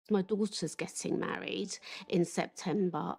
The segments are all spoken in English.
My daughter's getting married in September.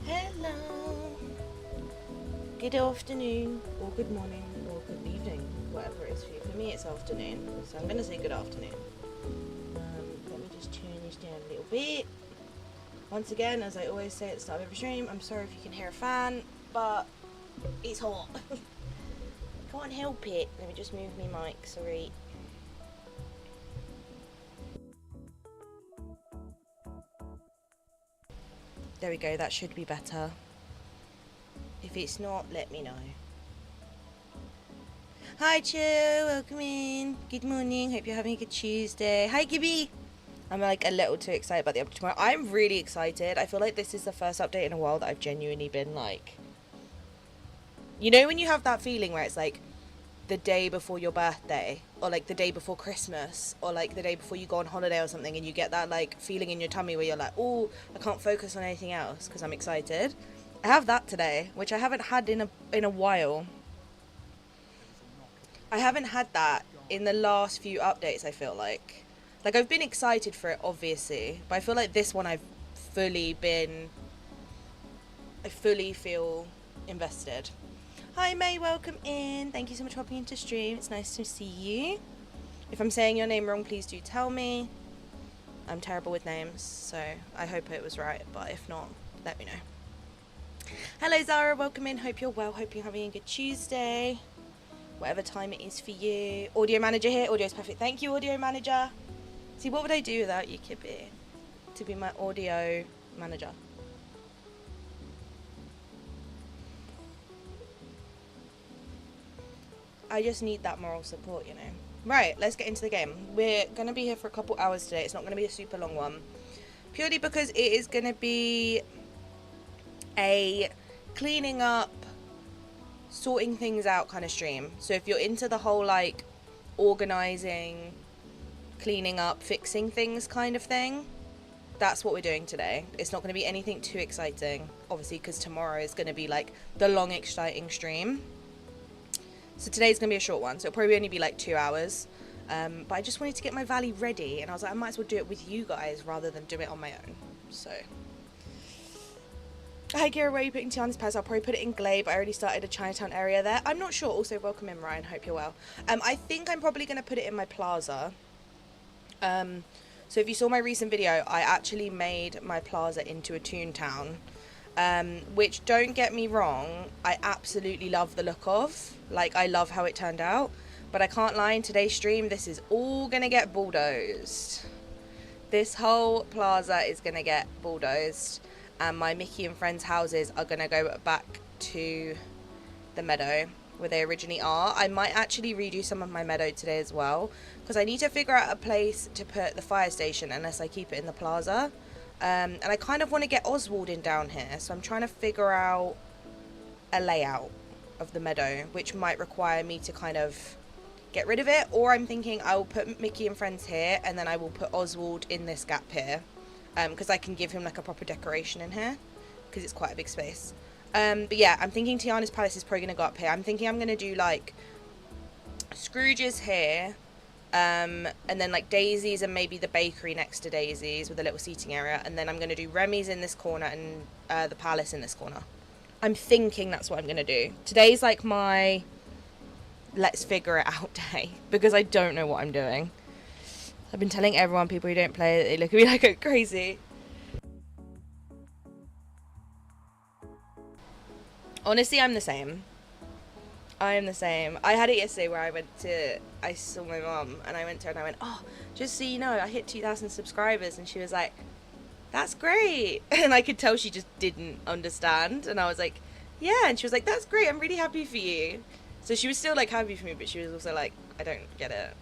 Hello. Good afternoon, or good morning, or good evening, whatever it is for you. For me, it's afternoon, so I'm going to say good afternoon. Let me just turn this down a little bit. Once again, as I always say at the start of every stream, I'm sorry if you can hear a fan, but it's hot. Can't help it. Let me just move my mic, sorry. There we go, that should be better. If it's not, let me know. Hi Cho, welcome in. Good morning, hope you're having a good Tuesday. Hi Gibby. I'm like a little too excited about the update tomorrow. I'm really excited. I feel like this is the first update in a while that I've genuinely been like... You know when you have that feeling where it's like the day before your birthday, or like the day before Christmas, or like the day before you go on holiday or something, and you get that like feeling in your tummy where you're like, oh, I can't focus on anything else because I'm excited. I have that today, which I haven't had in a while. I haven't had that in the last few updates, I feel like. Like, I've been excited for it, obviously, but I feel like this one I fully feel invested. Hi May, welcome in. Thank you so much for popping into stream. It's nice to see you. If I'm saying your name wrong, please do tell me. I'm terrible with names, so I hope it was right, but if not, let me know. Hello Zara, welcome in. Hope you're well. Hope you're having a good Tuesday. Whatever time it is for you. Audio manager here. Audio's perfect. Thank you, audio manager. See, what would I do without you, Kibby? To be my audio manager. I just need that moral support, you know. Right, let's get into the game. We're going to be here for a couple hours today. It's not going to be a super long one. Purely because it is going to be a cleaning up, sorting things out kind of stream. So if you're into the whole like organizing, cleaning up, fixing things kind of thing, that's what we're doing today. It's not going to be anything too exciting, obviously, because tomorrow is going to be like the long exciting stream. So today's going to be a short one, so it'll probably only be like 2 hours. But I just wanted to get my valley ready, and I was like, I might as well do it with you guys rather than do it on my own. So, hi Kira, where are you putting Tiana's pets? I'll probably put it in Glade. I already started a Chinatown area there. I'm not sure. Also, welcome in, Ryan. Hope you're well. I think I'm probably going to put it in my Plaza. So if you saw my recent video, I actually made my Plaza into a Toontown. Which, don't get me wrong, I absolutely love the look of. Like, I love how it turned out. But I can't lie, in today's stream, this is all going to get bulldozed. This whole Plaza is going to get bulldozed. And my Mickey and Friends houses are going to go back to the meadow where they originally are. I might actually redo some of my meadow today as well, because I need to figure out a place to put the fire station unless I keep it in the Plaza. And I kind of want to get Oswald in down here, so I'm trying to figure out a layout of the meadow, which might require me to kind of get rid of it, or I'm thinking I will put Mickey and Friends here, and then I will put Oswald in this gap here, because I can give him like a proper decoration in here, because it's quite a big space. But yeah, I'm thinking Tiana's Palace is probably going to go up here. I'm thinking I'm going to do like Scrooge's here, and then like Daisy's and maybe the bakery next to Daisy's with a little seating area, and then I'm going to do Remy's in this corner and the Palace in this corner. I'm thinking that's what I'm going to do. Today's like my let's figure it out day, because I don't know what I'm doing. I've been telling everyone, people who don't play, they look at me like I'm crazy. Honestly, I'm the same. I am the same. I had it yesterday where I saw my mum and I went to her and I went, oh, just so you know, I hit 2,000 subscribers. And she was like, that's great. And I could tell she just didn't understand. And I was like, yeah. And she was like, that's great. I'm really happy for you. So she was still like happy for me, but she was also like, I don't get it.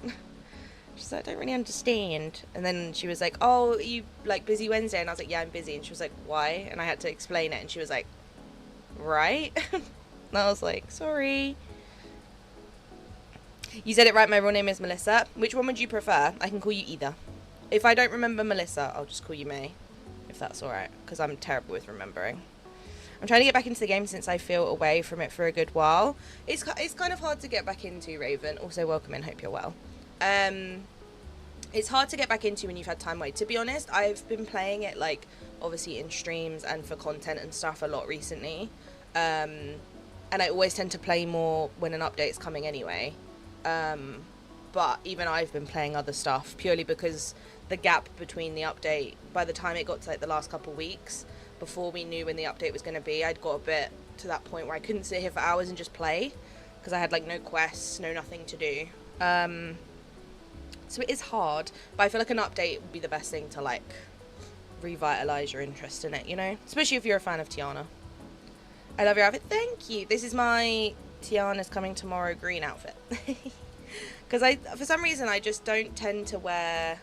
She's like, I don't really understand. And then she was like, oh, are you like busy Wednesday? And I was like, yeah, I'm busy. And she was like, why? And I had to explain it. And she was like, right? And I was like, sorry. You said it right, my real name is Melissa. Which one would you prefer? I can call you either. If I don't remember Melissa, I'll just call you May, if that's alright, because I'm terrible with remembering. I'm trying to get back into the game since I feel away from it for a good while. It's kind of hard to get back into, Raven. Also, welcome in, hope you're well. It's hard to get back into when you've had time away. To be honest, I've been playing it, like, obviously in streams and for content and stuff a lot recently. And I always tend to play more when an update's coming anyway. But even I've been playing other stuff purely because the gap between the update, by the time it got to like the last couple of weeks, before we knew when the update was going to be, I'd got a bit to that point where I couldn't sit here for hours and just play because I had like no quests, nothing to do. So it is hard, but I feel like an update would be the best thing to like revitalize your interest in it, you know, especially if you're a fan of Tiana. I love your outfit. Thank you. This is my Tiana's Coming Tomorrow green outfit. Because for some reason, I just don't tend to wear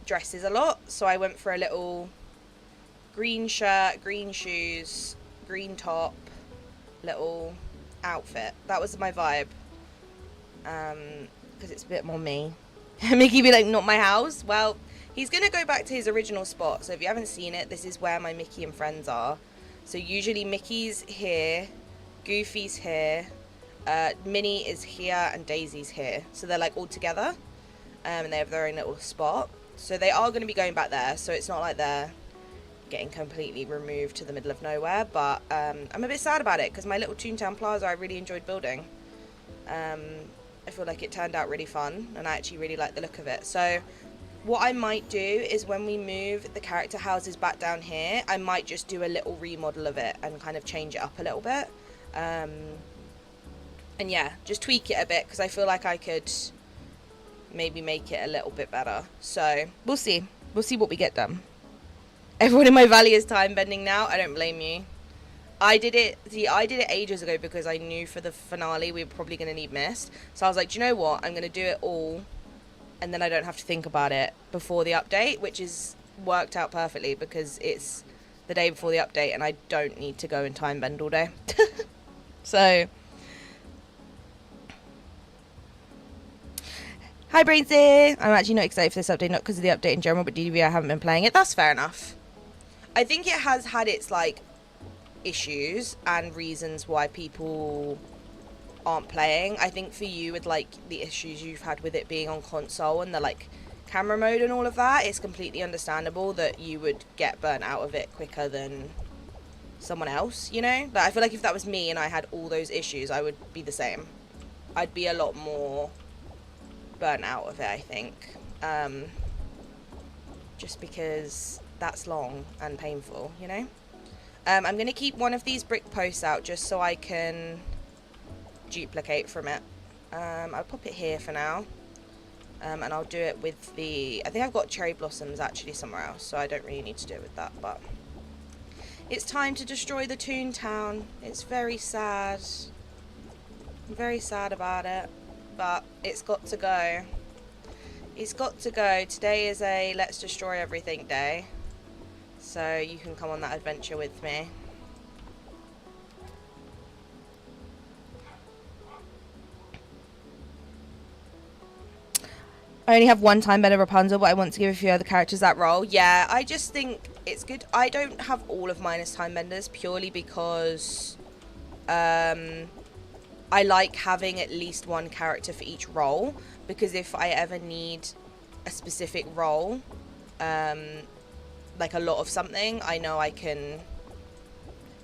dresses a lot. So I went for a little green shirt, green shoes, green top, little outfit. That was my vibe. Because it's a bit more me. Mickey be like, not my house. Well, he's going to go back to his original spot. So if you haven't seen it, this is where my Mickey and Friends are. So usually Mickey's here, Goofy's here, Minnie is here, and Daisy's here. So they're like all together, and they have their own little spot. So they are going to be going back there. So it's not like they're getting completely removed to the middle of nowhere. But I'm a bit sad about it because my little Toontown Plaza I really enjoyed building. I feel like it turned out really fun, and I actually really like the look of it. So what I might do is when we move the character houses back down here, I might just do a little remodel of it and kind of change it up a little bit. And yeah, just tweak it a bit because I feel like I could maybe make it a little bit better. So we'll see. We'll see what we get done. Everyone in my valley is time bending now. I don't blame you. I did it ages ago because I knew for the finale we were probably going to need mist. So I was like, do you know what? I'm going to do it all and then I don't have to think about it before the update, which is worked out perfectly because it's the day before the update and I don't need to go and time bend all day. So, hi Brainsy! I'm actually not excited for this update, not because of the update in general, but DDV I haven't been playing it. That's fair enough. I think it has had its like issues and reasons why people aren't playing. I think for you, with like the issues you've had with it being on console and the like camera mode and all of that, it's completely understandable that you would get burnt out of it quicker than someone else, you know? Like, I feel like if that was me and I had all those issues, I would be the same. I'd be a lot more burnt out of it, I think. Just because that's long and painful, you know? I'm going to keep one of these brick posts out just so I can duplicate from it. I'll pop it here for now. And I'll do it with the... I think I've got cherry blossoms actually somewhere else, so I don't really need to do it with that, but... It's time to destroy the Toontown. It's very sad. I'm very sad about it, but it's got to go. It's got to go. Today is a let's destroy everything day, so you can come on that adventure with me. I only have one time better Rapunzel, but I want to give a few other characters that role. Yeah, I just think it's good. I don't have all of mine as time benders purely because I like having at least one character for each role, because if I ever need a specific role, like a lot of something, I know I can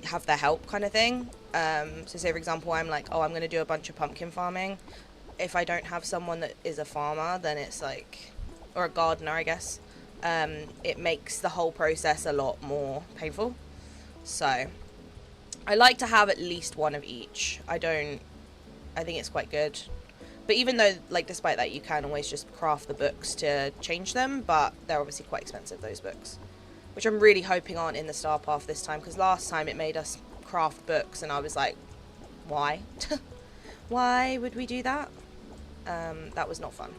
have their help kind of thing. So say for example, I'm like, oh, I'm going to do a bunch of pumpkin farming. If I don't have someone that is a farmer, then it's like, or a gardener, I guess, it makes the whole process a lot more painful. So I like to have at least one of each. I think it's quite good. But even though, like, despite that, you can always just craft the books to change them, but they're obviously quite expensive, those books, which I'm really hoping aren't in the star path this time, because last time it made us craft books and I was like, why? Why would we do that? That was not fun.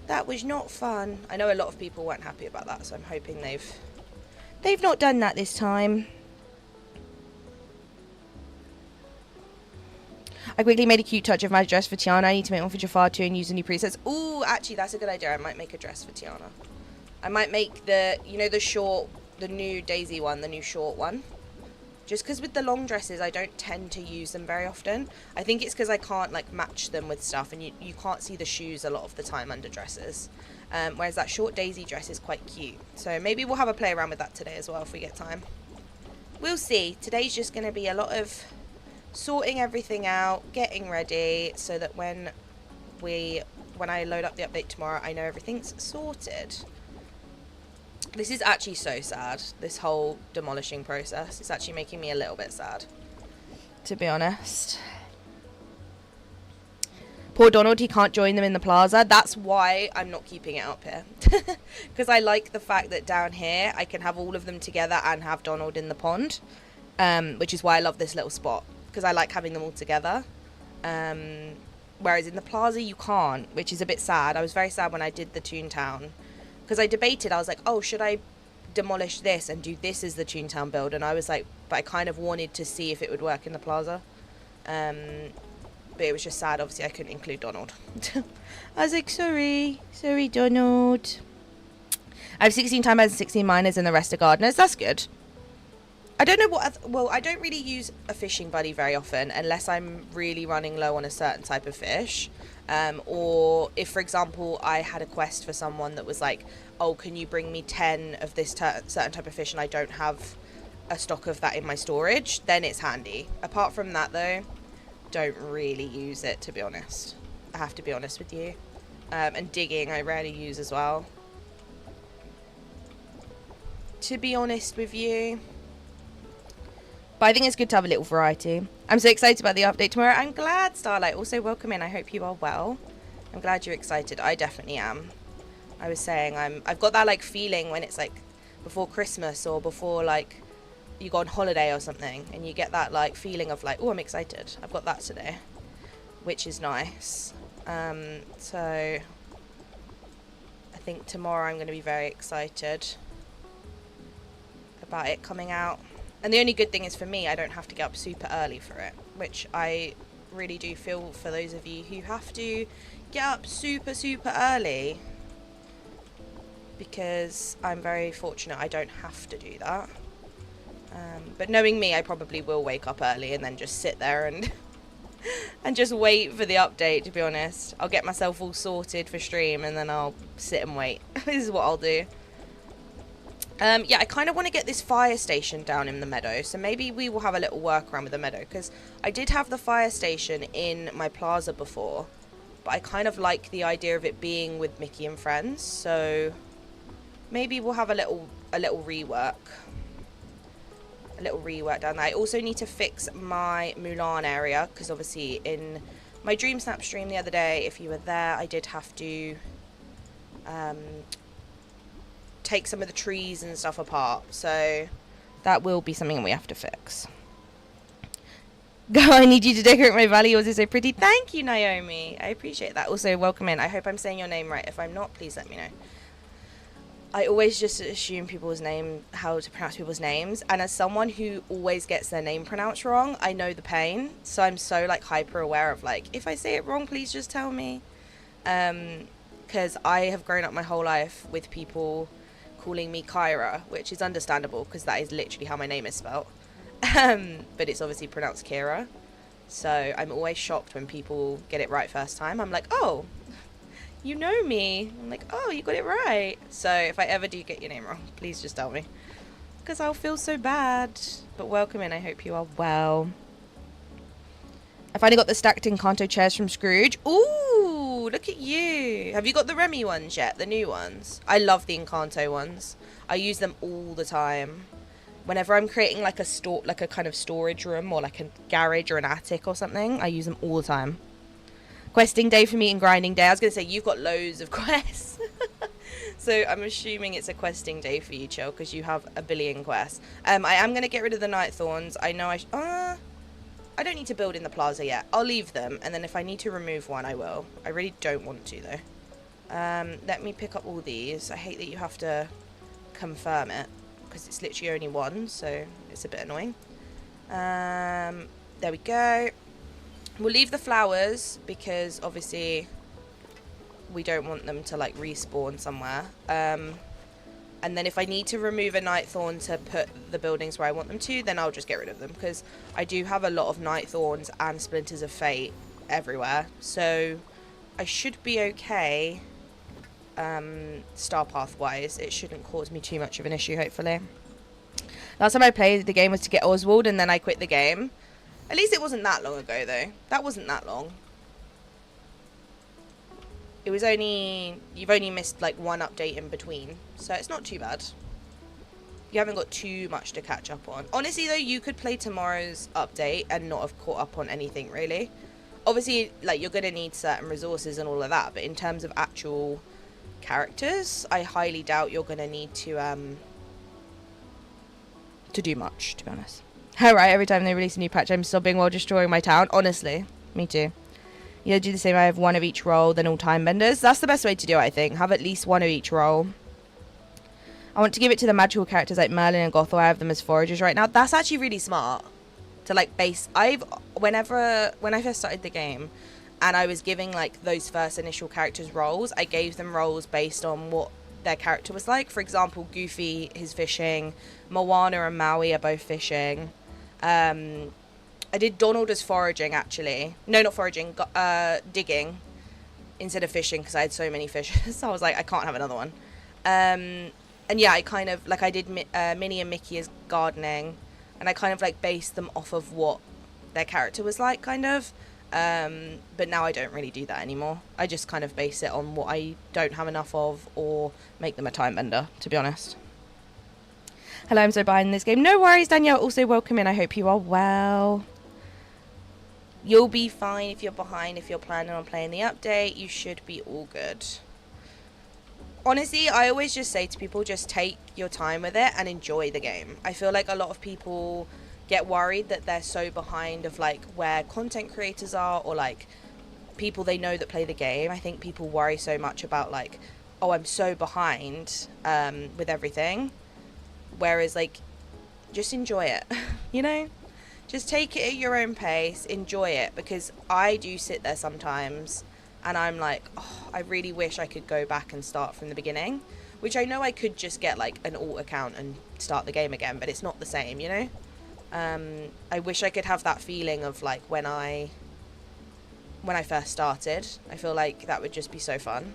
That was not fun. I know a lot of people weren't happy about that, so I'm hoping they've not done that this time. I quickly made a cute touch of my dress for Tiana. I need to make one for Jafar too and use the new presets. Ooh, actually, that's a good idea. I might make a dress for Tiana. I might make the, you know, the new Daisy one, the new short one. Just because with the long dresses, I don't tend to use them very often. I think it's because I can't, like, match them with stuff, and you can't see the shoes a lot of the time under dresses. Whereas that short Daisy dress is quite cute. So maybe we'll have a play around with that today as well if we get time. We'll see. Today's just going to be a lot of sorting everything out, getting ready, so that when I load up the update tomorrow, I know everything's sorted. This is actually so sad, this whole demolishing process. It's actually making me a little bit sad, to be honest. Poor Donald, he can't join them in the plaza. That's why I'm not keeping it up here. Because I like the fact that down here, I can have all of them together and have Donald in the pond. Which is why I love this little spot, because I like having them all together. Whereas in the plaza, you can't, which is a bit sad. I was very sad when I did the Toontown. Because I debated, I was like, oh, should I demolish this and do this as the Toontown build? And I was like, but I kind of wanted to see if it would work in the plaza. But it was just sad, obviously, I couldn't include Donald. I was like, sorry, Donald. I have 16 time beds and 16 miners and the rest are gardeners. That's good. I don't know well, I don't really use a fishing buddy very often unless I'm really running low on a certain type of fish. Or if, for example, I had a quest for someone that was like, oh, can you bring me 10 of this certain type of fish, and I don't have a stock of that in my storage, then it's handy. Apart from that, though, don't really use it, to be honest. I have to be honest with you. And digging, I rarely use as well. To be honest with you. But I think it's good to have a little variety. I'm so excited about the update tomorrow. I'm glad, Starlight. Also, welcome in. I hope you are well. I'm glad you're excited. I definitely am. I was saying, I've got that, like, feeling when it's, like, before Christmas or before, like, you go on holiday or something. And you get that, like, feeling of, like, oh, I'm excited. I've got that today. Which is nice. So, I think tomorrow I'm going to be very excited about it coming out. And the only good thing is for me, I don't have to get up super early for it, which I really do feel for those of you who have to get up super, super early, because I'm very fortunate I don't have to do that. But knowing me, I probably will wake up early and then just sit there and and just wait for the update, to be honest. I'll get myself all sorted for stream and then I'll sit and wait. This is what I'll do. Yeah, I kind of want to get this fire station down in the meadow, so maybe we will have a little workaround with the meadow, because I did have the fire station in my plaza before, but I kind of like the idea of it being with Mickey and friends, so maybe we'll have a little rework. A little rework down there. I also need to fix my Mulan area, because obviously in my Dream Snap stream the other day, if you were there, I did have to take some of the trees and stuff apart, so that will be something we have to fix. Go, I need you to decorate my valley. Yours is so pretty. Thank you, Naomi. I appreciate that. Also, welcome in. I hope I'm saying your name right. If I'm not, please let me know. I always just assume how to pronounce people's names, and as someone who always gets their name pronounced wrong, I know the pain, so I'm so like hyper aware of like, if I say it wrong, please just tell me, because I have grown up my whole life with people calling me Kyra, which is understandable because that is literally how my name is spelt, but it's obviously pronounced Kira, so I'm always shocked when people get it right first time. I'm like, oh, you know me. I'm like, oh, you got it right. So if I ever do get your name wrong, please just tell me, because I'll feel so bad. But welcome in. I hope you are well. I finally got the stacked Encanto chairs from Scrooge. Ooh, look at you. Have you got the Remy ones yet? The new ones? I love the Encanto ones. I use them all the time. Whenever I'm creating like a kind of storage room or like a garage or an attic or something, I use them all the time. Questing day for me and grinding day. I was going to say, you've got loads of quests. So I'm assuming it's a questing day for you, Chill, because you have a billion quests. I am going to get rid of the night thorns. I know I don't need to build in the plaza yet. I'll leave them, and then if I need to remove one, I will. I really don't want to, though. Let me pick up all these. I hate that you have to confirm it, because it's literally only one, so it's a bit annoying. There we go. We'll leave the flowers, because obviously we don't want them to, like, respawn somewhere. And then if I need to remove a night thorn to put the buildings where I want them to, then I'll just get rid of them, because I do have a lot of night thorns and splinters of fate everywhere, so I should be okay. Star path wise, it shouldn't cause me too much of an issue, hopefully. Last time I played the game was to get Oswald, and then I quit the game. At least it wasn't that long ago, though. That wasn't that long. It was you've only missed like one update in between, so it's not too bad. You haven't got too much to catch up on. Honestly, though, you could play tomorrow's update and not have caught up on anything, really. Obviously, like, you're going to need certain resources and all of that, but in terms of actual characters, I highly doubt you're going to need to do much, to be honest. Alright, every time they release a new patch, I'm sobbing while destroying my town. Honestly, me too. You do the same. I have one of each role, then all time benders. That's the best way to do it, I think. Have at least one of each role. I want to give it to the magical characters like Merlin and Gothel. I have them as foragers right now. That's actually really smart. To like base... when I first started the game, and I was giving like those first initial characters roles, I gave them roles based on what their character was like. For example, Goofy is fishing. Moana and Maui are both fishing. I did Donald as foraging, actually. No, not foraging. Digging instead of fishing, because I had so many fishes. So I was like, I can't have another one. And yeah, I kind of, like, I did Minnie and Mickey as gardening. And I kind of, like, based them off of what their character was like, kind of. But now I don't really do that anymore. I just kind of base it on what I don't have enough of, or make them a time bender, to be honest. Hello, I'm so behind in this game. No worries, Danielle. Also, welcome in. I hope you are well. You'll be fine if you're behind. If you're planning on playing the update, you should be all good. Honestly, I always just say to people, just take your time with it and enjoy the game. I feel like a lot of people get worried that they're so behind of like where content creators are, or like people they know that play the game. I think people worry so much about like, oh, I'm so behind with everything. Whereas like, just enjoy it, you know? Just take it at your own pace, enjoy it, because I do sit there sometimes and I'm like, oh, I really wish I could go back and start from the beginning, which I know I could just get like an alt account and start the game again, but it's not the same, you know? I wish I could have that feeling of like when I when I first started. I feel like that would just be so fun.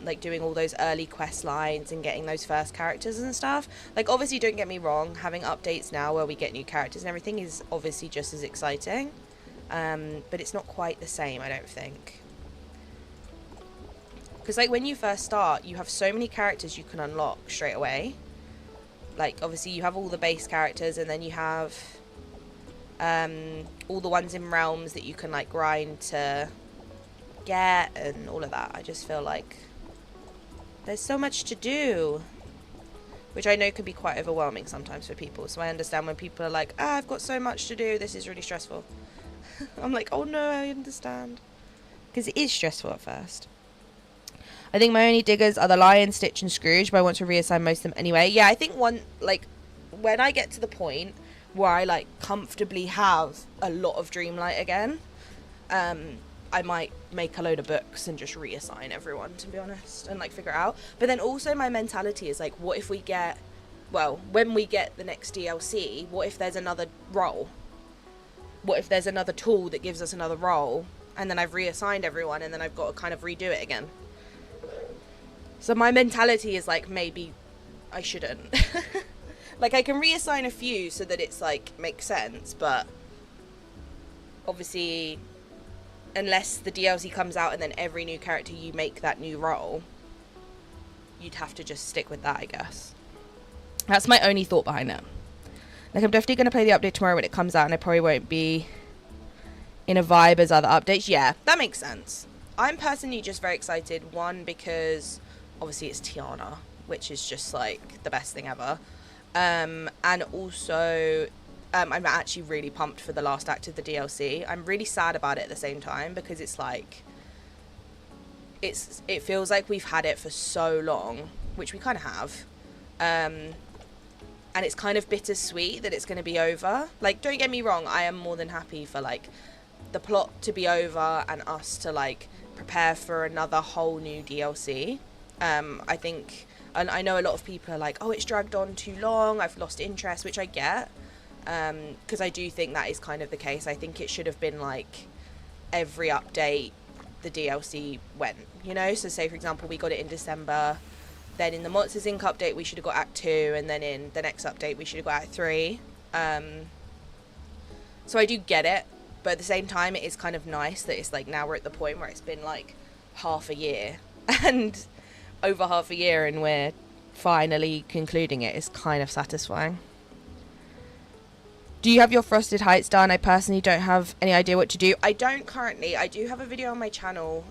Like doing all those early quest lines and getting those first characters and stuff. Like, obviously, don't get me wrong, having updates now where we get new characters and everything is obviously just as exciting, but it's not quite the same, I don't think. Because, like, when you first start, you have so many characters you can unlock straight away. Like, obviously, you have all the base characters, and then you have all the ones in realms that you can, like, grind to get and all of that. I just feel like there's so much to do, which I know can be quite overwhelming sometimes for people. So I understand when people are like, I've got so much to do, this is really stressful. I'm like, oh no, I understand. Because it is stressful at first. I think my only diggers are the Lion, Stitch and Scrooge, but I want to reassign most of them anyway. Yeah, I think when I get to the point where I, like, comfortably have a lot of Dreamlight again, I might make a load of books and just reassign everyone, to be honest, and, like, figure it out. But then also my mentality is, like, what if we get, well, when we get the next DLC, what if there's another role? What if there's another tool that gives us another role, and then I've reassigned everyone, and then I've got to kind of redo it again? So my mentality is, like, maybe I shouldn't. Like, I can reassign a few so that it's, like, makes sense, but obviously, unless the DLC comes out and then every new character you make that new role, you'd have to just stick with that, I guess. That's my only thought behind it. Like, I'm definitely going to play the update tomorrow when it comes out, and I probably won't be in a vibe as other updates. Yeah, that makes sense. I'm personally just very excited. One, because obviously it's Tiana, which is just, like, the best thing ever. And also, I'm actually really pumped for the last act of the DLC. I'm really sad about it at the same time, because it's like, it feels like we've had it for so long, which we kind of have. And it's kind of bittersweet that it's going to be over. Like, don't get me wrong, I am more than happy for, like, the plot to be over and us to, like, prepare for another whole new DLC. I think, and I know a lot of people are like, oh, it's dragged on too long, I've lost interest, which I get. Because I do think that is kind of the case. I think it should have been, like, every update the DLC went, you know? So say, for example, we got it in December, then in the Monsters Inc. update we should have got Act 2, and then in the next update we should have got Act 3. So I do get it, but at the same time it is kind of nice that it's like now we're at the point where it's been like half a year and over half a year and we're finally concluding it. Is kind of satisfying. Do you have your Frosted Heights done? I personally don't have any idea what to do. I don't currently. I do have a video on my channel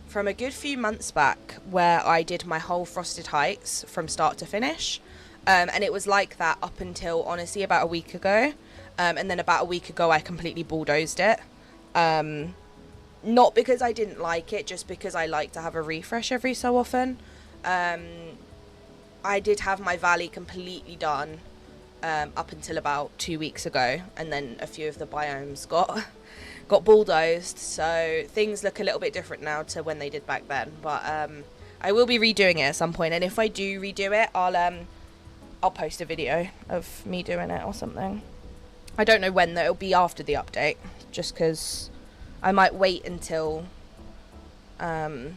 from a good few months back where I did my whole Frosted Heights from start to finish. And it was like that up until, honestly, about a week ago. And then about a week ago, I completely bulldozed it. Not because I didn't like it, just because I like to have a refresh every so often. I did have my valley completely done up until about 2 weeks ago. And then a few of the biomes got bulldozed. So things look a little bit different now to when they did back then. But I will be redoing it at some point. And if I do redo it, I'll post a video of me doing it or something. I don't know when, though. It'll be after the update, just because I might wait until the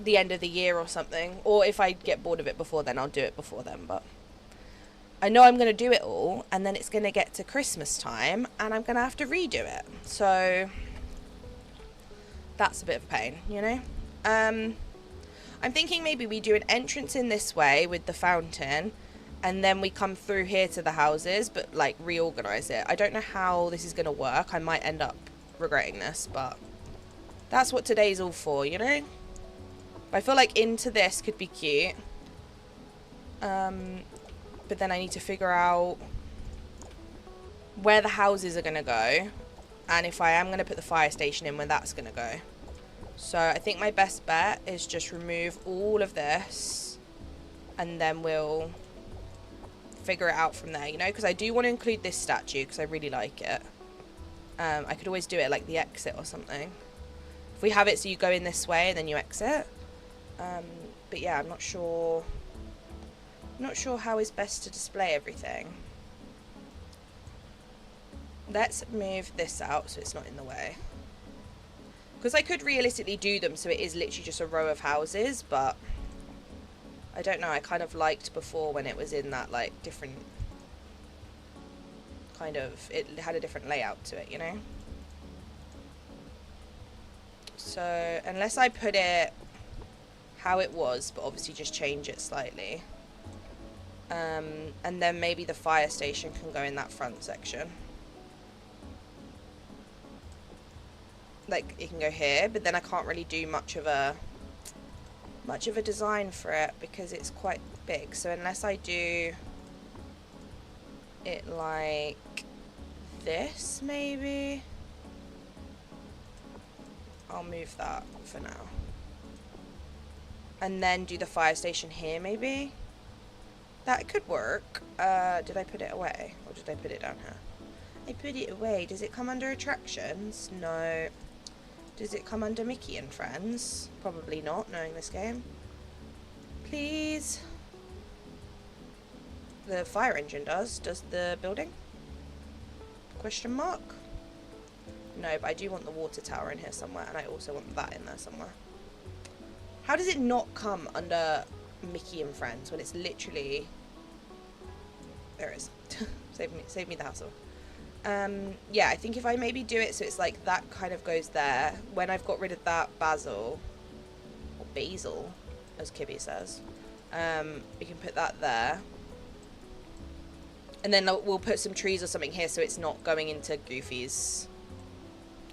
end of the year or something. Or if I get bored of it before then, I'll do it before then. But I know I'm going to do it all, and then it's going to get to Christmas time, and I'm going to have to redo it. So that's a bit of a pain, you know? I'm thinking maybe we do an entrance in this way with the fountain, and then we come through here to the houses, but, like, reorganize it. I don't know how this is going to work. I might end up regretting this, but that's what today's all for, you know? I feel like into this could be cute. But then I need to figure out where the houses are going to go, and if I am going to put the fire station in, where that's going to go. So I think my best bet is just remove all of this, and then we'll figure it out from there, you know, because I do want to include this statue because I really like it. I could always do it like the exit or something. If we have it so you go in this way and then you exit. But yeah, I'm not sure how is best to display everything. let's move this out so it's not in the way. Because I could realistically do them so it is literally just a row of houses, but I don't know, I kind of liked before when it was in that, like, different kind of, it had a different layout to it, you know? So, unless I put it how it was, but obviously just change it slightly. And then maybe the fire station can go in that front section. Like, it can go here, but then I can't really do much of a design for it because it's quite big. So unless I do it like this, maybe I'll move that for now. And then do the fire station here, maybe. That could work. Did I put it away? Or did I put it down here? I put it away. Does it come under attractions? No. Does it come under Mickey and Friends? Probably not, knowing this game. Please. The fire engine does. Does the building? Question mark? No, but I do want the water tower in here somewhere, and I also want that in there somewhere. How does it not come under Mickey and Friends when it's literally... There it is. Save me the hassle. Yeah, I think if I maybe do it so it's like that kind of goes there. When I've got rid of that basil, or basil, as Kibby says, we can put that there. And then we'll put some trees or something here so it's not going into Goofy's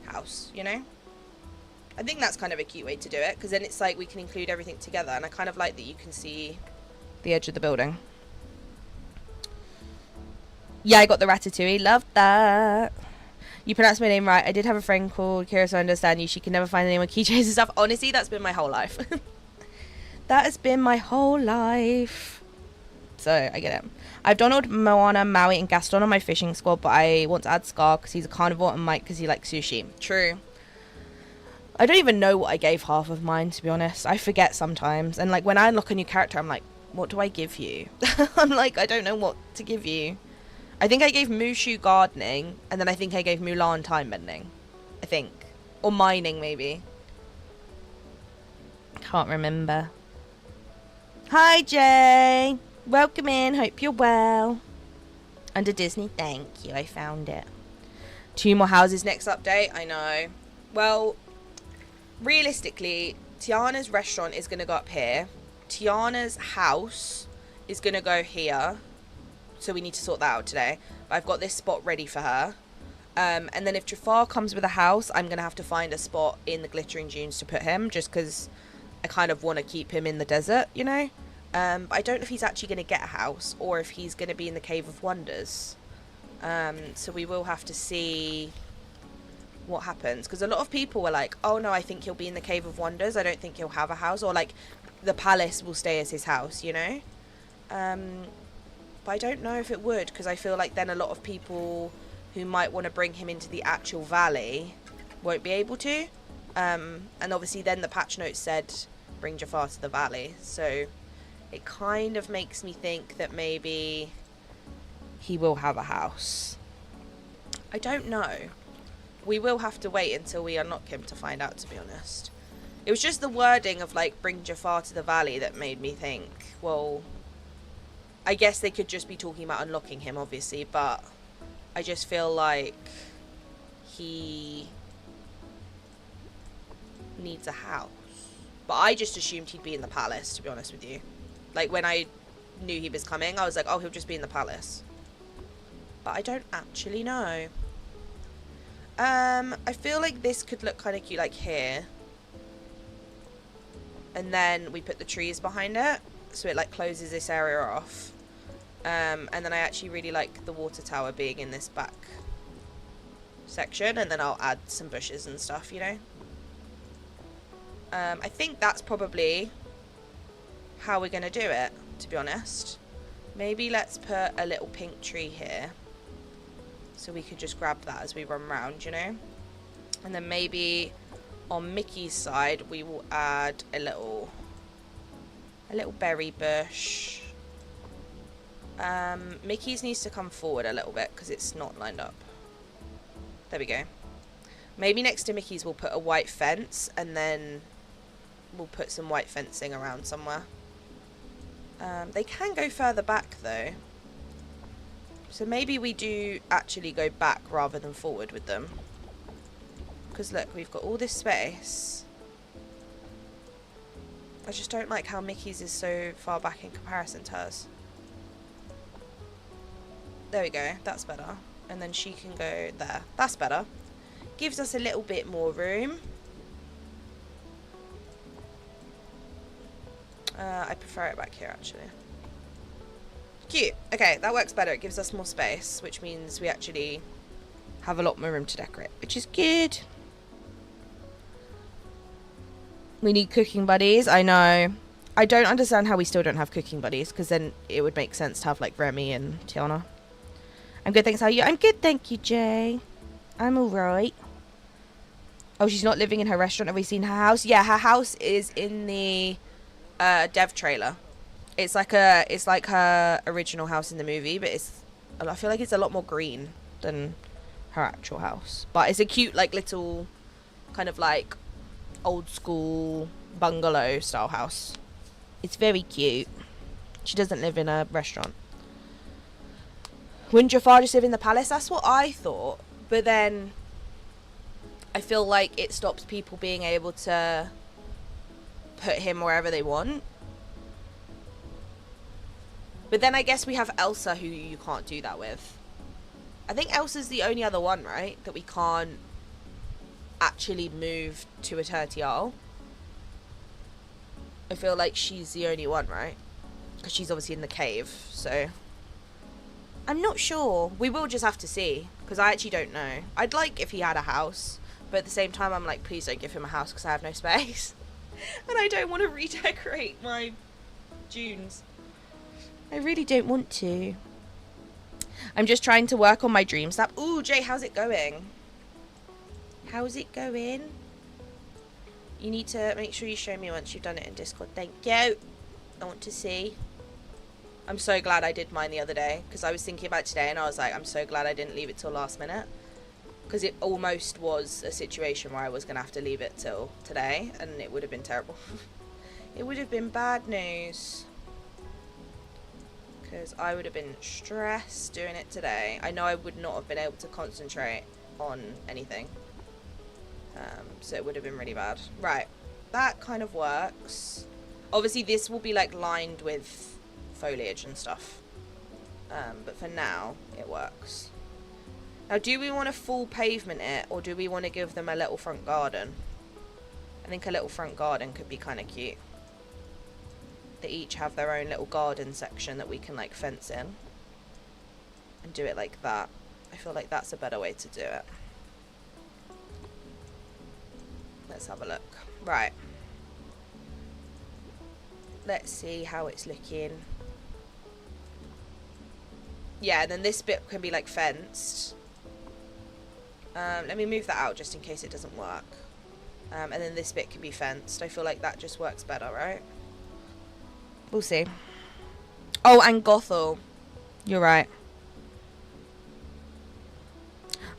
house, you know? I think that's kind of a cute way to do it, because then it's like we can include everything together, and I kind of like that you can see the edge of the building. Yeah, I got the ratatouille. Love that. You pronounced my name right. I did have a friend called Kira, so I understand you. She can never find the name on keychains and stuff. Honestly, that's been my whole life. That has been my whole life. So, I get it. I've Donald, Moana, Maui, and Gaston on my fishing squad, but I want to add Scar because he's a carnivore and Mike because he likes sushi. True. I don't even know what I gave half of mine, to be honest. I forget sometimes. And, like, when I unlock a new character, I'm like, what do I give you? I'm like, I don't know what to give you. I think I gave Mushu gardening, and then I think I gave Mulan time bending. I think. Or mining, maybe. Can't remember. Hi, Jay. Welcome in. Hope you're well. Under Disney. Thank you. I found it. 2 more houses next update. I know. Well, realistically, Tiana's restaurant is going to go up here. Tiana's house is going to go here. So we need to sort that out today. But I've got this spot ready for her. And then if Jafar comes with a house, I'm going to have to find a spot in the Glittering Dunes to put him. Just because I kind of want to keep him in the desert, you know. But I don't know if he's actually going to get a house. Or if he's going to be in the Cave of Wonders. So we will have to see what happens. Because a lot of people were like, oh no, I think he'll be in the Cave of Wonders. I don't think he'll have a house. Or like, the palace will stay as his house, you know. But I don't know if it would, because I feel like then a lot of people who might want to bring him into the actual valley won't be able to. And obviously then the patch notes said bring Jafar to the valley, so it kind of makes me think that maybe he will have a house. I don't know. We will have to wait until we unlock him to find out, to be honest. It was just the wording of like bring Jafar to the valley that made me think, well, I guess they could just be talking about unlocking him, obviously, but I just feel like he needs a house. But I just assumed he'd be in the palace, to be honest with you. Like, when I knew he was coming, I was like, oh, he'll just be in the palace. But I don't actually know. I feel like this could look kind of cute, like here. And then we put the trees behind it, so it like closes this area off. And then I actually really like the water tower being in this back section, and then I'll add some bushes and stuff, you know. I think that's probably how we're gonna do it, to be honest. Maybe let's put a little pink tree here, so we could just grab that as we run round, you know. And then maybe on Mickey's side we will add a little berry bush. Mickey's needs to come forward a little bit because it's not lined up. There we go. Maybe next to Mickey's we'll put a white fence, and then we'll put some white fencing around somewhere. They can go further back though. So maybe we do actually go back rather than forward with them. Because look, we've got all this space. I just don't like how Mickey's is so far back in comparison to hers. There we go, that's better. And then she can go there. That's better. Gives us a little bit more room. I prefer it back here actually. Cute. Okay, that works better. It gives us more space, which means we actually have a lot more room to decorate, which is good. We need cooking buddies. I know. I don't understand how we still don't have cooking buddies, because then it would make sense to have like Remy and Tiana. I'm good, thanks. How are you? I'm good, thank you, Jay. I'm alright. Oh, she's not living in her restaurant. Have we seen her house? Yeah, her house is in the dev trailer. It's like her original house in the movie, but I feel like it's a lot more green than her actual house. But it's a cute, like, little kind of like old school bungalow style house. It's very cute. She doesn't live in a restaurant. Wouldn't Jafar just live in the palace? That's what I thought. But then I feel like it stops people being able to put him wherever they want. But then I guess we have Elsa, who you can't do that with. I think Elsa's the only other one, right, that we can't actually move to Eternity Isle. I feel like she's the only one, right? Because she's obviously in the cave, so I'm not sure. We will just have to see, because I actually don't know. I'd like if he had a house, but at the same time I'm like, please don't give him a house because I have no space. And I don't want to redecorate my dunes. I really don't want to. I'm just trying to work on my dream snap. Ooh, Jay, how's it going? How's it going? You need to make sure you show me once you've done it in Discord. Thank you. I want to see. I'm so glad I did mine the other day, because I was thinking about today and I was like, I'm so glad I didn't leave it till last minute. Because it almost was a situation where I was going to have to leave it till today, and it would have been terrible. It would have been bad news. Because I would have been stressed doing it today. I know I would not have been able to concentrate on anything. So it would have been really bad. Right, that kind of works. Obviously this will be like lined with foliage and stuff. But for now, it works. Now, do we want to full pavement it, or do we want to give them a little front garden? I think a little front garden could be kind of cute. They each have their own little garden section that we can like fence in. And do it like that. I feel like that's a better way to do it. Let's have a look. Right. Let's see how it's looking. Yeah, and then this bit can be like fenced. Let me move that out just in case it doesn't work. And then this bit can be fenced. I feel like that just works better, right? We'll see. Oh, and Gothel. You're right.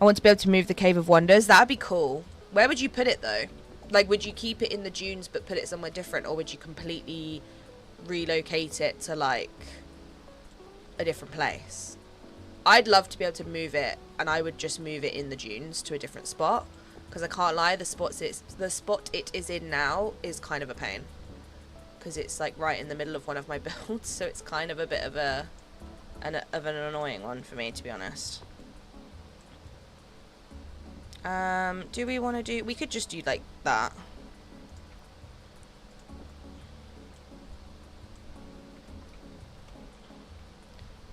I want to be able to move the Cave of Wonders. That'd be cool. Where would you put it, though? Like, would you keep it in the dunes but put it somewhere different? Or would you completely relocate it to, like, a different place? I'd love to be able to move it, and I would just move it in the dunes to a different spot. Because I can't lie, the spot it is in now is kind of a pain. Because it's like right in the middle of one of my builds, so it's kind of a bit of an annoying one for me, to be honest. Do we want to do... We could just do like that.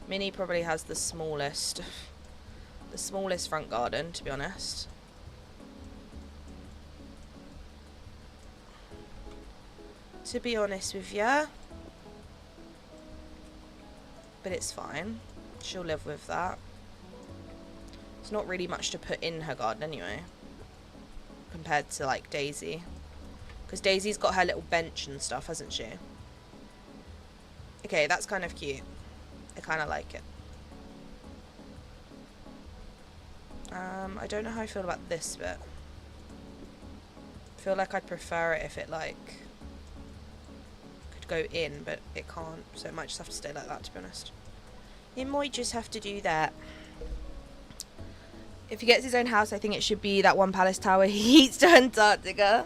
Minnie probably has the smallest front garden, to be honest. To be honest with you. But it's fine. She'll live with that. There's not really much to put in her garden anyway. Compared to like Daisy. Because Daisy's got her little bench and stuff, hasn't she? Okay, that's kind of cute. I kind of like it. I don't know how I feel about this bit. I feel like I'd prefer it if it like could go in, but it can't, so it might just have to stay like that, to be honest. It might just have to do that. If he gets his own house, I think it should be that one palace tower he heats to Antarctica.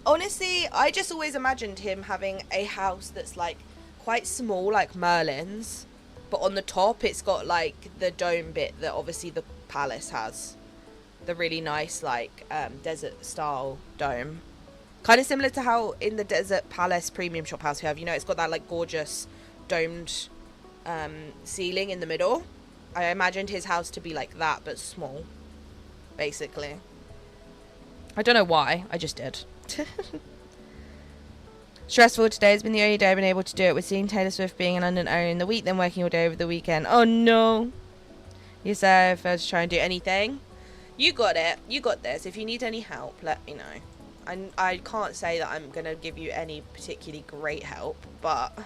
Honestly, I just always imagined him having a house that's like quite small, like Merlin's, but on the top it's got like the dome bit that obviously the palace has. The really nice like desert style dome. Kind of similar to how in the Desert Palace premium shop house we have, you know, it's got that like gorgeous domed ceiling in the middle. I imagined his house to be like that, but small, basically. I don't know why, I just did. Stressful today has been the only day I've been able to do it, with seeing Taylor Swift being in London early in the week, then working all day over the weekend. Oh no. You say if I was trying to do anything. You got it. You got this. If you need any help, let me know. I can't say that I'm going to give you any particularly great help, but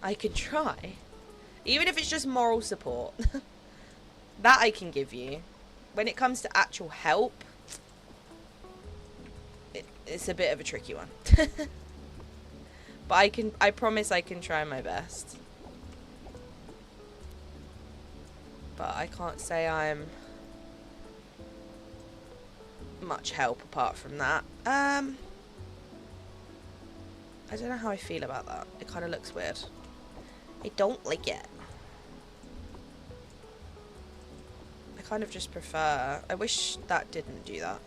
I can try. Even if it's just moral support. That I can give you. When it comes to actual help, it's a bit of a tricky one. But I promise I can try my best. But I can't say I'm much help apart from that. I don't know how I feel about that. It kind of looks weird. I don't like it. I kind of just prefer... I wish that didn't do that.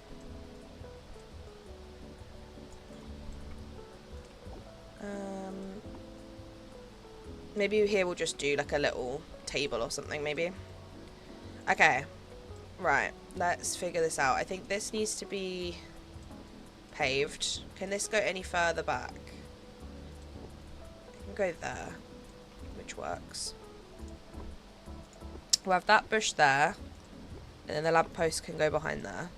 Maybe here we'll just do like a little table or something, maybe. Okay. Right. Let's figure this out. I think this needs to be paved. Can this go any further back? It can go there, which works. We'll have that bush there, and then the lamppost can go behind there.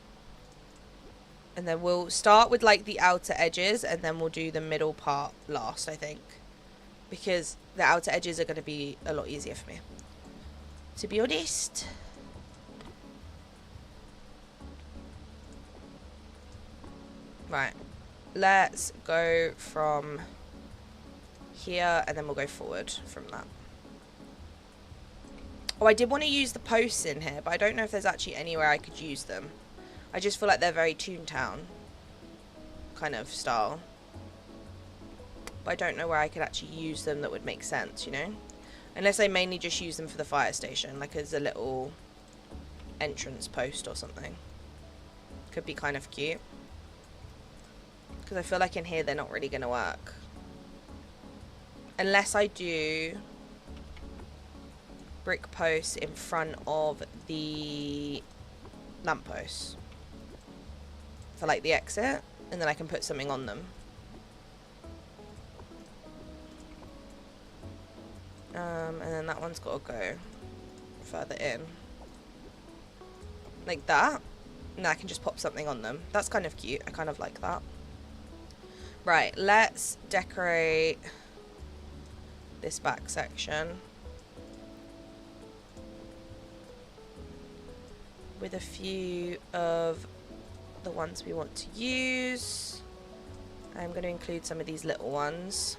And then we'll start with like the outer edges, and then we'll do the middle part last, I think. Because the outer edges are going to be a lot easier for me, to be honest. Right. Let's go from here, and then we'll go forward from that. Oh, I did want to use the posts in here, but I don't know if there's actually anywhere I could use them. I just feel like they're very Toontown kind of style. But I don't know where I could actually use them that would make sense, you know? Unless I mainly just use them for the fire station, like as a little entrance post or something. Could be kind of cute. Because I feel like in here they're not really going to work. Unless I do brick posts in front of the lampposts. For like the exit. And then I can put something on them. And then that one's got to go further in. Like that. And I can just pop something on them. That's kind of cute. I kind of like that. Right, let's decorate this back section with a few of the ones we want to use. I'm going to include some of these little ones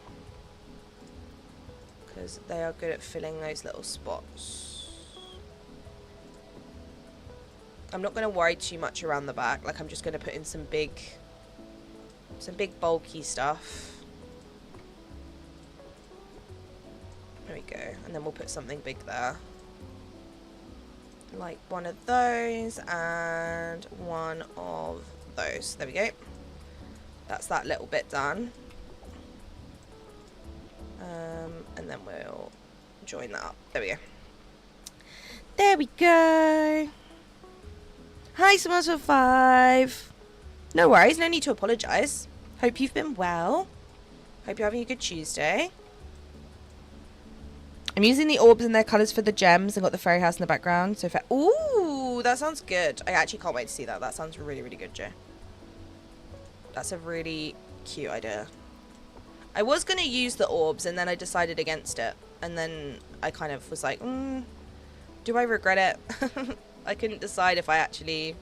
because they are good at filling those little spots. I'm not going to worry too much around the back. Like, I'm just going to put in some big bulky stuff. There we go. And then we'll put something big there. Like one of those and one of those. There we go. That's that little bit done. And then we'll join that up. There we go. There we go. Hi, Smiles for 5. No worries, no need to apologise. Hope you've been well. Hope you're having a good Tuesday. I'm using the orbs and their colours for the gems and got the fairy house in the background. So ooh, that sounds good. I actually can't wait to see that. That sounds really, really good, Joe. That's a really cute idea. I was going to use the orbs and then I decided against it. And then I kind of was like, do Do I regret it? I couldn't decide if I actually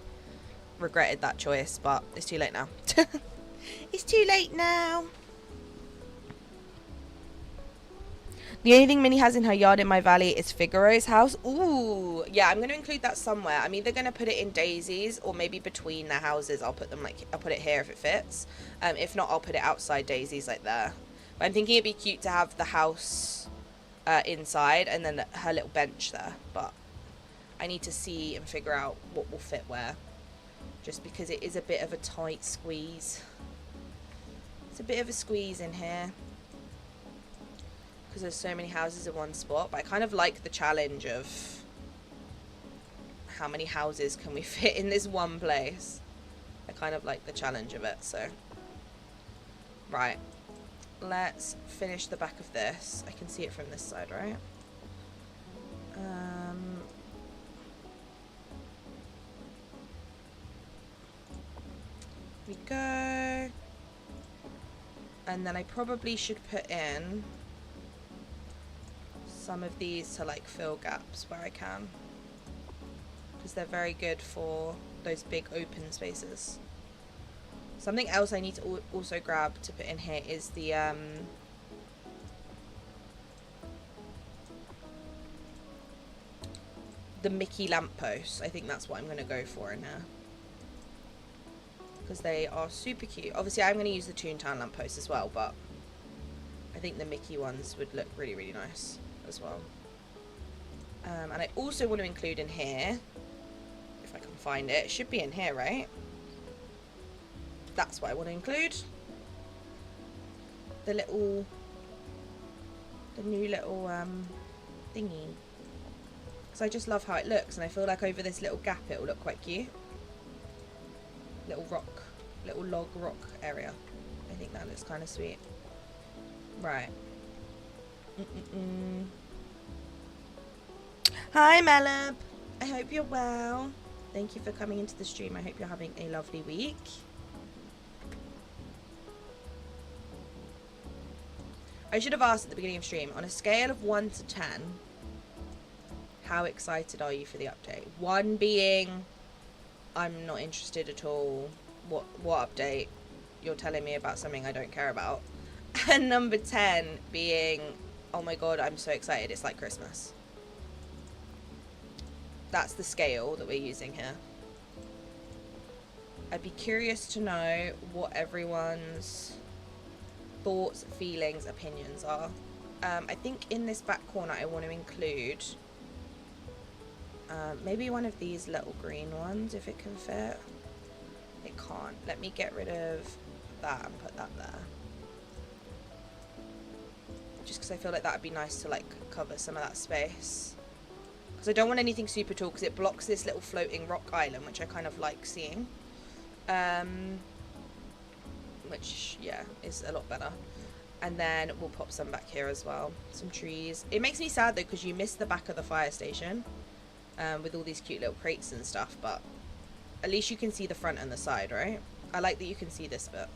regretted that choice, but it's too late now. It's too late now. The only thing Minnie has in her yard in my valley is Figaro's house. Ooh, yeah, I'm going to include that somewhere. I'm either going to put it in Daisy's or maybe between the houses. I'll put it here if it fits. If not, I'll put it outside Daisy's, like there. But I'm thinking it'd be cute to have the house inside and then her little bench there. But I need to see and figure out what will fit where. Just because it is a bit of a tight squeeze. It's a bit of a squeeze in here. Because there's so many houses in one spot. But I kind of like the challenge of how many houses can we fit in this one place. I kind of like the challenge of it, so. Right. Let's finish the back of this. I can see it from this side, right? We go. And then I probably should put in some of these to like fill gaps where I can, because they're very good for those big open spaces. Something else I need to also grab to put in here is the Mickey lampposts. I think that's what I'm going to go for in here, because they are super cute. Obviously I'm going to use the Toontown lampposts as well, but I think the Mickey ones would look really, really nice as well. And I also want to include in here, if I can find it, it should be in here, right? That's what I want to include. The new little thingy. Because I just love how it looks, and I feel like over this little gap it will look quite cute. Little log rock area. I think that looks kind of sweet. Right. Hi Melab, I hope you're well. Thank you for coming into the stream. I hope you're having a lovely week. I should have asked at the beginning of stream, on a scale of 1 to 10, how excited are you for the update? 1 being I'm not interested at all. What update? You're telling me about something I don't care about. And number 10 being, oh my god, I'm so excited, it's like Christmas. That's the scale that we're using here. I'd be curious to know what everyone's thoughts, feelings, opinions are. I think in this back corner I want to include maybe one of these little green ones if it can fit. It can't. Let me get rid of that and put that there. Just because I feel like that would be nice to like cover some of that space. Because I don't want anything super tall because it blocks this little floating rock island, which I kind of like seeing. Which, yeah, is a lot better. And then we'll pop some back here as well. Some trees. It makes me sad though because you miss the back of the fire station with all these cute little crates and stuff, but at least you can see the front and the side, right? I like that you can see this bit.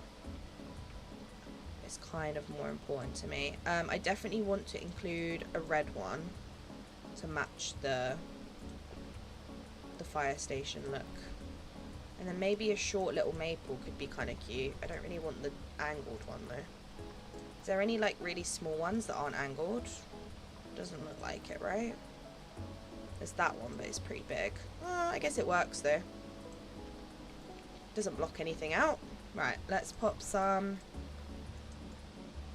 It's kind of more important to me. I definitely want to include a red one to match the fire station look. And then maybe a short little maple could be kind of cute. I don't really want the angled one though. Is there any like really small ones that aren't angled? Doesn't look like it, right? There's that one, but it's pretty big. I guess it works though. Doesn't block anything out. Right, let's pop some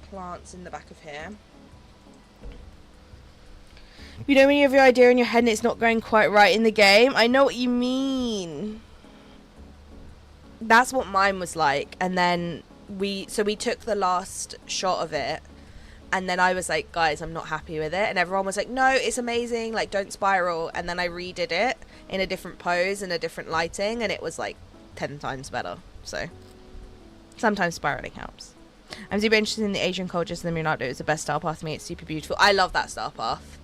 plants in the back of here. You know when you have your idea in your head and it's not going quite right in the game? I know what you mean. That's what mine was like. And then we took the last shot of it, and then I was like, guys, I'm not happy with it, and everyone was like, no, it's amazing, like don't spiral. And then I redid it in a different pose and a different lighting, and it was like 10 times better. So sometimes spiraling helps. I'm super interested in the Asian cultures and the Meadow. It's the best star path to me. It's super beautiful. I love that star path.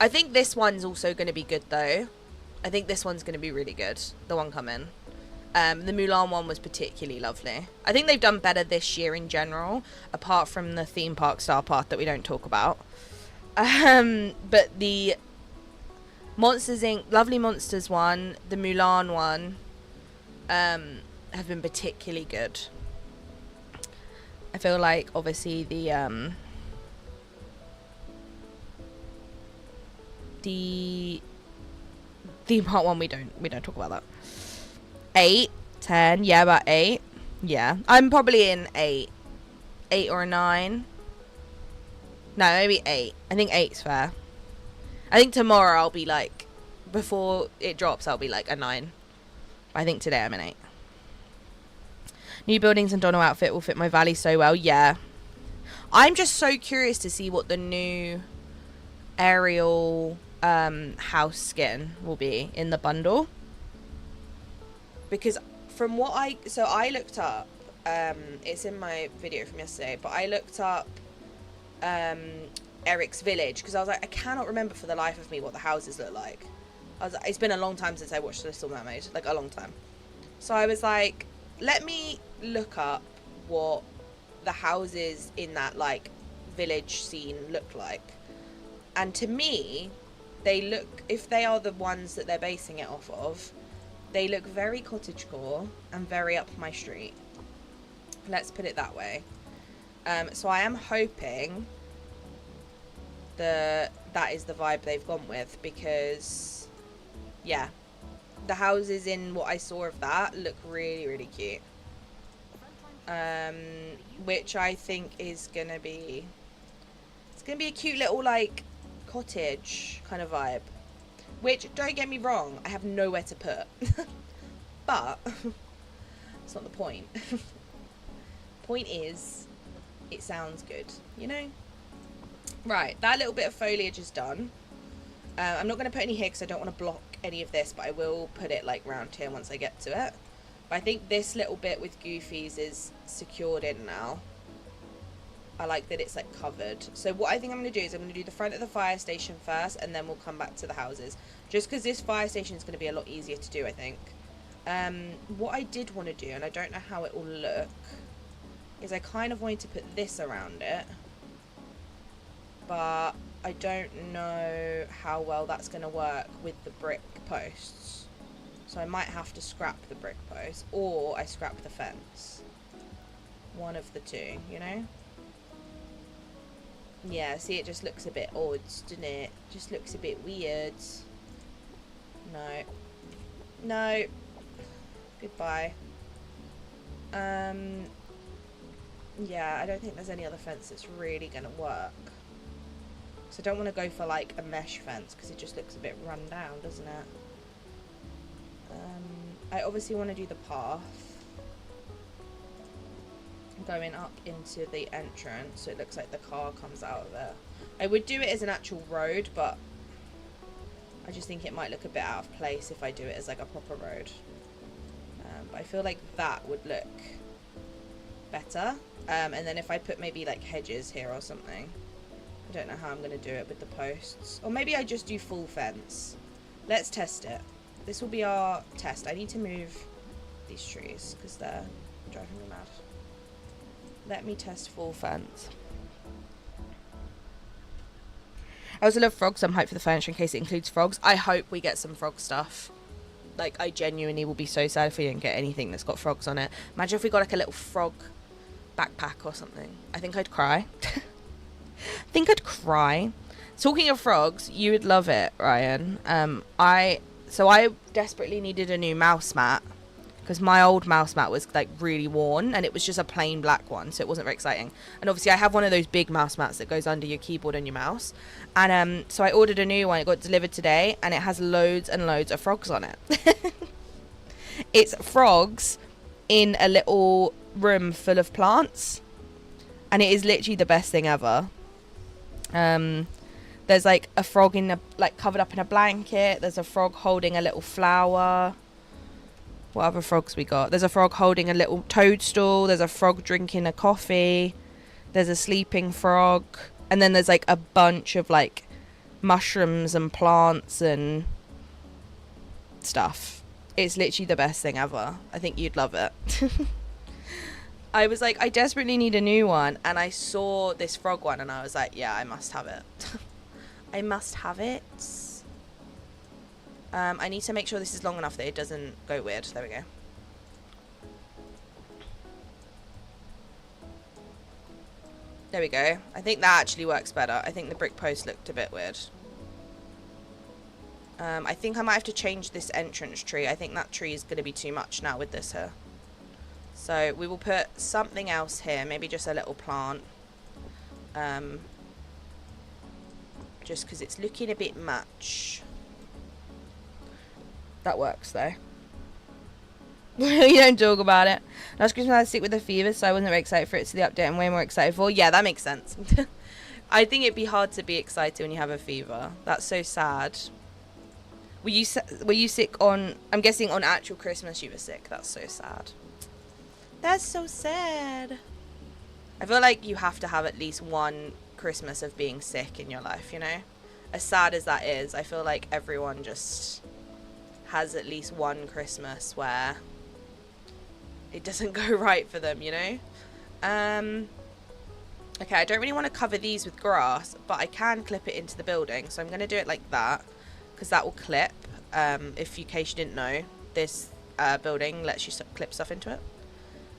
I think this one's also going to be good though. I think this one's going to be really good, the one coming. The Mulan one was particularly lovely. I think they've done better this year in general, apart from the theme park star path that we don't talk about. But the Monsters Inc. Lovely Monsters one, the Mulan one, have been particularly good. I feel like obviously the theme park one, we don't talk about that. 8, 10, yeah, about 8. Yeah, I'm probably in 8 or a 9. No, maybe 8. I think 8's fair. I think tomorrow I'll be like, before it drops, I'll be like a 9. But I think today I'm an 8. New buildings and Donald outfit will fit my valley so well. Yeah, I'm just so curious to see what the new Ariel house skin will be in the bundle, because from what I looked up, it's in my video from yesterday, but I looked up Eric's village, because I was like, I cannot remember for the life of me what the houses look like. It's been a long time since I watched Little Mermaid, like a long time. So I was like, let me look up what the houses in that like village scene look like. And to me, they look, if they are the ones that they're basing it off of, they look very cottagecore and very up my street. Let's put it that way. So I am hoping that is the vibe they've gone with, because yeah, the houses in what I saw of that look really, really cute. Which I think is gonna be, it's gonna be a cute little like cottage kind of vibe, which, don't get me wrong, I have nowhere to put. But it's not the point. Point is, it sounds good, you know. Right, that little bit of foliage is done. I'm not going to put any here because I don't want to block any of this, but I will put it like round here once I get to it. But I think this little bit with Goofy's is secured in now. I like that it's like covered. So what I think I'm going to do is I'm going to do the front of the fire station first, and then we'll come back to the houses. Just because this fire station is going to be a lot easier to do, I think. What I did want to do, and I don't know how it will look, is I kind of wanted to put this around it. But I don't know how well that's going to work with the brick posts. So I might have to scrap the brick posts, or I scrap the fence. One of the two, you know? Yeah, see, it just looks a bit odd, doesn't it? Just looks a bit weird. No. No. Goodbye. Yeah, I don't think there's any other fence that's really going to work. So I don't want to go for like a mesh fence, because it just looks a bit run down, doesn't it? I obviously want to do the path going up into the entrance, so it looks like the car comes out of there. I would do it as an actual road, but I just think it might look a bit out of place if I do it as like a proper road. But I feel like that would look better. And then if I put maybe like hedges here or something. I don't know how I'm going to do it with the posts. Or maybe I just do full fence. Let's test it. This will be our test. I need to move these trees because they're driving me mad. Let me test full fence. I also love frogs. I'm hyped for the furniture in case it includes frogs. I hope we get some frog stuff. Like, I genuinely will be so sad if we didn't get anything that's got frogs on it. Imagine if we got like a little frog backpack or something. I think I'd cry. I think I'd cry. Talking of frogs, you would love it, Ryan. I desperately needed a new mouse mat because my old mouse mat was like really worn, and it was just a plain black one, so it wasn't very exciting. And obviously I have one of those big mouse mats that goes under your keyboard and your mouse, and so I ordered a new one. It got delivered today, and it has loads and loads of frogs on it. It's frogs in a little room full of plants, and it is literally the best thing ever. There's like a frog in a, like, covered up in a blanket. There's a frog holding a little flower. What other frogs we got? There's a frog holding a little toadstool. There's a frog drinking a coffee. There's a sleeping frog. And then there's like a bunch of like mushrooms and plants and stuff. It's literally the best thing ever. I think you'd love it. I was like, I desperately need a new one, and I saw this frog one, and I was like, yeah, I must have it. I must have it. I need to make sure this is long enough that it doesn't go weird. There we go. There we go. I think that actually works better. I think the brick post looked a bit weird. I think I might have to change this entrance tree. I think that tree is going to be too much now with this here. So we will put something else here. Maybe just a little plant. Just because it's looking a bit much. That works though. You don't talk about it. Last Christmas I had sick with a fever, so I wasn't very excited for it. So the update I'm way more excited for. Yeah, that makes sense. I think it'd be hard to be excited when you have a fever. That's so sad. Were you sick on... I'm guessing on actual Christmas you were sick. That's so sad. That's so sad. I feel like you have to have at least one Christmas of being sick in your life, you know? As sad as that is, I feel like everyone just has at least one Christmas where it doesn't go right for them, you know? Okay, I don't really want to cover these with grass, but I can clip it into the building. So I'm going to do it like that, because that will clip. In case you didn't know, this building lets you clip stuff into it.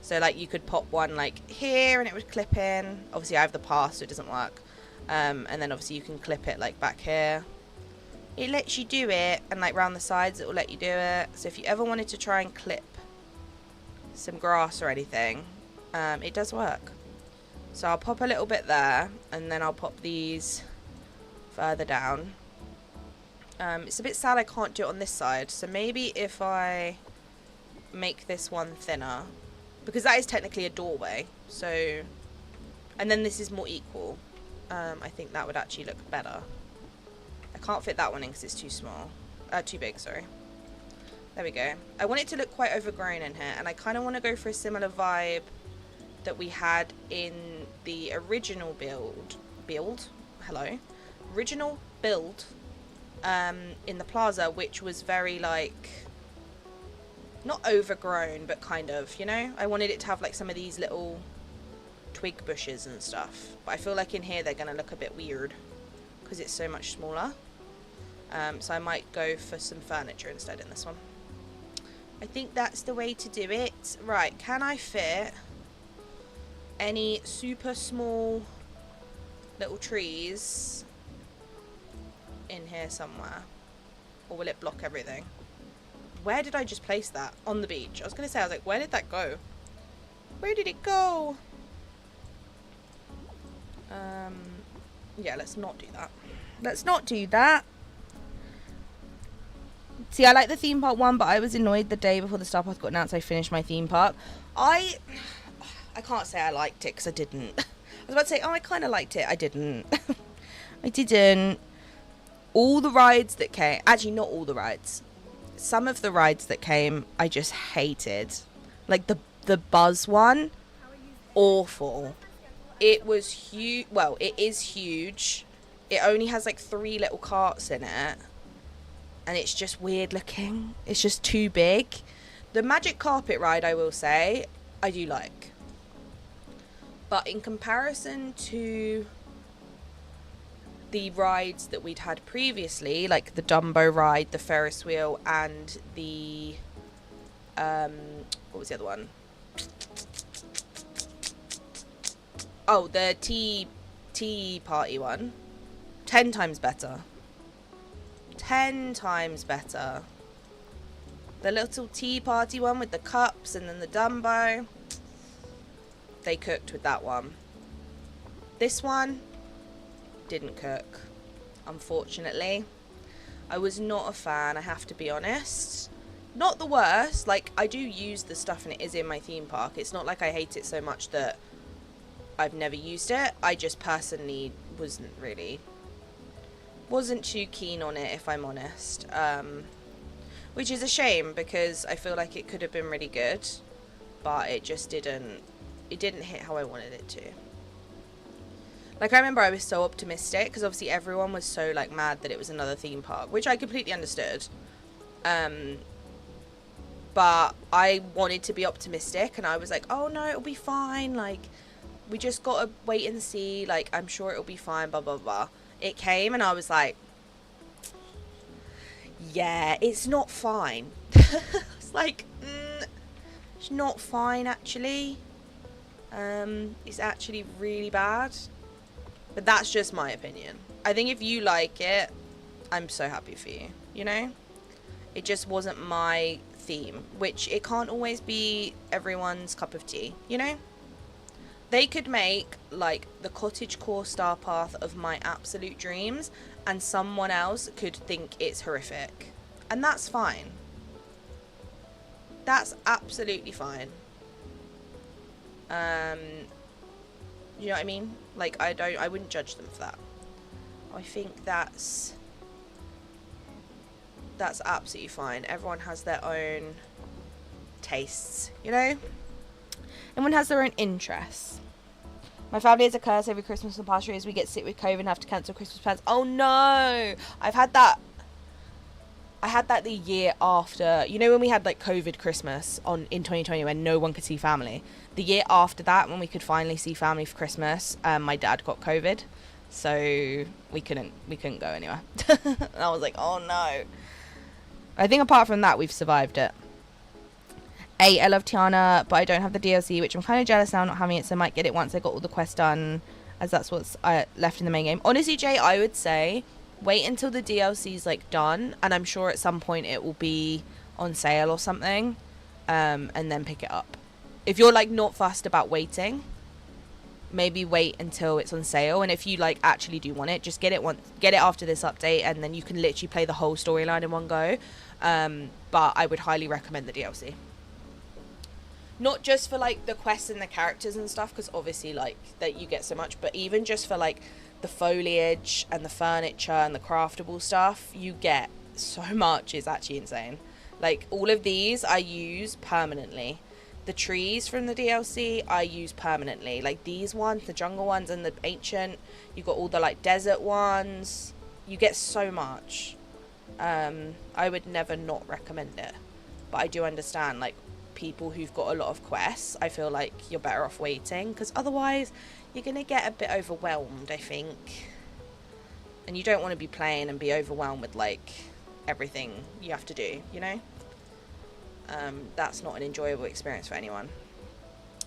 So like you could pop one like here and it would clip in. Obviously I have the pass, so it doesn't work. And then obviously you can clip it like back here. It lets you do it, and like round the sides it will let you do it. So if you ever wanted to try and clip some grass or anything, it does work. So I'll pop a little bit there, and then I'll pop these further down. It's a bit sad I can't do it on this side, so maybe if I make this one thinner, because that is technically a doorway, so, and then this is more equal, I think that would actually look better. I can't fit that one in because it's too small, too big, sorry. There we go. I want it to look quite overgrown in here, and I kind of want to go for a similar vibe that we had in the original original build in the Plaza, which was very like, not overgrown, but kind of, you know? I wanted it to have like some of these little twig bushes and stuff, but I feel like in here they're going to look a bit weird because it's so much smaller. So I might go for some furniture instead in this one. I think that's the way to do it. Right, can I fit any super small little trees in here somewhere? Or will it block everything? Where did I just place that? On the beach. I was going to say, I was like, where did that go? Where did it go? Yeah, let's not do that. Let's not do that. See, I like the theme park one, but I was annoyed the day before the Star Path got announced I finished my theme park. I can't say I liked it because I didn't. I was about to say, oh, I kind of liked it. I didn't. I didn't. All the rides that came, actually not all the rides. Some of the rides that came, I just hated. Like the Buzz one, awful. It was huge. Well, it is huge. It only has like 3 little carts in it. And it's just weird looking. It's just too big. The Magic Carpet ride, I will say, I do like. But in comparison to the rides that we'd had previously, like the Dumbo ride, the Ferris wheel, and the... what was the other one? Oh, the tea party one. 10 times better. 10 times better. The little tea party one with the cups and then the Dumbo. They cooked with that one. This one didn't cook, unfortunately. I was not a fan, I have to be honest. Not the worst. Like, I do use the stuff and it is in my theme park. It's not like I hate it so much that I've never used it. I just personally wasn't too keen on it, if I'm honest, which is a shame because I feel like it could have been really good, but it just didn't hit how I wanted it to. Like, I remember I was so optimistic because obviously everyone was so like mad that it was another theme park, which I completely understood, but I wanted to be optimistic and I was like, oh no, it'll be fine, like we just gotta wait and see, like I'm sure it'll be fine, blah blah blah. It came and I was like, Yeah, it's not fine. It's like, it's not fine, actually. It's actually really bad. But that's just my opinion. I think if you like it, I'm so happy for you, you know? It just wasn't my theme, which it can't always be everyone's cup of tea, you know? They could make, like, the cottagecore star path of my absolute dreams, and someone else could think it's horrific. And that's fine. That's absolutely fine. You know what I mean? Like, I wouldn't judge them for that. I think that's absolutely fine. Everyone has their own tastes, you know? Everyone has their own interests. My family is a curse. Every Christmas in the past years we get sick with COVID and have to cancel Christmas plans. Oh no! I had that the year after. You know when we had like COVID Christmas in 2020 when no one could see family? The year after that, when we could finally see family for Christmas, my dad got COVID. So we couldn't go anywhere. And I was like, oh no. I think apart from that, we've survived it. I love Tiana, but I don't have the DLC, which I'm kind of jealous now not having it, so I might get it once I got all the quests done, as that's what's left in the main game. Honestly, Jay, I would say wait until the DLC's like done, and I'm sure at some point it will be on sale or something, and then pick it up. If you're like not fussed about waiting, maybe wait until it's on sale, and if you like actually do want it, just get it after this update, and then you can literally play the whole storyline in one go. But I would highly recommend the DLC. Not just for like the quests and the characters and stuff, because obviously like that you get so much, but even just for like the foliage and the furniture and the craftable stuff, you get so much. It's actually insane. Like all of these I use permanently. The trees from the DLC I use permanently. Like these ones, the jungle ones and the ancient, you got all the like desert ones. You get so much. I would never not recommend it, but I do understand like people who've got a lot of quests. I feel like you're better off waiting, because otherwise you're gonna get a bit overwhelmed, I think, and you don't want to be playing and be overwhelmed with like everything you have to do, you know? That's not an enjoyable experience for anyone.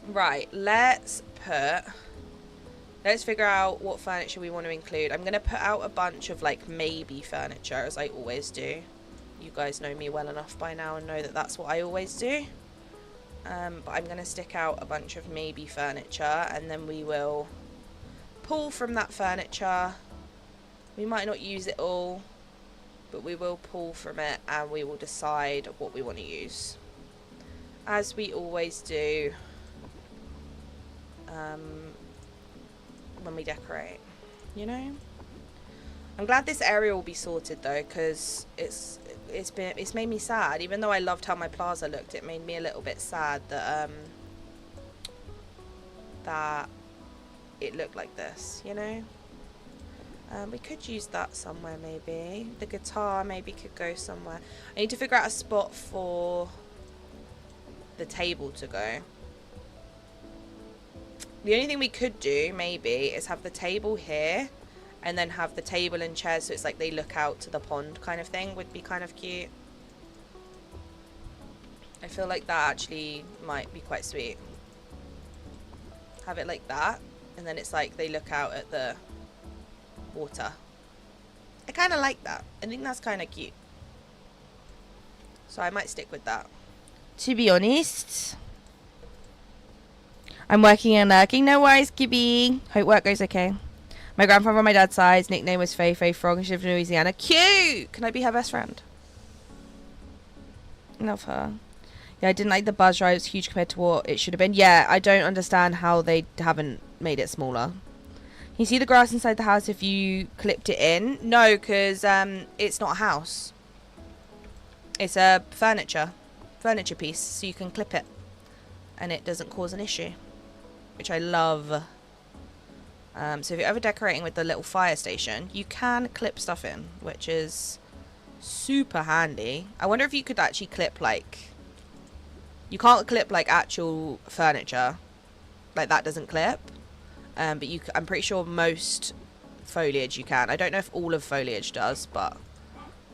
Right, let's figure out what furniture we want to include. I'm gonna put out a bunch of like maybe furniture, as I always do. You guys know me well enough by now and know that that's what I always do. But I'm going to stick out a bunch of maybe furniture, and then we will pull from that furniture. We might not use it all, but we will pull from it, and we will decide what we want to use, as we always do when we decorate, you know? I'm glad this area will be sorted though, because it's made me sad. Even though I loved how my plaza looked, it made me a little bit sad that that it looked like this, you know? We could use that somewhere maybe. The guitar maybe could go somewhere. I need to figure out a spot for the table to go. The only thing we could do maybe is have the table here, and then have the table and chairs so it's like they look out to the pond kind of thing. Would be kind of cute. I feel like that actually might be quite sweet. Have it like that, and then it's like they look out at the water. I kind of like that. I think that's kind of cute. So I might stick with that. To be honest, I'm working and lurking. No worries, Gibby. Hope work goes okay. My grandfather on my dad's side, nickname was Fei Fei Frog, and she lived in Louisiana. Cute! Can I be her best friend? Love her. Yeah, I didn't like the buzz drive. It's huge compared to what it should have been. Yeah, I don't understand how they haven't made it smaller. Can you see the grass inside the house if you clipped it in? No, because it's not a house. It's a furniture piece, so you can clip it. And it doesn't cause an issue, which I love. So if you're ever decorating with the little fire station, you can clip stuff in, which is super handy. I wonder if you could actually clip like... You can't clip like actual furniture. Like that doesn't clip. But I'm pretty sure most foliage you can. I don't know if all of foliage does, but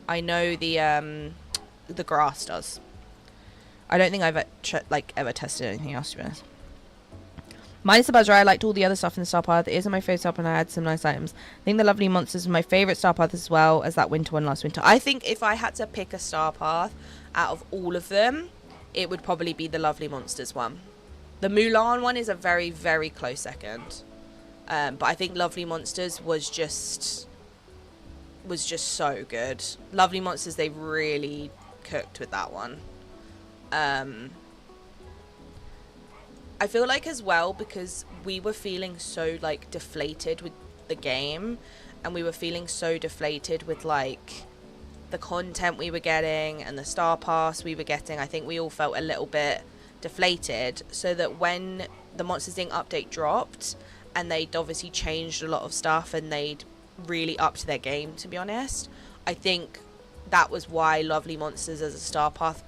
I know the grass does. I don't think I've ever tested anything else, to be honest. Minus the buzzer, I liked all the other stuff in the Star Path. It isn't my favourite Star Path, and I had some nice items. I think the Lovely Monsters is my favourite Star Path as well as that winter one last winter. I think if I had to pick a Star Path out of all of them, it would probably be the Lovely Monsters one. The Mulan one is a very, very close second. But I think Lovely Monsters was just so good. Lovely Monsters, they really cooked with that one. I feel like as well, because we were feeling so like deflated with the game, and we were feeling so deflated with like the content we were getting and the Star Pass we were getting, I think we all felt a little bit deflated, so that when the Monsters Inc. update dropped and they'd obviously changed a lot of stuff and they'd really upped their game, to be honest, I think that was why Lovely Monsters as a Star Path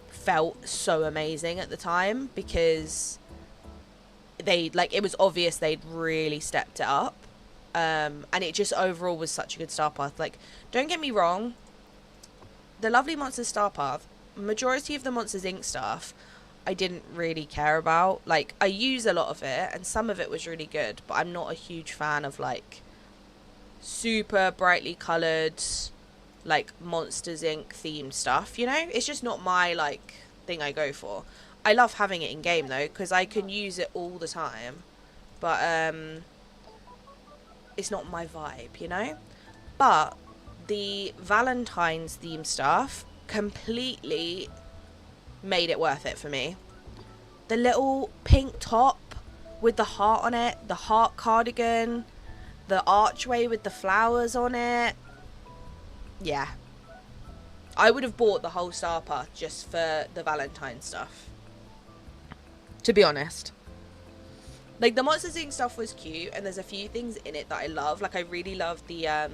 felt so amazing at the time, because it was obvious they'd really stepped it up, and it just overall was such a good Star Path. Like, don't get me wrong, the Lovely Monsters Star Path, majority of the Monsters Inc. stuff I didn't really care about. Like, I use a lot of it and some of it was really good, but I'm not a huge fan of like super brightly coloured like Monsters Inc. themed stuff, you know? It's just not my like thing I go for. I love having it in game though, because I can use it all the time, but it's not my vibe, you know? But the Valentine's theme stuff completely made it worth it for me. The little pink top with the heart on it, the heart cardigan, the archway with the flowers on it. Yeah. I would have bought the whole Star Path just for the Valentine stuff, to be honest. Like, the Monsters Inc. stuff was cute, and there's a few things in it that I love. Like, I really love the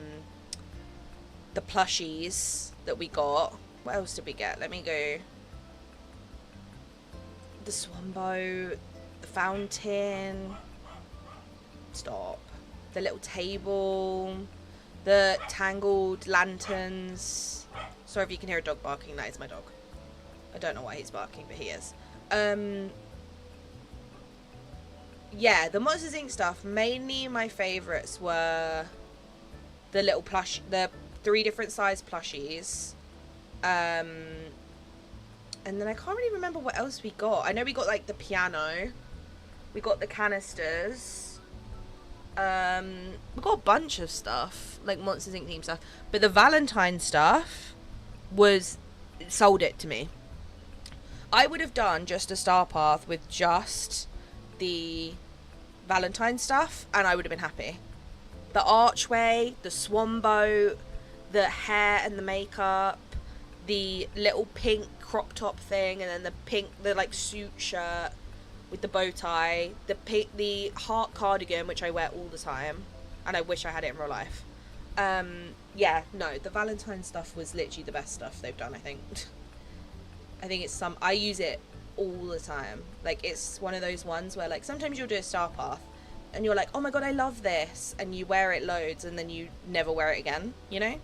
plushies that we got. What else did we get? Let me go. The Swambo, the fountain. Stop. The little table. The tangled lanterns. Sorry if you can hear a dog barking. That is my dog. I don't know why he's barking, but he is. Yeah, the Monsters Inc. stuff, mainly my favourites were the little plush, the 3 different size plushies. And then I can't really remember what else we got. I know we got like the piano. We got the canisters. We got a bunch of stuff, like Monsters Inc. theme stuff. But the Valentine stuff sold it to me. I would have done just a Star Path with just the Valentine stuff, and I would have been happy. The archway, the swan boat, the hair and the makeup, the little pink crop top thing, and then the like suit shirt with the bow tie, the heart cardigan, which I wear all the time, and I wish I had it in real life. Yeah, no, the Valentine stuff was literally the best stuff they've done, I think. I think I use it all the time. Like, it's one of those ones where, like, sometimes you'll do a Star Path and you're like, oh my god, I love this, and you wear it loads and then you never wear it again, you know?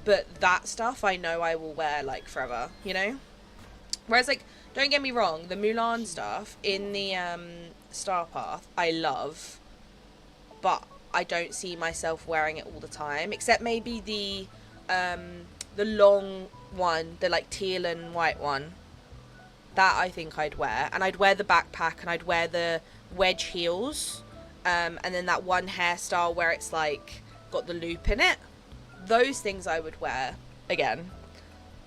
But that stuff I know I will wear, like, forever, you know? Whereas, like, don't get me wrong, the Mulan stuff in the Star Path I love, but I don't see myself wearing it all the time, except maybe the long one, the like teal and white one. That I think I'd wear, and I'd wear the backpack, and I'd wear the wedge heels, and then that one hairstyle where it's like got the loop in it. Those things I would wear again.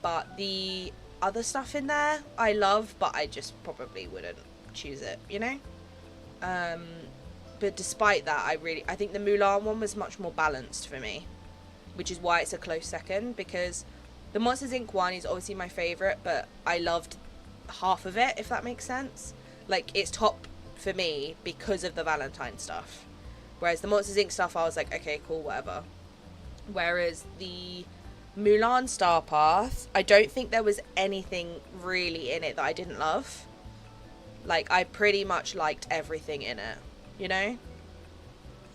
But the other stuff in there I love, but I just probably wouldn't choose it, you know? But despite that, I think the Mulan one was much more balanced for me, which is why it's a close second, because the Monsters Inc. one is obviously my favourite, but I loved half of it, if that makes sense. Like, it's top for me because of the Valentine stuff. Whereas the Monsters Inc. stuff, I was like, okay, cool, whatever. Whereas the Mulan Star Path, I don't think there was anything really in it that I didn't love. Like, I pretty much liked everything in it, you know?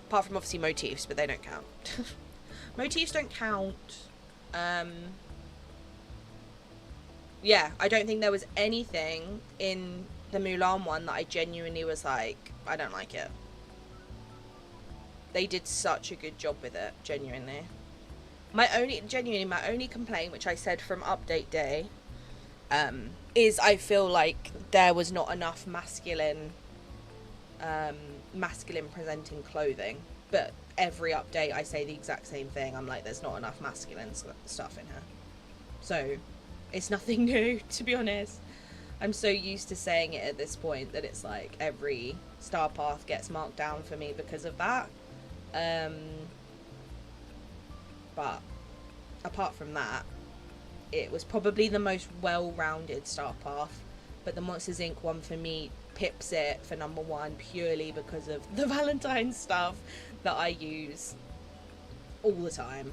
Apart from obviously motifs, but they don't count. Motifs don't count. Yeah, I don't think there was anything in the Mulan one that I genuinely was like, I don't like it. They did such a good job with it, genuinely. My only complaint, which I said from update day, is I feel like there was not enough masculine presenting clothing. But every update I say the exact same thing. I'm like, there's not enough masculine stuff in here. So it's nothing new, to be honest. I'm so used to saying it at this point that it's like every star path gets marked down for me because of that. But apart from that, it was probably the most well-rounded star path. But the Monsters Inc. one for me pips it for number one purely because of the Valentine's stuff that I use all the time.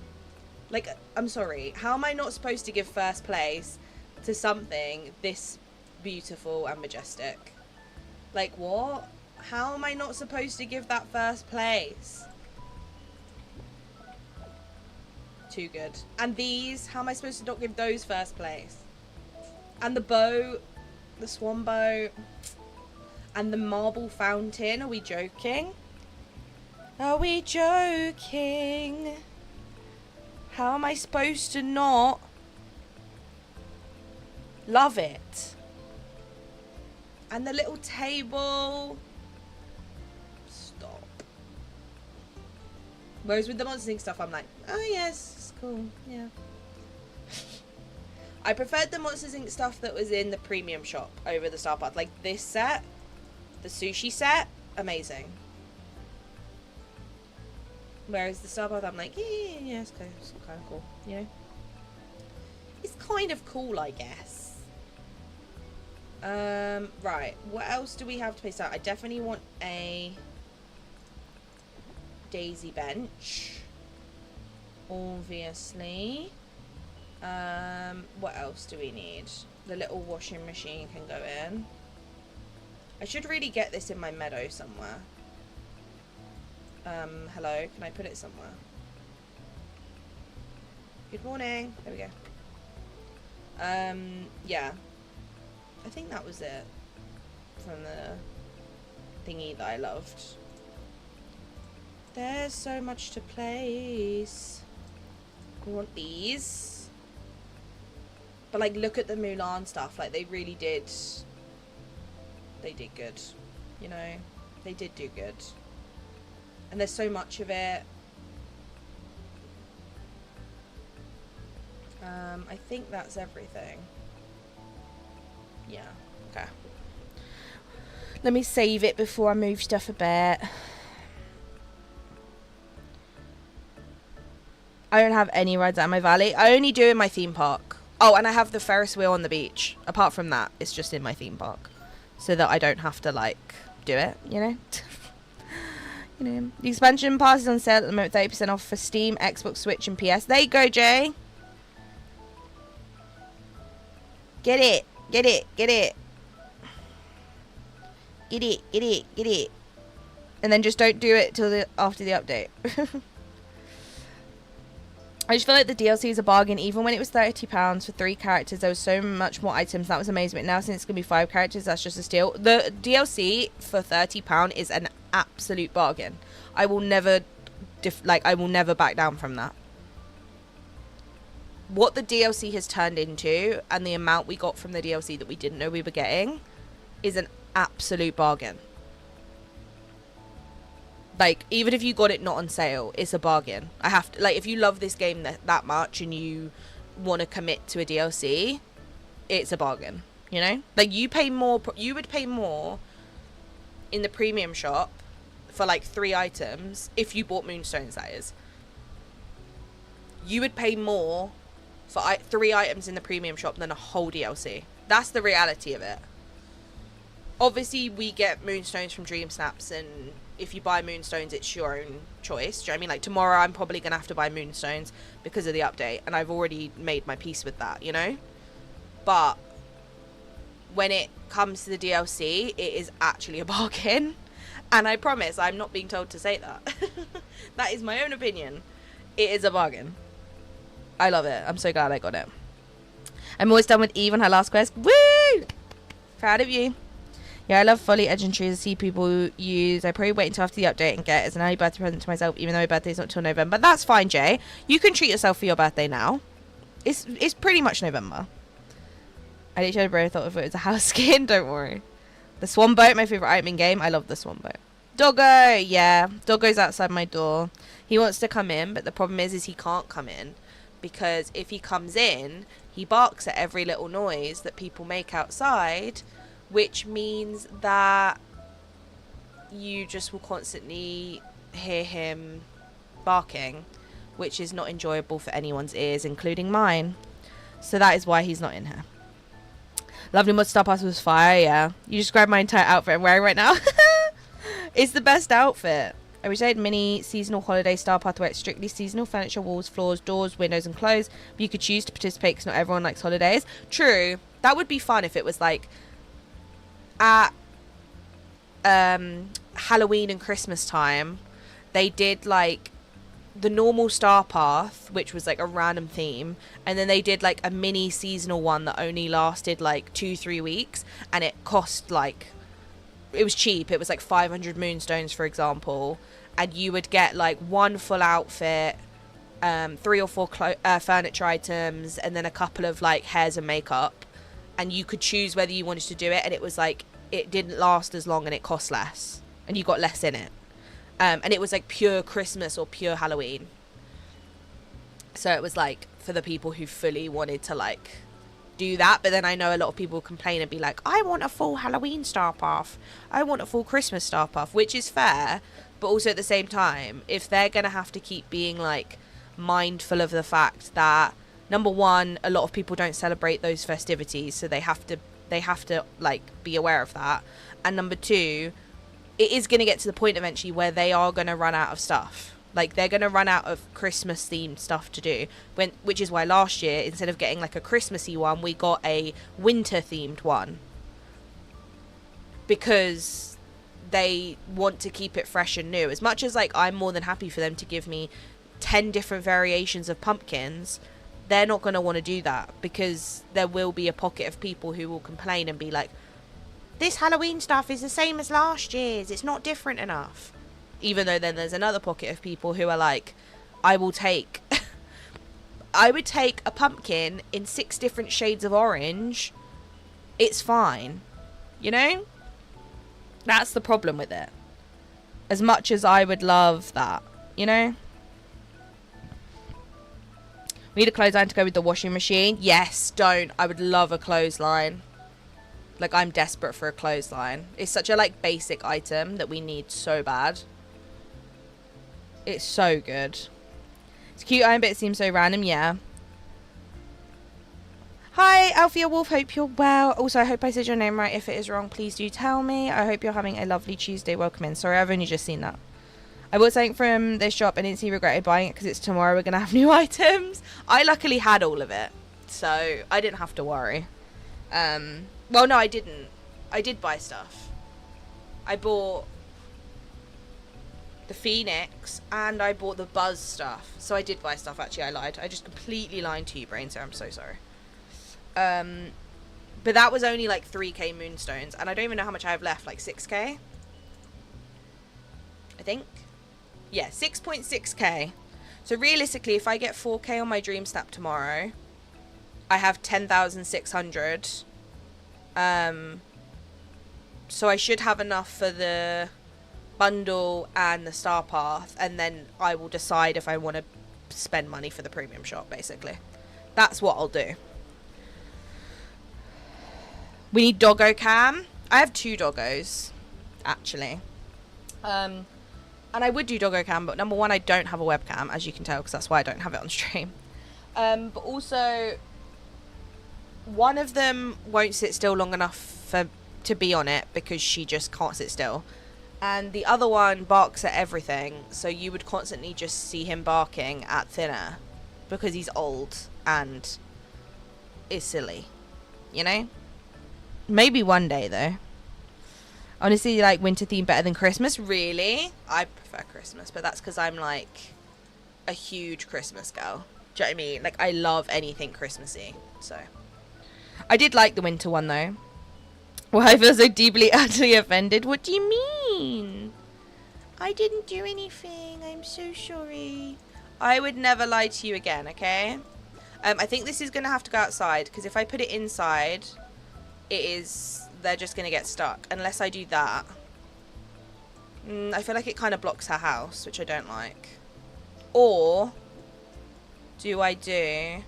Like, I'm sorry, how am I not supposed to give first place to something this beautiful and majestic? Like, what? How am I not supposed to give that first place? Too good. And these, how am I supposed to not give those first place? And the boat, the swan boat, and the marble fountain. Are we joking? Are we joking? How am I supposed to not love it? And the little table. Stop. Whereas with the Monsters Inc. stuff, I'm like, oh yes, it's cool, yeah. I preferred the Monsters Inc. stuff that was in the premium shop over the Star Path. Like this set, the sushi set, amazing. Whereas the Star Path, I'm like, yeah, it's kind of cool, you know? It's kind of cool, I guess. Right, what else do we have to paste out? I definitely want a daisy bench, obviously. What else do we need? The little washing machine can go in. I should really get this in my meadow somewhere. Hello, can I put it somewhere? Good morning. There we go. Yeah. I think that was it from the thingy that I loved. There's so much to place. We want these. But like, look at the Mulan stuff. Like, they really did. They did good. You know? They did do good. And there's so much of it. I think that's everything. Yeah. Okay. Let me save it before I move stuff a bit. I don't have any rides at my valley. I only do in my theme park. Oh, and I have the Ferris wheel on the beach. Apart from that, it's just in my theme park. So that I don't have to, like, do it, you know? You know. The expansion pass is on sale at the moment, 30% off for Steam, Xbox, Switch, and PS. There you go, Jay. Get it. Get it. Get it. Get it. Get it. Get it. And then just don't do it till after the update. I just feel like the DLC is a bargain. Even when it was £30 for 3 characters, there was so much more items. That was amazing. But now since it's going to be 5 characters, that's just a steal. The DLC for £30 is an absolute bargain. I will never, I will never back down from that. What the DLC has turned into and the amount we got from the DLC that we didn't know we were getting is an absolute bargain. Like, even if you got it not on sale, it's a bargain. I have to, like, if you love this game that much and you want to commit to a DLC, it's a bargain, you know? Like, you would pay more in the premium shop for, like, 3 items if you bought Moonstones, that is. You would pay more for 3 items in the premium shop than a whole DLC. That's the reality of it. Obviously, we get Moonstones from Dream Snaps, and if you buy Moonstones, it's your own choice. Do you know what I mean? Like, tomorrow I'm probably going to have to buy Moonstones because of the update, and I've already made my peace with that, you know? But when it comes to the DLC, it is actually a bargain. And I promise I'm not being told to say that. That is my own opinion. It is a bargain. I love it. I'm so glad I got it. I'm always done with Eve on her last quest. Woo! Proud of you. Yeah, I love fully edging trees. I see people use. I probably wait until after the update and get it as an early birthday present to myself, even though my birthday's not till November. That's fine, Jay. You can treat yourself for your birthday now. It's pretty much November. I literally bro thought if it was a house skin. Don't worry. The swan boat, my favorite item in game. I love the swan boat. Doggo, yeah. Doggo's outside my door. He wants to come in, but the problem is he can't come in. Because if he comes in, he barks at every little noise that people make outside, which means that you just will constantly hear him barking, which is not enjoyable for anyone's ears, including mine. So that is why he's not in here. Lovely Mod Star Pass was fire, yeah. You described my entire outfit I'm wearing right now. It's the best outfit. I wish I had mini seasonal holiday star path where it's strictly seasonal furniture, walls, floors, doors, windows and clothes, but you could choose to participate because not everyone likes holidays. True. That would be fun if it was like at Halloween and Christmas time they did like the normal star path, which was like a random theme, and then they did like a mini seasonal one that only lasted like 2-3 weeks, and it cost like, it was cheap. It was like 500 moonstones, for example, and you would get like one full outfit, 3 or 4 furniture items, and then a couple of like hairs and makeup, and you could choose whether you wanted to do it, and it was like, it didn't last as long and it cost less and you got less in it, and it was like pure Christmas or pure Halloween. So it was like for the people who fully wanted to like do that. But then I know a lot of people complain and be like, I want a full Halloween star path, I want a full Christmas star path, which is fair, but also at the same time, if they're gonna have to keep being like mindful of the fact that, number one, a lot of people don't celebrate those festivities, so they have to like be aware of that, and number two, it is going to get to the point eventually where they are going to run out of stuff. Like, they're going to run out of Christmas themed stuff to do, which is why last year, instead of getting like a Christmassy one, we got a winter themed one, because they want to keep it fresh and new. As much as like I'm more than happy for them to give me 10 different variations of pumpkins, they're not going to want to do that, because there will be a pocket of people who will complain and be like, this Halloween stuff is the same as last year's, it's not different enough. Even though then there's another pocket of people who are like, I would take a pumpkin in 6 different shades of orange, it's fine, you know? That's the problem with it. As much as I would love that, you know? We need a clothesline to go with the washing machine. Yes, don't. I would love a clothesline. Like, I'm desperate for a clothesline. It's such a, like, basic item that we need so bad. It's so good. It's cute iron, but it seems so random, yeah. Hi, Alfia Wolf. Hope you're well. Also, I hope I said your name right. If it is wrong, please do tell me. I hope you're having a lovely Tuesday. Welcome in. Sorry, I've only just seen that. I bought something from this shop and instantly regretted buying it because it's tomorrow we're going to have new items. I luckily had all of it, so I didn't have to worry. Well, no, I didn't. I did buy stuff. I bought the Phoenix and I bought the Buzz stuff. So I did buy stuff, actually. I lied. I just completely lied to you, Brain, so I'm so sorry. But that was only like 3k moonstones, and I don't even know how much I have left, like 6k? I think. Yeah, 6.6k. So realistically, if I get 4k on my dream snap tomorrow, I have 10,600. So I should have enough for the bundle and the star path, and then I will decide if I want to spend money for the premium shop, basically. That's what I'll do. We need doggo cam. I have 2 doggos, actually. And I would do doggo cam, but number one, I don't have a webcam, as you can tell, because that's why I don't have it on stream. But also, one of them won't sit still long enough to be on it, because she just can't sit still. And the other one barks at everything, so you would constantly just see him barking at thinner, because he's old and is silly, you know? Maybe one day, though. Honestly, like winter theme better than Christmas? Really? I prefer Christmas, but that's because I'm like a huge Christmas girl. Do you know what I mean? Like, I love anything Christmassy. So, I did like the winter one though. Well, I feel so deeply, utterly offended. What do you mean? I didn't do anything. I'm so sorry. I would never lie to you again, okay? I think this is going to have to go outside, because if I put it inside, they're just going to get stuck, unless I do that. I feel like it kind of blocks her house, which I don't like. Or, do I do...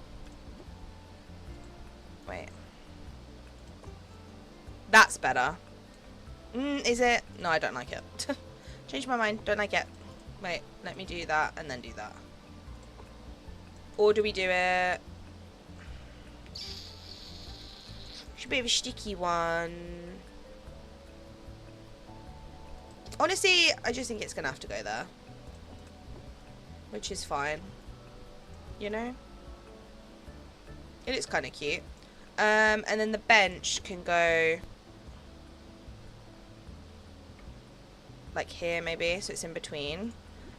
Wait. That's better. Is it? No, I don't like it. Change my mind. Don't like it. Wait, let me do that and then do that. Or do we do it... Should be a sticky one. Honestly, I just think it's going to have to go there. Which is fine. You know? It looks kind of cute. And then the bench can go... like here maybe, so it's in between.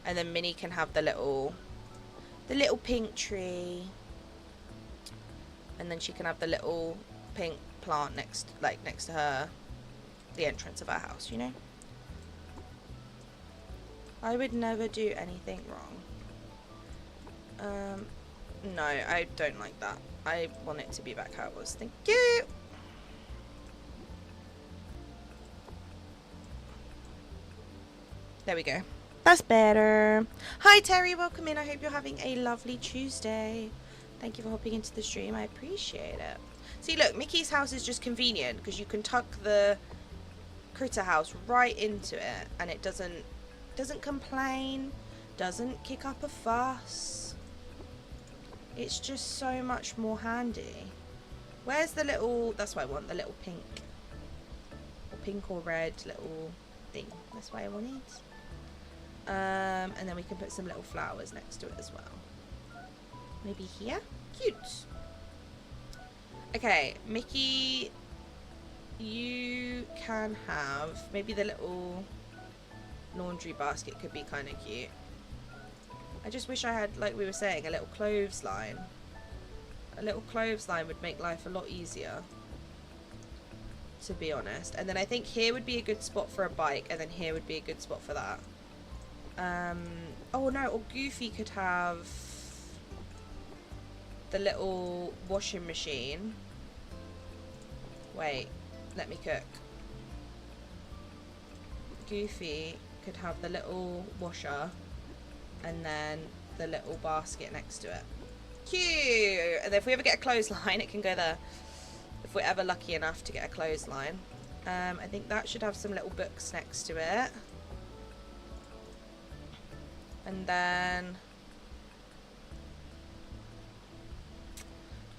And then Minnie can have the little pink tree. And then she can have the little pink plant next to her, the entrance of our house, you know? I would never do anything wrong. No, I don't like that. I want it to be back how it was. Thank you! There we go. That's better. Hi Terry, welcome in. I hope you're having a lovely Tuesday. Thank you for hopping into the stream. I appreciate it. See, look, Mickey's house is just convenient because you can tuck the critter house right into it, and it doesn't complain, doesn't kick up a fuss. It's just so much more handy. Where's the little? That's what I want. The little pink or red little thing. That's what I want it. And then we can put some little flowers next to it as well. Maybe here? Cute. Okay, Mickey, you can have, maybe the little laundry basket could be kind of cute. I just wish I had, like we were saying, a little clothesline. A little clothesline would make life a lot easier, to be honest. And then I think here would be a good spot for a bike, and then here would be a good spot for that. Oh no, or Goofy could have the little washing machine. Wait, let me cook. Goofy could have the little washer and then the little basket next to it. Cute! And if we ever get a clothesline, it can go there. If we're ever lucky enough to get a clothesline. I think that should have some little books next to it. And then,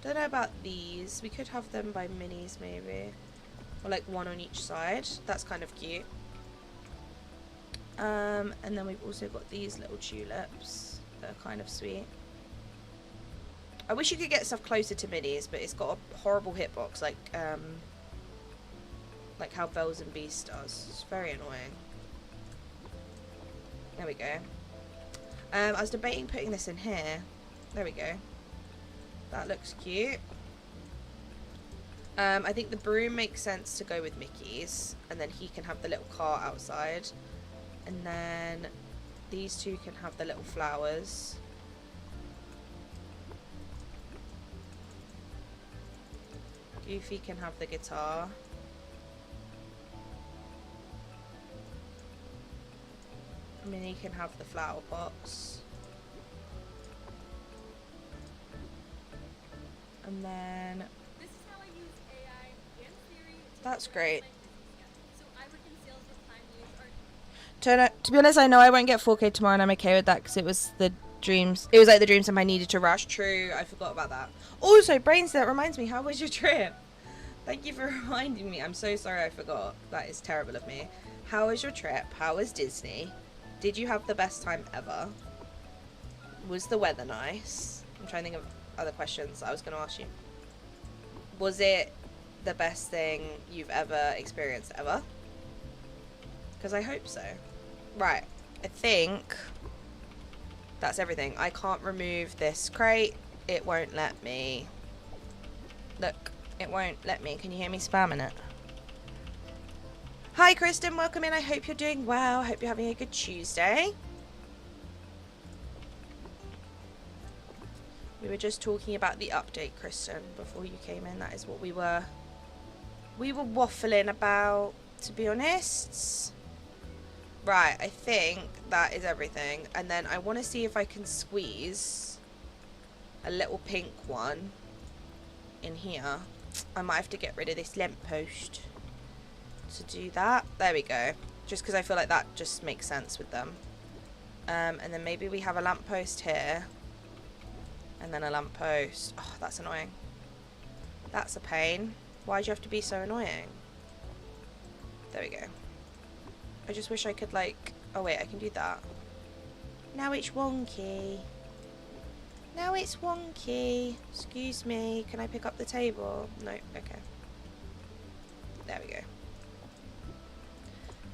don't know about these. We could have them by minis maybe, or like one on each side. That's kind of cute. And then we've also got these little tulips that are kind of sweet. I wish you could get stuff closer to minis, but it's got a horrible hitbox, like how Bells and Beasts does. It's very annoying. There we go. I was debating putting this in here. There we go. That looks cute. I think the broom makes sense to go with Mickey's, and then he can have the little car outside. And then these two can have the little flowers. Goofy can have the guitar. Minnie can have the flower pots. And then this is how I use AI and Siri. That's great. So I work in sales with time. To be honest, I know I won't get 4K tomorrow, and I'm okay with that because it was the dreams. It was like the dreams and I needed to rush. True, I forgot about that. Also, Brains, that reminds me, how was your trip? Thank you for reminding me. I'm so sorry I forgot. That is terrible of me. How was your trip? How was Disney? Did you have the best time ever? Was the weather nice? I'm trying to think of other questions I was going to ask you. Was it the best thing you've ever experienced ever? Because I hope so. Right, I think that's everything. I can't remove this crate. It won't let me. Look, it won't let me. Can you hear me spamming it? Hi Kristen, welcome in. I hope you're doing well. I hope you're having a good Tuesday. We were just talking about the update, Kristen, before you came in. That is what we were waffling about, to be honest. Right, I think that is everything. And then I want to see if I can squeeze a little pink one in here. I might have to get rid of this lamppost to do that. There we go. Just because I feel like that just makes sense with them. And then maybe we have a lamppost here. And then a lamppost. Oh, that's annoying. That's a pain. Why do you have to be so annoying? There we go. I just wish I could, like... Oh, wait, I can do that. Now it's wonky. Now it's wonky. Excuse me. Can I pick up the table? No. Okay. There we go.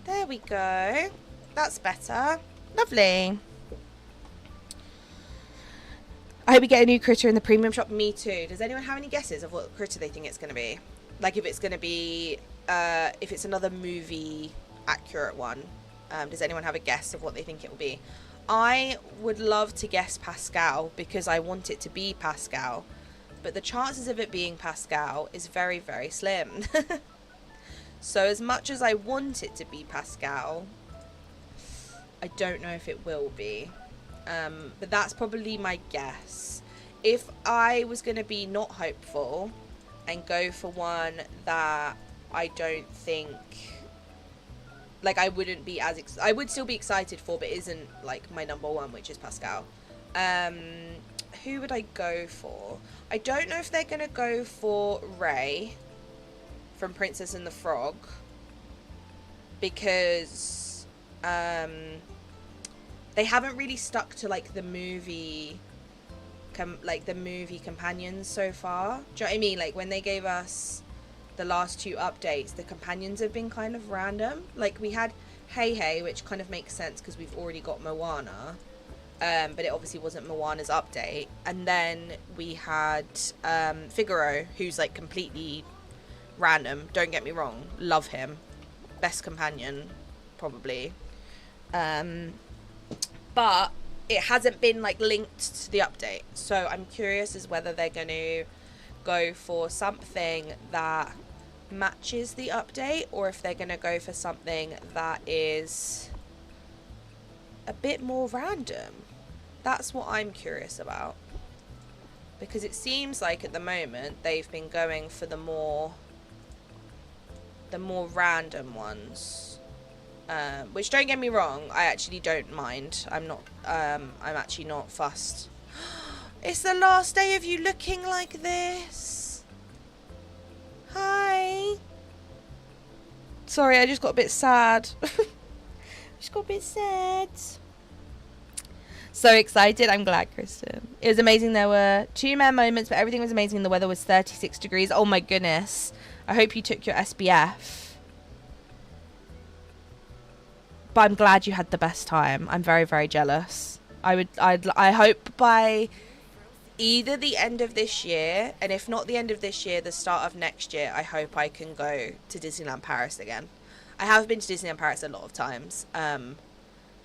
There we go. That's better. Lovely. I hope we get a new critter in the premium shop. Me too. Does anyone have any guesses of what critter they think it's going to be? Like if it's going to be, if it's another movie accurate one. Does anyone have a guess of what they think it will be? I would love to guess Pascal because I want it to be Pascal. But the chances of it being Pascal is very, very slim. So as much as I want it to be Pascal, I don't know if it will be. But that's probably my guess. If I was going to be not hopeful and go for one that I don't think, like I wouldn't be as, I would still be excited for, but isn't like my number one, which is Pascal. Who would I go for? I don't know if they're going to go for Ray from Princess and the Frog, because they haven't really stuck to like the movie companions so far. Do you know what I mean? Like when they gave us the last two updates, the companions have been kind of random. Like we had Hey Hey, which kind of makes sense because we've already got Moana, but it obviously wasn't Moana's update. And then we had Figaro, who's like completely random. Don't get me wrong, love him, best companion probably. But it hasn't been like linked to the update, so I'm curious as whether they're going to go for something that matches the update or if they're going to go for something that is a bit more random. That's what I'm curious about, because it seems like at the moment they've been going for the more random ones. Which, don't get me wrong, I actually don't mind. I'm actually not fussed. It's the last day of you looking like this. Hi. Sorry, I just got a bit sad. So excited. I'm glad, Kristen. It was amazing. There were 2 mare moments, but everything was amazing. The weather was 36 degrees. Oh my goodness. I hope you took your SPF. But I'm glad you had the best time. I'm very, very jealous. I hope by either the end of this year, and if not the end of this year, the start of next year, I hope I can go to Disneyland Paris again. I have been to Disneyland Paris a lot of times, and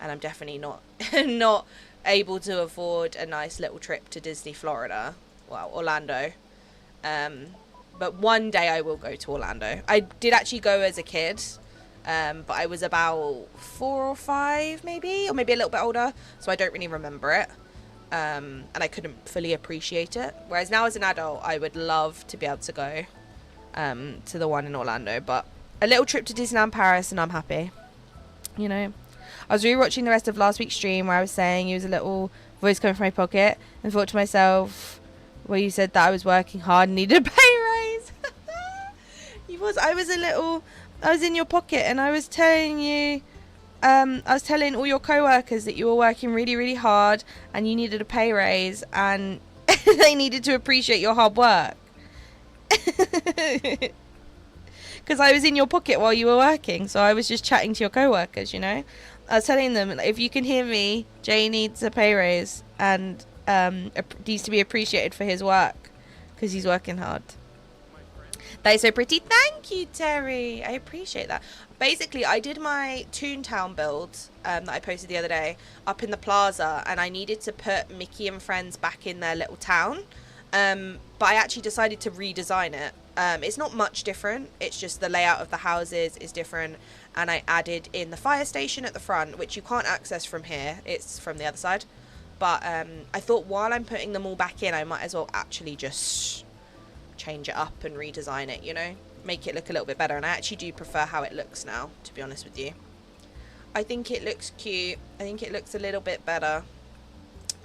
I'm definitely not not able to afford a nice little trip to Disney Florida, well, Orlando. But one day I will go to Orlando. I did actually go as a kid. But I was about 4 or 5 maybe, or maybe a little bit older, so I don't really remember it, and I couldn't fully appreciate it. Whereas now as an adult, I would love to be able to go to the one in Orlando, but a little trip to Disneyland Paris and I'm happy, you know. I was rewatching the rest of last week's stream where I was saying, "Use a little voice coming from my pocket," and thought to myself, where you said that I was working hard and needed a pay raise. I was in your pocket and I was telling you, I was telling all your co-workers that you were working really, really hard and you needed a pay raise and they needed to appreciate your hard work. because I was in your pocket while you were working, so I was just chatting to your co-workers, you know. I was telling them, if you can hear me, Jay needs a pay raise and needs to be appreciated for his work because he's working hard. That is so pretty. Thank you, Terry. I appreciate that. Basically, I did my Toontown build that I posted the other day up in the Plaza, and I needed to put Mickey and friends back in their little town. But I actually decided to redesign it. It's not much different. It's just the layout of the houses is different. And I added in the fire station at the front, which you can't access from here. It's from the other side. But I thought while I'm putting them all back in, I might as well actually just change it up and redesign it, you know? Make it look a little bit better. And I actually do prefer how it looks now, to be honest with you. I think it looks cute. I think it looks a little bit better.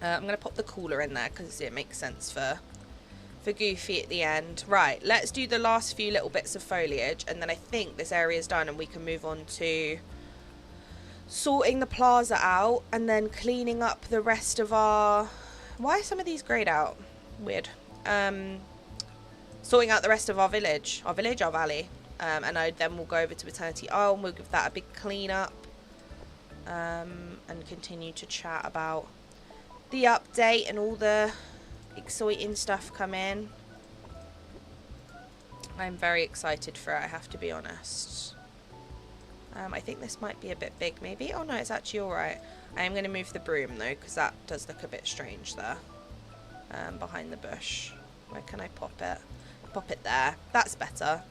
I'm going to pop the cooler in there because it makes sense for Goofy at the end. Right, let's do the last few little bits of foliage, and then I think this area is done and we can move on to sorting the plaza out and then cleaning up the rest of our... Why are some of these grayed out? Weird. Sorting out the rest of our village, our valley. And then we'll go over to Maternity Isle and we'll give that a big clean up. And continue to chat about the update and all the exciting stuff come in. I'm very excited for it, I have to be honest. I think this might be a bit big maybe. Oh no, it's actually alright. I am going to move the broom though, because that does look a bit strange there. Behind the bush. Where can I pop it? Pop it there. That's better.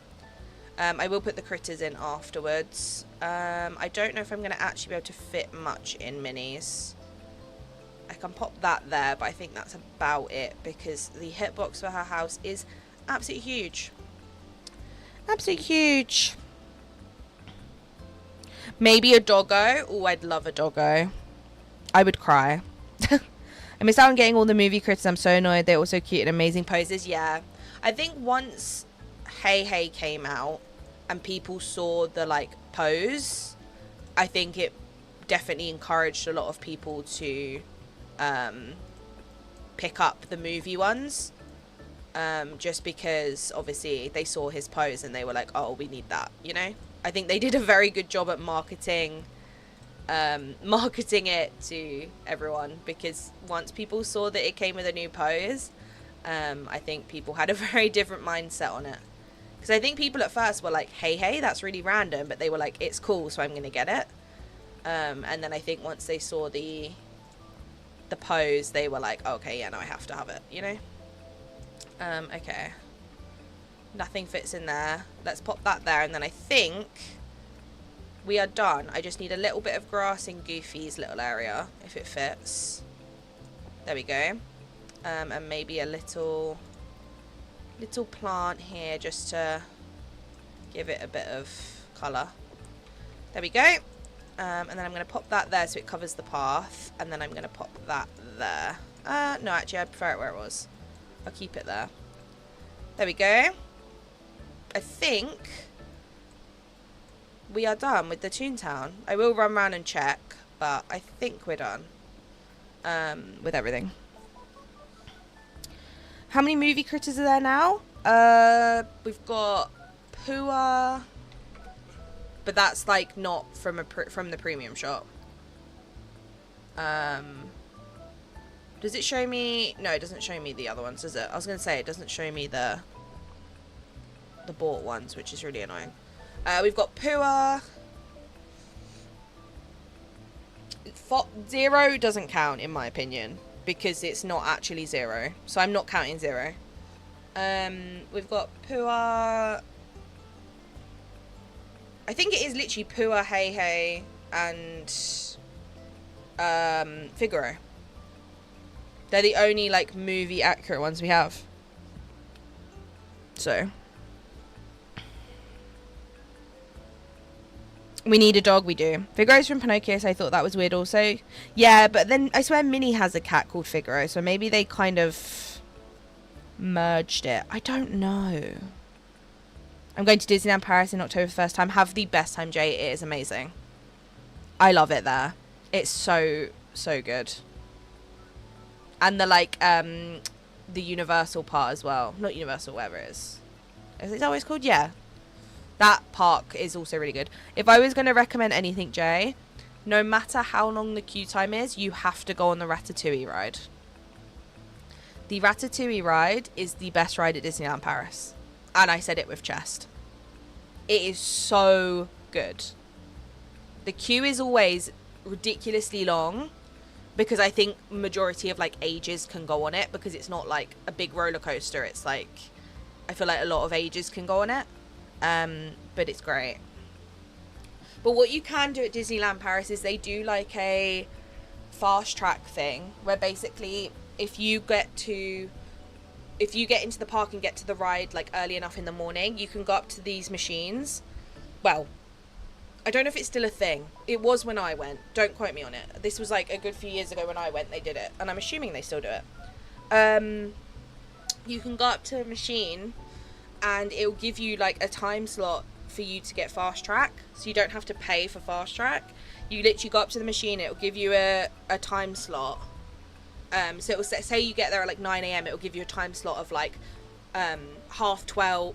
I will put the critters in afterwards. I don't know if I'm going to actually be able to fit much in minis. I can pop that there, but I think that's about it because the hitbox for her house is absolutely huge. Absolutely huge. Maybe a doggo. Oh, I'd love a doggo. I would cry. I missed out on getting all the movie critters. I'm so annoyed. They're all so cute and amazing poses. Yeah. I think once Hey Hey came out and people saw the, like, pose, I think it definitely encouraged a lot of people to pick up the movie ones, just because obviously they saw his pose and they were like, oh, we need that, you know. I think they did a very good job at marketing it to everyone, because once people saw that it came with a new pose, I think people had a very different mindset on it, because I think people at first were like, hey, that's really random, but they were like, it's cool, so I'm gonna get it. And then I think once they saw the pose, they were like, okay, yeah, no, I have to have it, you know. Okay, nothing fits in there. Let's pop that there, and then I think we are done. I just need a little bit of grass in Goofy's little area, if it fits. There we go. And maybe a little plant here just to give it a bit of colour. There we go. And then I'm going to pop that there so it covers the path. And then I'm going to pop that there. No, actually, I prefer it where it was. I'll keep it there. There we go. I think we are done with the Toontown. I will run around and check, but I think we're done with everything. How many movie critters are there now? We've got Pua, but that's like not from the premium shop. Does it show me? No, it doesn't show me the other ones, does it? I was gonna say it doesn't show me the bought ones, which is really annoying. We've got Pua. Zero doesn't count in my opinion, because it's not actually zero, so I'm not counting zero. We've got Pua. I think it is literally Pua, Hey Hey, and Figaro. They're the only like movie accurate ones we have. So we need a dog, we do. Figaro's from Pinocchio, so I thought that was weird also. Yeah, but then I swear Minnie has a cat called Figaro, so maybe they kind of merged it. I don't know. I'm going to Disneyland Paris in October for the first time. Have the best time, Jay. It is amazing. I love it there. It's so, so good. And the, like, the Universal part as well. Not Universal, whatever it is. Is it always called? Yeah. That park is also really good. If I was going to recommend anything, Jay, no matter how long the queue time is, you have to go on the Ratatouille ride. The Ratatouille ride is the best ride at Disneyland Paris. And I said it with chest. It is so good. The queue is always ridiculously long because I think majority of like ages can go on it, because it's not like a big roller coaster. It's like, I feel like a lot of ages can go on it. But it's great. But what you can do at Disneyland Paris is they do like a fast track thing where basically if you get into the park and get to the ride like early enough in the morning, you can go up to these machines. Well, I don't know if it's still a thing. It was when I went. Don't quote me on it. This was like a good few years ago when I went, they did it. And I'm assuming they still do it. You can go up to a machine and it will give you like a time slot for you to get fast track. So you don't have to pay for fast track. You literally go up to the machine, it will give you a time slot. So it will say you get there at like 9 a.m, it will give you a time slot of like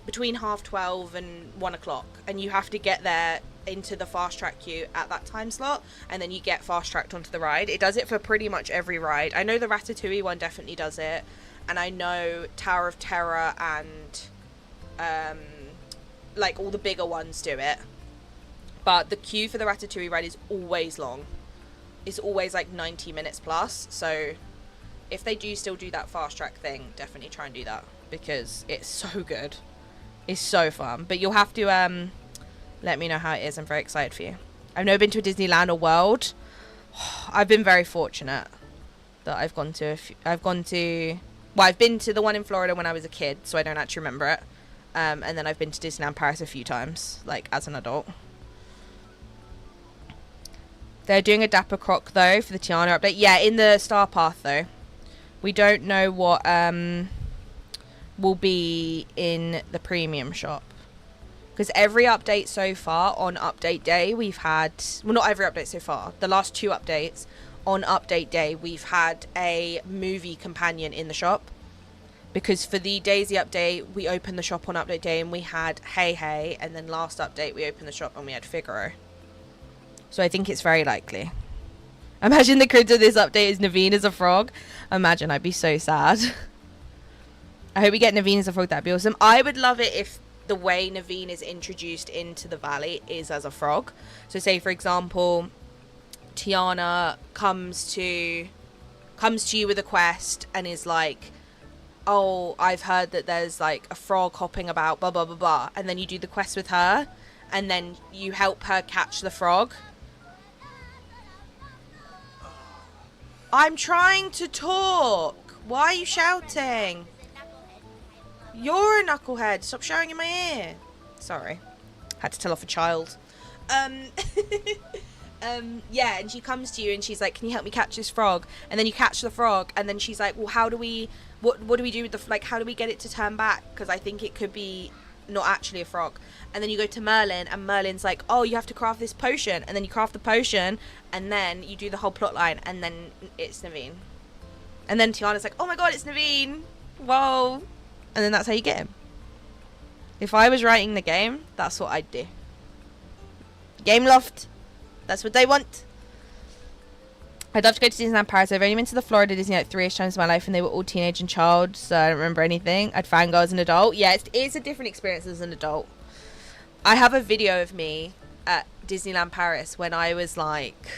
between half 12 and 1 o'clock, and you have to get there into the fast track queue at that time slot, and then you get fast tracked onto the ride. It does it for pretty much every ride. I know the Ratatouille one definitely does it, and I know Tower of Terror and like all the bigger ones do it. But the queue for the Ratatouille ride is always long. It's always like 90 minutes plus. So if they do still do that fast track thing, definitely try and do that, because it's so good. It's so fun. But you'll have to let me know how it is. I'm very excited for you. I've never been to a Disneyland or World. I've been very fortunate that I've been to the one in Florida when I was a kid, so I don't actually remember it. And then I've been to Disneyland Paris a few times, like as an adult. They're doing a Dapper Croc though for the Tiana update. Yeah, in the Star Path though. We don't know what will be in the premium shop, because every update so far on update day we've had, well, not every update so far, the last 2 updates on update day we've had a movie companion in the shop, because for the Daisy update we opened the shop on update day and we had Hey Hey, and then last update we opened the shop and we had Figaro. So I think it's very likely. Imagine the crypto of this update is Naveen as a frog. Imagine, I'd be so sad. I hope we get Naveen as a frog. That'd be awesome. I would love it if the way Naveen is introduced into the valley is as a frog. So say for example, Tiana comes to you with a quest and is like, oh, I've heard that there's like a frog hopping about, blah blah blah blah, and then you do the quest with her and then you help her catch the frog. I'm trying to talk. Why are you shouting? You're a knucklehead. Stop shouting in my ear. Sorry. Had to tell off a child. Yeah, and she comes to you and she's like, can you help me catch this frog? And then you catch the frog and then she's like, well, how do we, what do we do with the, like, how do we get it to turn back? Because I think it could be not actually a frog. And then you go to Merlin and Merlin's like, oh, you have to craft this potion. And then you craft the potion and then you do the whole plot line and then it's Naveen. And then Tiana's like, oh my god, it's Naveen. Whoa. And then that's how you get him. If I was writing the game, that's what I'd do. Game Loft. That's what they want. I'd love to go to Disneyland Paris. I've only been to the Florida Disney like 3-ish times in my life and they were all teenage and child, so I don't remember anything. I'd fangirl as an adult. Yeah, it's a different experience as an adult. I have a video of me at Disneyland Paris when I was like,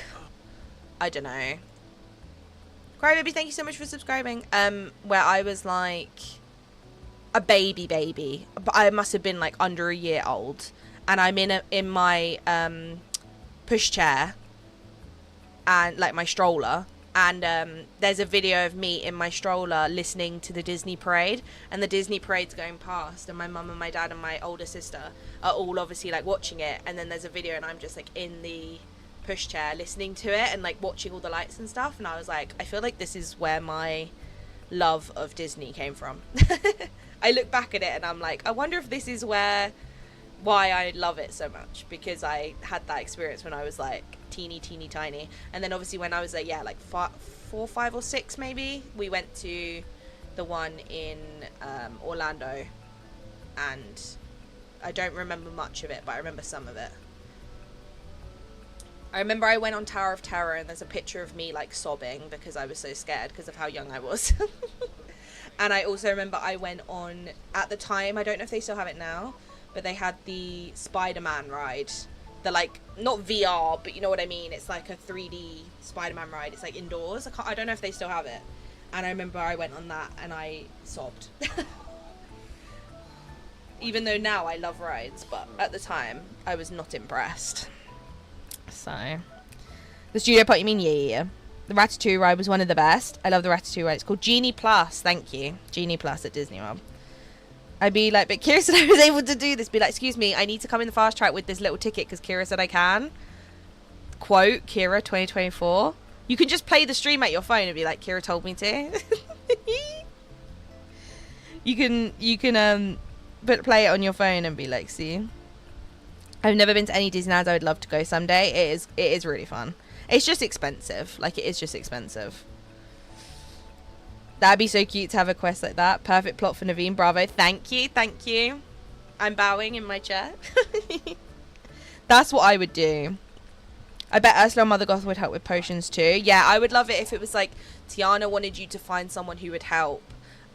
I don't know. Crybaby, thank you so much for subscribing. Where I was like a baby. But I must have been like under a year old. And I'm in my pushchair and like my stroller, and there's a video of me in my stroller listening to the Disney parade, and the Disney parade's going past and my mum and my dad and my older sister are all obviously like watching it, and then there's a video and I'm just like in the pushchair listening to it and like watching all the lights and stuff, and I was like, I feel like this is where my love of Disney came from. I look back at it and I'm like, I wonder if this is why I love it so much, because I had that experience when I was like teeny tiny, and then obviously when I was like 4, 5 or 6 maybe, we went to the one in Orlando, and I don't remember much of it, but I remember some of it. I remember I went on Tower of Terror and there's a picture of me like sobbing because I was so scared because of how young I was. And I also remember I went on, at the time, I don't know if they still have it now, but they had the Spider-Man ride. The like, not VR, but you know what I mean? It's like a 3D Spider-Man ride. It's like indoors. I don't know if they still have it. And I remember I went on that and I sobbed. Even though now I love rides, but at the time I was not impressed. So, the studio part, you mean? Yeah. The Ratatouille ride was one of the best. I love the Ratatouille ride. It's called Genie Plus. Thank you. Genie Plus at Disney World. I'd be like, but Kira said I was able to do this. Be like, excuse me, I need to come in the fast track with this little ticket because Kira said I can. Quote, Kira 2024. You can just play the stream at your phone and be like, Kira told me to. you can play it on your phone and be like, see. I've never been to any Disneylands. I would love to go someday. It is really fun. It's just expensive. Like, it is just expensive. That'd be so cute to have a quest like that. Perfect plot for Naveen. Bravo. Thank you. Thank you. I'm bowing in my chair. That's what I would do. I bet Ursula and Mother Goth would help with potions too. Yeah, I would love it if it was like Tiana wanted you to find someone who would help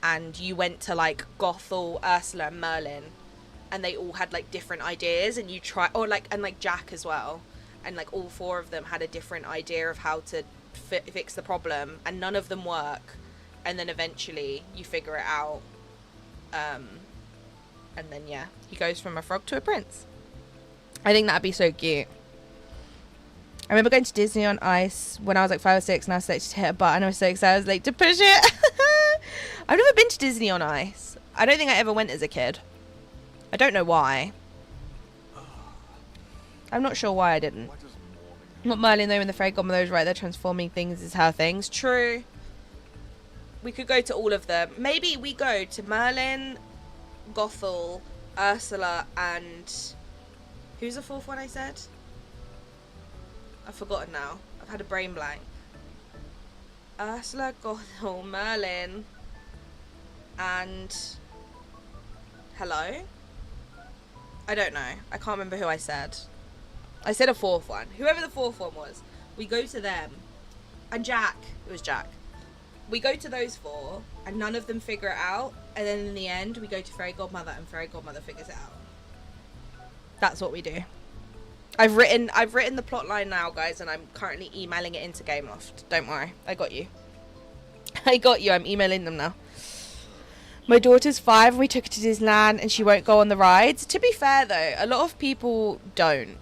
and you went to like Gothel, Ursula and Merlin and they all had like different ideas and you try, or like, and like Jack as well. And like all four of them had a different idea of how to fix the problem and none of them work. And then eventually you figure it out. And then, yeah, he goes from a frog to a prince. I think that'd be so cute. I remember going to Disney on Ice when I was like 5 or 6 and I was like to hit a button. I was so excited. I was late to push it. I've never been to Disney on Ice. I don't think I ever went as a kid. I don't know why. I'm not sure why I didn't. Not Merlin though, when the fairy godmother is right there transforming things is her things. True. We could go to all of them. Maybe we go to Merlin, Gothel, Ursula, and who's the fourth one I said? I've forgotten now. I've had a brain blank. Ursula, Gothel, Merlin, and hello? I don't know. I can't remember who I said. I said a fourth one. Whoever the fourth one was. We go to them. And Jack. It was Jack. We go to those four, and none of them figure it out. And then in the end, we go to Fairy Godmother, and Fairy Godmother figures it out. That's what we do. I've written the plot line now, guys, and I'm currently emailing it into Gameloft. Don't worry. I got you. I got you. I'm emailing them now. My daughter's 5, and we took her to Disneyland, and she won't go on the rides. To be fair, though, a lot of people don't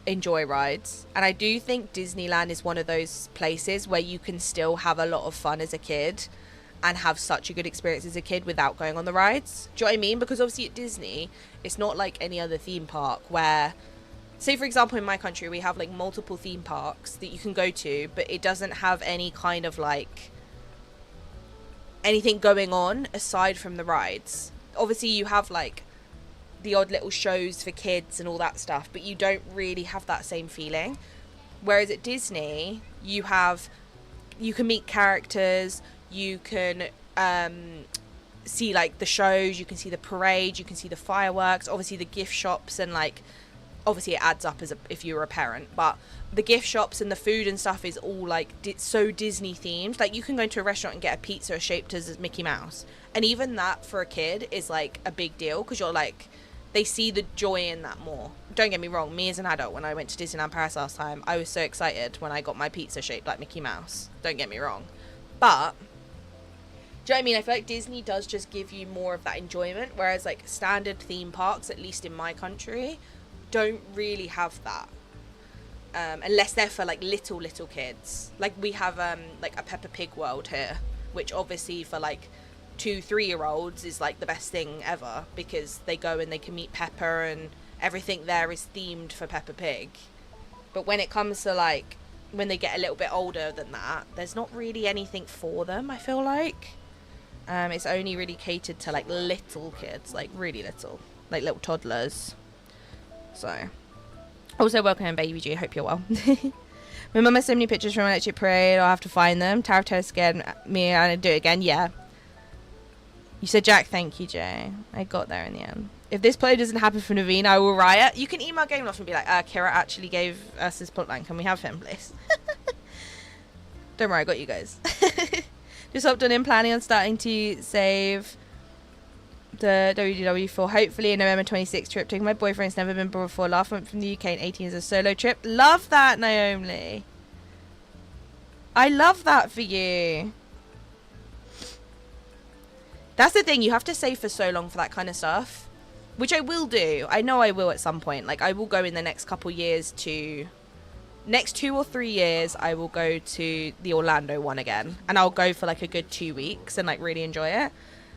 enjoy rides, and I do think Disneyland is one of those places where you can still have a lot of fun as a kid and have such a good experience as a kid without going on the rides. Do you know what I mean? Because obviously at Disney it's not like any other theme park where, say for example in my country we have like multiple theme parks that you can go to, but it doesn't have any kind of like anything going on aside from the rides. Obviously you have like the odd little shows for kids and all that stuff, but you don't really have that same feeling. Whereas at Disney, you can meet characters, you can see like the shows, you can see the parade, you can see the fireworks, obviously the gift shops, and like obviously it adds up as if you were a parent, but the gift shops and the food and stuff is all like so Disney themed. Like you can go to a restaurant and get a pizza shaped as Mickey Mouse, and even that for a kid is like a big deal because you're like, they see the joy in that more. Don't get me wrong, me as an adult, when I went to Disneyland Paris last time, I was so excited when I got my pizza shaped like Mickey Mouse. Don't get me wrong. But, do you know what I mean? I feel like Disney does just give you more of that enjoyment, whereas like standard theme parks, at least in my country, don't really have that. Unless they're for like little kids. Like we have like a Peppa Pig world here, which obviously for like 2-3-year-olds is like the best thing ever because they go and they can meet Peppa and everything there is themed for Peppa Pig. But when it comes to like when they get a little bit older than that, there's not really anything for them, I feel like. It's only really catered to like little kids, like really little, like little toddlers. So also welcome home, baby G, hope you're well. My mum has so many pictures from Electric Parade, I'll have to find them. Tower of Terror scared me and I do it again. Yeah, You said Jack, thank you, Jay. I got there in the end. If this play doesn't happen for Naveen, I will riot. You can email Gameloft and be like, Kira actually gave us this plotline. Can we have him, please? Don't worry, I got you guys. Just hopped on in, planning on starting to save the WDW for hopefully a November 26th trip. Taking my boyfriend's never been before. Last went from the UK in 18 as a solo trip. Love that, Naomi. I love that for you. That's the thing. You have to save for so long for that kind of stuff. Which I will do. I know I will at some point. Like, I will go in the next couple years to... Next 2 or 3 years, I will go to the Orlando one again. And I'll go for, like, a good 2 weeks and, like, really enjoy it.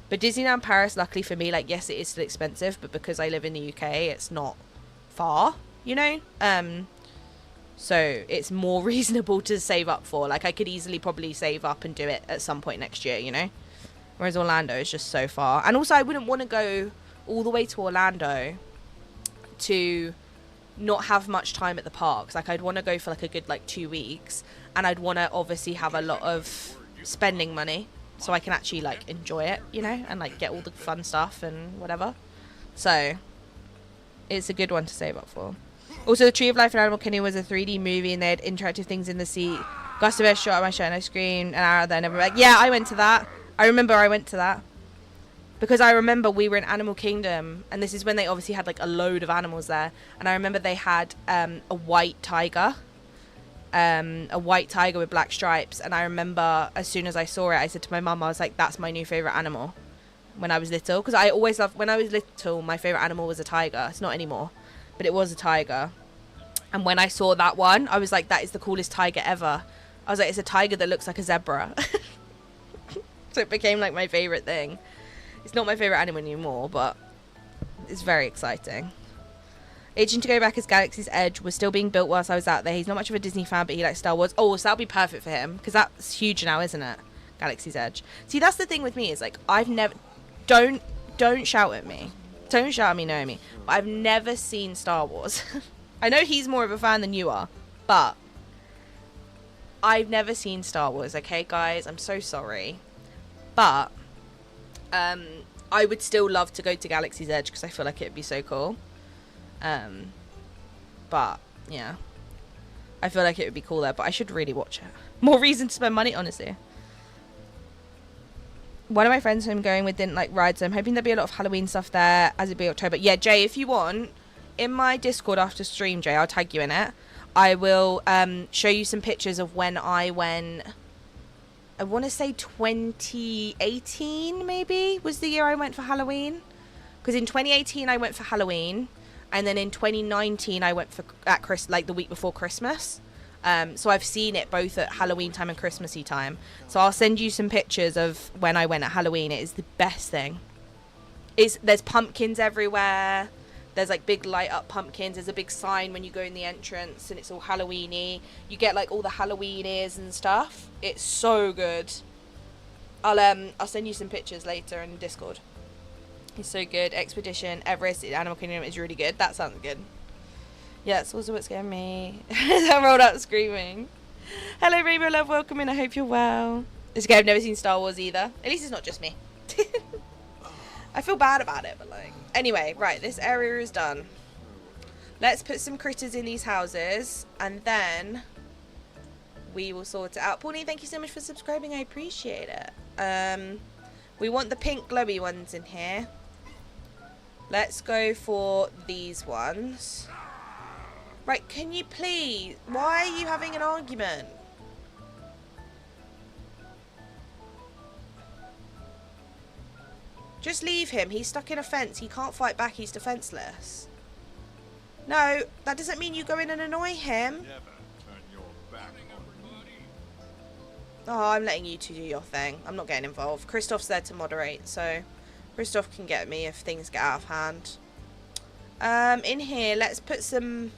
But Disneyland Paris, luckily for me, like, yes, it is still expensive. But because I live in the UK, it's not far, you know? So it's more reasonable to save up for. Like, I could easily probably save up and do it at some point next year, you know? Whereas Orlando is just so far. And also, I wouldn't want to go all the way to Orlando to not have much time at the parks. Like, I'd want to go for, like, a good, like, 2 weeks. And I'd want to obviously have a lot of spending money so I can actually, like, enjoy it, you know? And, like, get all the fun stuff and whatever. So, it's a good one to save up for. Also, the Tree of Life in Animal Kingdom was a 3D movie and they had interactive things in the seat. Gustavus shot at my shirt and I screamed and I there never back. Yeah, I went to that. I remember I went to that. Because I remember we were in Animal Kingdom and this is when they obviously had like a load of animals there. And I remember they had a white tiger. A white tiger with black stripes. And I remember as soon as I saw it, I said to my mum, I was like, that's my new favourite animal. When I was little. Because I always loved, when I was little, my favourite animal was a tiger. It's not anymore. But it was a tiger. And when I saw that one, I was like, that is the coolest tiger ever. I was like, it's a tiger that looks like a zebra. So it became like my favourite thing. It's not my favourite animal anymore, but it's very exciting. Itching to go back as Galaxy's Edge was still being built whilst I was out there. He's not much of a Disney fan, but he likes Star Wars. Oh, so that'll be perfect for him, because that's huge now, isn't it? Galaxy's Edge. See, that's the thing with me, is like, I've never... Don't shout at me. Don't shout at me, Naomi. But I've never seen Star Wars. I know he's more of a fan than you are, but I've never seen Star Wars, okay, guys? I'm so sorry. But I would still love to go to Galaxy's Edge because I feel like it would be so cool. But, yeah. I feel like it would be cool there, but I should really watch it. More reason to spend money, honestly. One of my friends who I'm going with didn't like rides, so I'm hoping there'll be a lot of Halloween stuff there as it be October. Yeah, Jay, if you want, in my Discord after stream, Jay, I'll tag you in it. I will show you some pictures of when I went... I want to say 2018, maybe, was the year I went for Halloween. Because in 2018, I went for Halloween. And then in 2019, I went for like the week before Christmas. So I've seen it both at Halloween time and Christmassy time. So I'll send you some pictures of when I went at Halloween. It is the best thing. There's pumpkins everywhere. There's like big light up pumpkins. There's a big sign when you go in the entrance and it's all Halloween-y. You get like all the Halloween ears and stuff. It's so good. I'll send you some pictures later in Discord. It's so good. Expedition, Everest, Animal Kingdom is really good. That sounds good. Yeah, that's also what's getting me. I rolled out screaming. Hello, Rainbow Love. Welcome in. I hope you're well. It's okay. I've never seen Star Wars either. At least it's not just me. I feel bad about it, but like... Anyway, right. This area is done. Let's put some critters in these houses. And then... we will sort it out. Pauline, thank you so much for subscribing. I appreciate it. We want the pink glowy ones in here. Let's go for these ones. Right, can you please... Why are you having an argument? Just leave him. He's stuck in a fence. He can't fight back. He's defenseless. No, that doesn't mean you go in and annoy him. Oh, I'm letting you two do your thing. I'm not getting involved. Christoph's there to moderate, so Christoph can get me if things get out of hand. In here, let's put some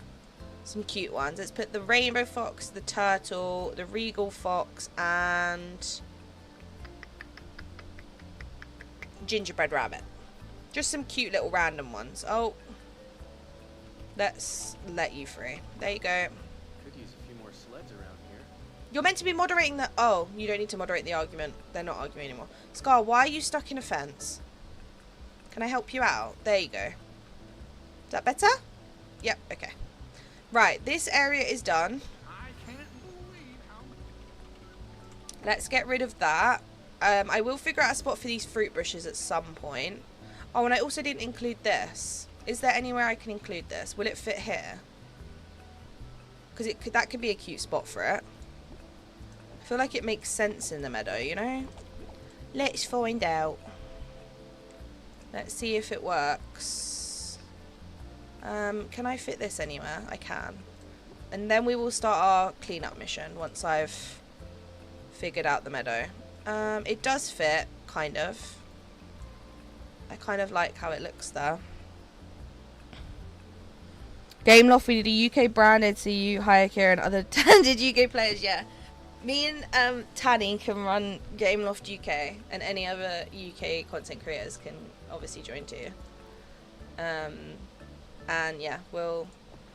cute ones. Let's put the rainbow fox, the turtle, the regal fox, and gingerbread rabbit. Just some cute little random ones. Oh, let's let you free. There you go. Could use a few more sleds around here. You're meant to be moderating the... Oh, you don't need to moderate the argument. They're not arguing anymore. Scar, why are you stuck in a fence? Can I help you out? There you go. Is that better? Yep, okay. Right, this area is done. Let's get rid of that. I will figure out a spot for these fruit bushes at some point. Oh, and I also didn't include this. Is there anywhere I can include this? Will it fit here? Because that could be a cute spot for it. I feel like it makes sense in the meadow, you know? Let's find out. Let's see if it works. Can I fit this anywhere? I can. And then we will start our cleanup mission once I've figured out the meadow. It does fit, kind of. I kind of like how it looks there. Gameloft, we did a UK branded, so you hire Kira and other talented UK players, yeah. Me and Tanny can run Gameloft UK, and any other UK content creators can obviously join too. And yeah, we'll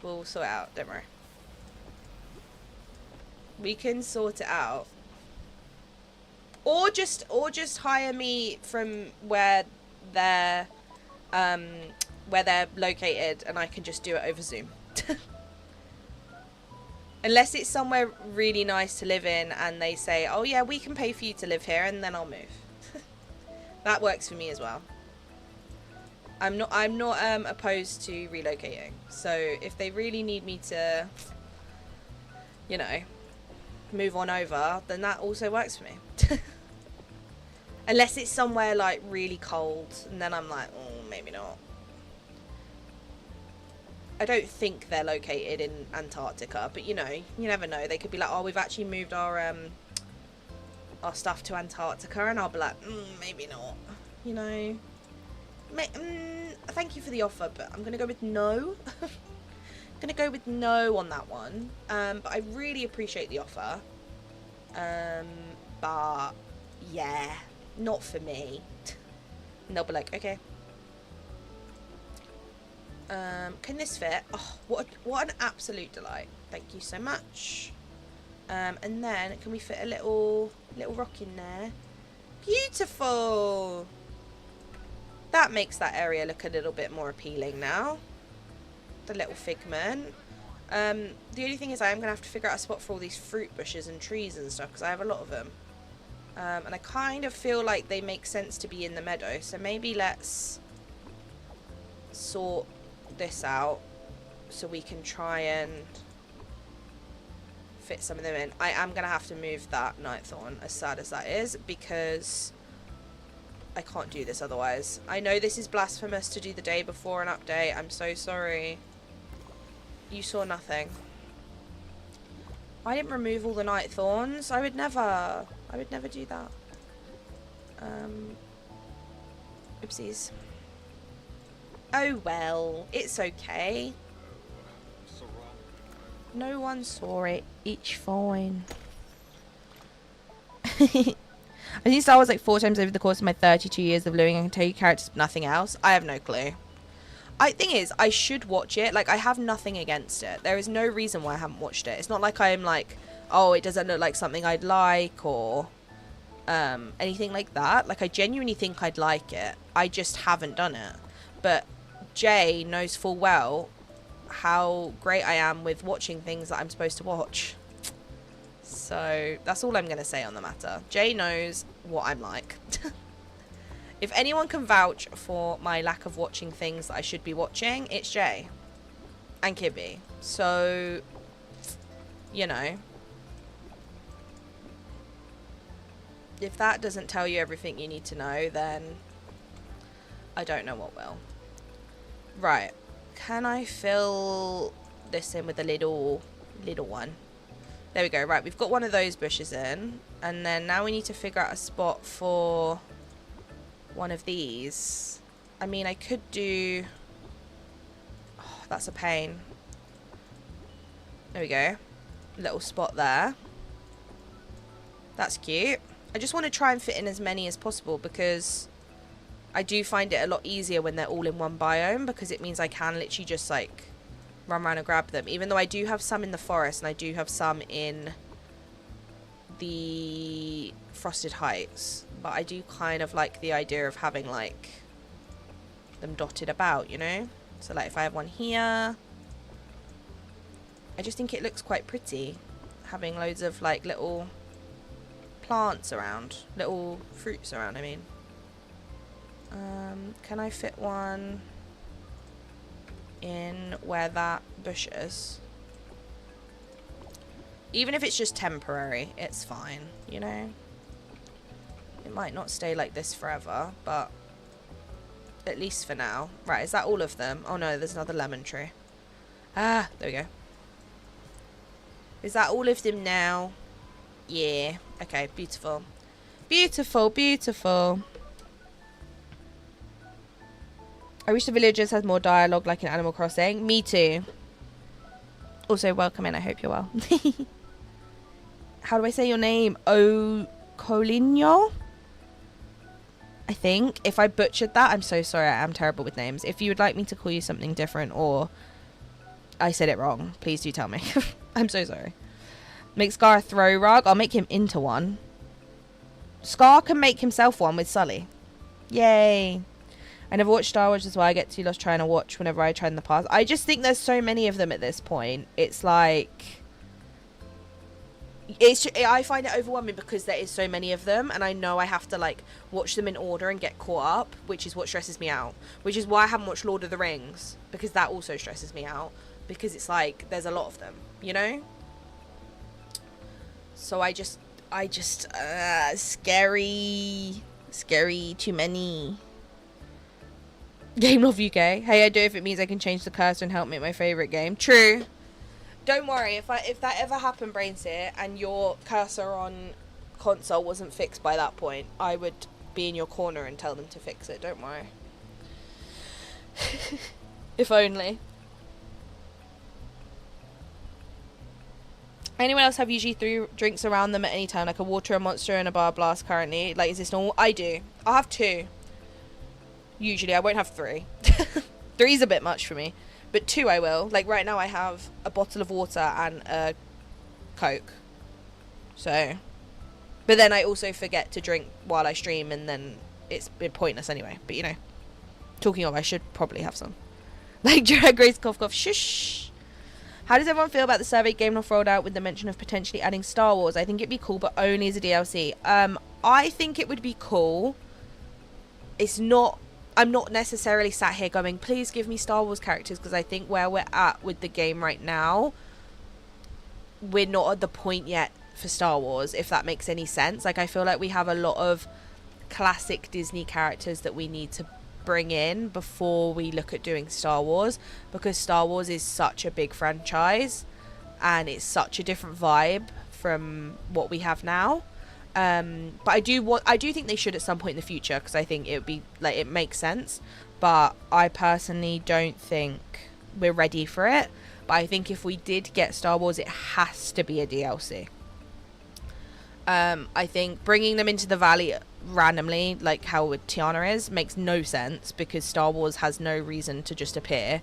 sort it out, don't worry. We can sort it out. Or just hire me from where they're located, and I can just do it over Zoom. Unless it's somewhere really nice to live in and they say, oh yeah, we can pay for you to live here, and then I'll move. That works for me as well. I'm not opposed to relocating. So if they really need me to, you know, move on over, then that also works for me. Unless it's somewhere like really cold, and then I'm like, oh, maybe not. I don't think they're located in Antarctica, but you know, you never know. They could be like, oh, we've actually moved our stuff to Antarctica, and I'll be like, maybe not. You know, thank you for the offer, but I'm gonna go with no. I'm gonna go with no on that one. But I really appreciate the offer. But yeah, not for me. And they'll be like, okay. Can this fit? Oh, what an absolute delight. Thank you so much. And then can we fit a little rock in there? Beautiful. That makes that area look a little bit more appealing now. The little figment. The only thing is I am going to have to figure out a spot for all these fruit bushes and trees and stuff, because I have a lot of them. And I kind of feel like they make sense to be in the meadow. So maybe let's sort this out so we can try and fit some of them in. I am going to have to move that nightthorn, as sad as that is, because I can't do this otherwise. I know this is blasphemous to do the day before an update. I'm so sorry. You saw nothing. I didn't remove all the nightthorns. I would never do that. Oopsies. Oh well, it's okay. No one saw it. It's fine. I've seen Star Wars like 4 times over the course of my 32 years of living. I can tell you characters, but nothing else. I have no clue. Thing is, I should watch it. Like, I have nothing against it. There is no reason why I haven't watched it. It's not like I'm like, oh, it doesn't look like something I'd like, or anything like that. Like, I genuinely think I'd like it. I just haven't done it. But Jay knows full well how great I am with watching things that I'm supposed to watch. So that's all I'm going to say on the matter. Jay knows what I'm like. If anyone can vouch for my lack of watching things that I should be watching, it's Jay and Kibby. So, you know, if that doesn't tell you everything you need to know, then I don't know what will. Right, can I fill this in with a little one? There we go. Right, we've got one of those bushes in, and then now we need to figure out a spot for one of these. I mean, I could do... Oh, that's a pain. There we go. Little spot there. That's cute. I just want to try and fit in as many as possible, because I do find it a lot easier when they're all in one biome, because it means I can literally just like run around and grab them. Even though I do have some in the forest and I do have some in the Frosted Heights, but I do kind of like the idea of having like them dotted about, you know? So like if I have one here, I just think it looks quite pretty having loads of like little plants around, little fruits around, I mean. Can I fit one in where that bush is? Even if it's just temporary, it's fine, you know? It might not stay like this forever, but at least for now. Right, is that all of them? Oh no, there's another lemon tree. Ah, there we go. Is that all of them now? Yeah. Okay, beautiful. Beautiful, beautiful. I wish the villagers had more dialogue like in Animal Crossing. Me too. Also, welcome in. I hope you're well. How do I say your name? Colinho? I think. If I butchered that, I'm so sorry. I am terrible with names. If you would like me to call you something different or I said it wrong, please do tell me. I'm so sorry. Make Scar a throw rug. I'll make him into one. Scar can make himself one with Sully. Yay. I never watched Star Wars as well. I get too lost trying to watch whenever I try in the past. I just think there's so many of them at this point. It's like... I find it overwhelming because there is so many of them. And I know I have to like watch them in order and get caught up. Which is what stresses me out. Which is why I haven't watched Lord of the Rings. Because that also stresses me out. Because it's like, there's a lot of them. You know? So I just... Scary too many. Game Love UK. Hey, I do if it means I can change the cursor and help make my favourite game. True. Don't worry, if that ever happened, Brainseer, and your cursor on console wasn't fixed by that point, I would be in your corner and tell them to fix it. Don't worry. If only. Anyone else have usually 3 drinks around them at any time, like a water, a monster, and a bar blast currently? Like, is this normal? I do. I'll have 2. Usually, I won't have 3. 3's a bit much for me. But 2 I will. Like, right now I have a bottle of water and a Coke. So. But then I also forget to drink while I stream, and then it's been pointless anyway. But, you know. Talking of, I should probably have some. Like, Drag Race cough cough. Shush. How does everyone feel about the survey game not rolled out with the mention of potentially adding Star Wars? I think it'd be cool, but only as a DLC. I think it would be cool. It's not... I'm not necessarily sat here going, please give me Star Wars characters, because I think where we're at with the game right now, we're not at the point yet for Star Wars, if that makes any sense. Like, I feel like we have a lot of classic Disney characters that we need to bring in before we look at doing Star Wars, because Star Wars is such a big franchise, and it's such a different vibe from what we have now. But I do think they should at some point in the future, because I think it would be like, it makes sense, but I personally don't think we're ready for it. But I think if we did get Star Wars, it has to be a DLC. I think bringing them into the valley randomly, like how with Tiana is, makes no sense, because Star Wars has no reason to just appear.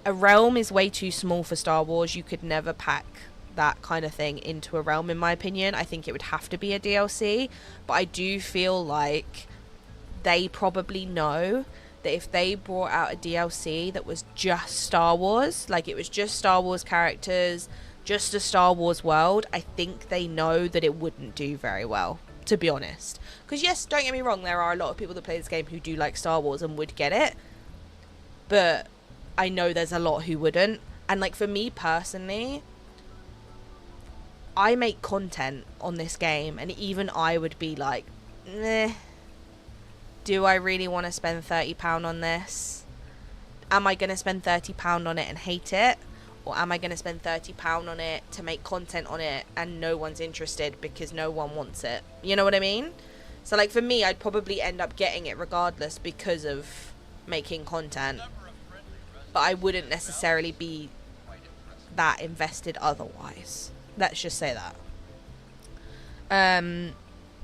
A realm is way too small for Star Wars. You could never pack that kind of thing into a realm, in my opinion. I think it would have to be a DLC, but I do feel like they probably know that if they brought out a DLC that was just Star Wars, like it was just Star Wars characters, just a Star Wars world, I think they know that it wouldn't do very well, to be honest. Because yes, don't get me wrong, there are a lot of people that play this game who do like Star Wars and would get it, but I know there's a lot who wouldn't. And like for me personally, I make content on this game, and even I would be like, meh, do I really want to spend £30 on this? Am I going to spend £30 on it and hate it? Or am I going to spend £30 on it to make content on it and no one's interested because no one wants it? You know what I mean? So like for me, I'd probably end up getting it regardless because of making content. But I wouldn't necessarily be that invested otherwise. Let's just say that.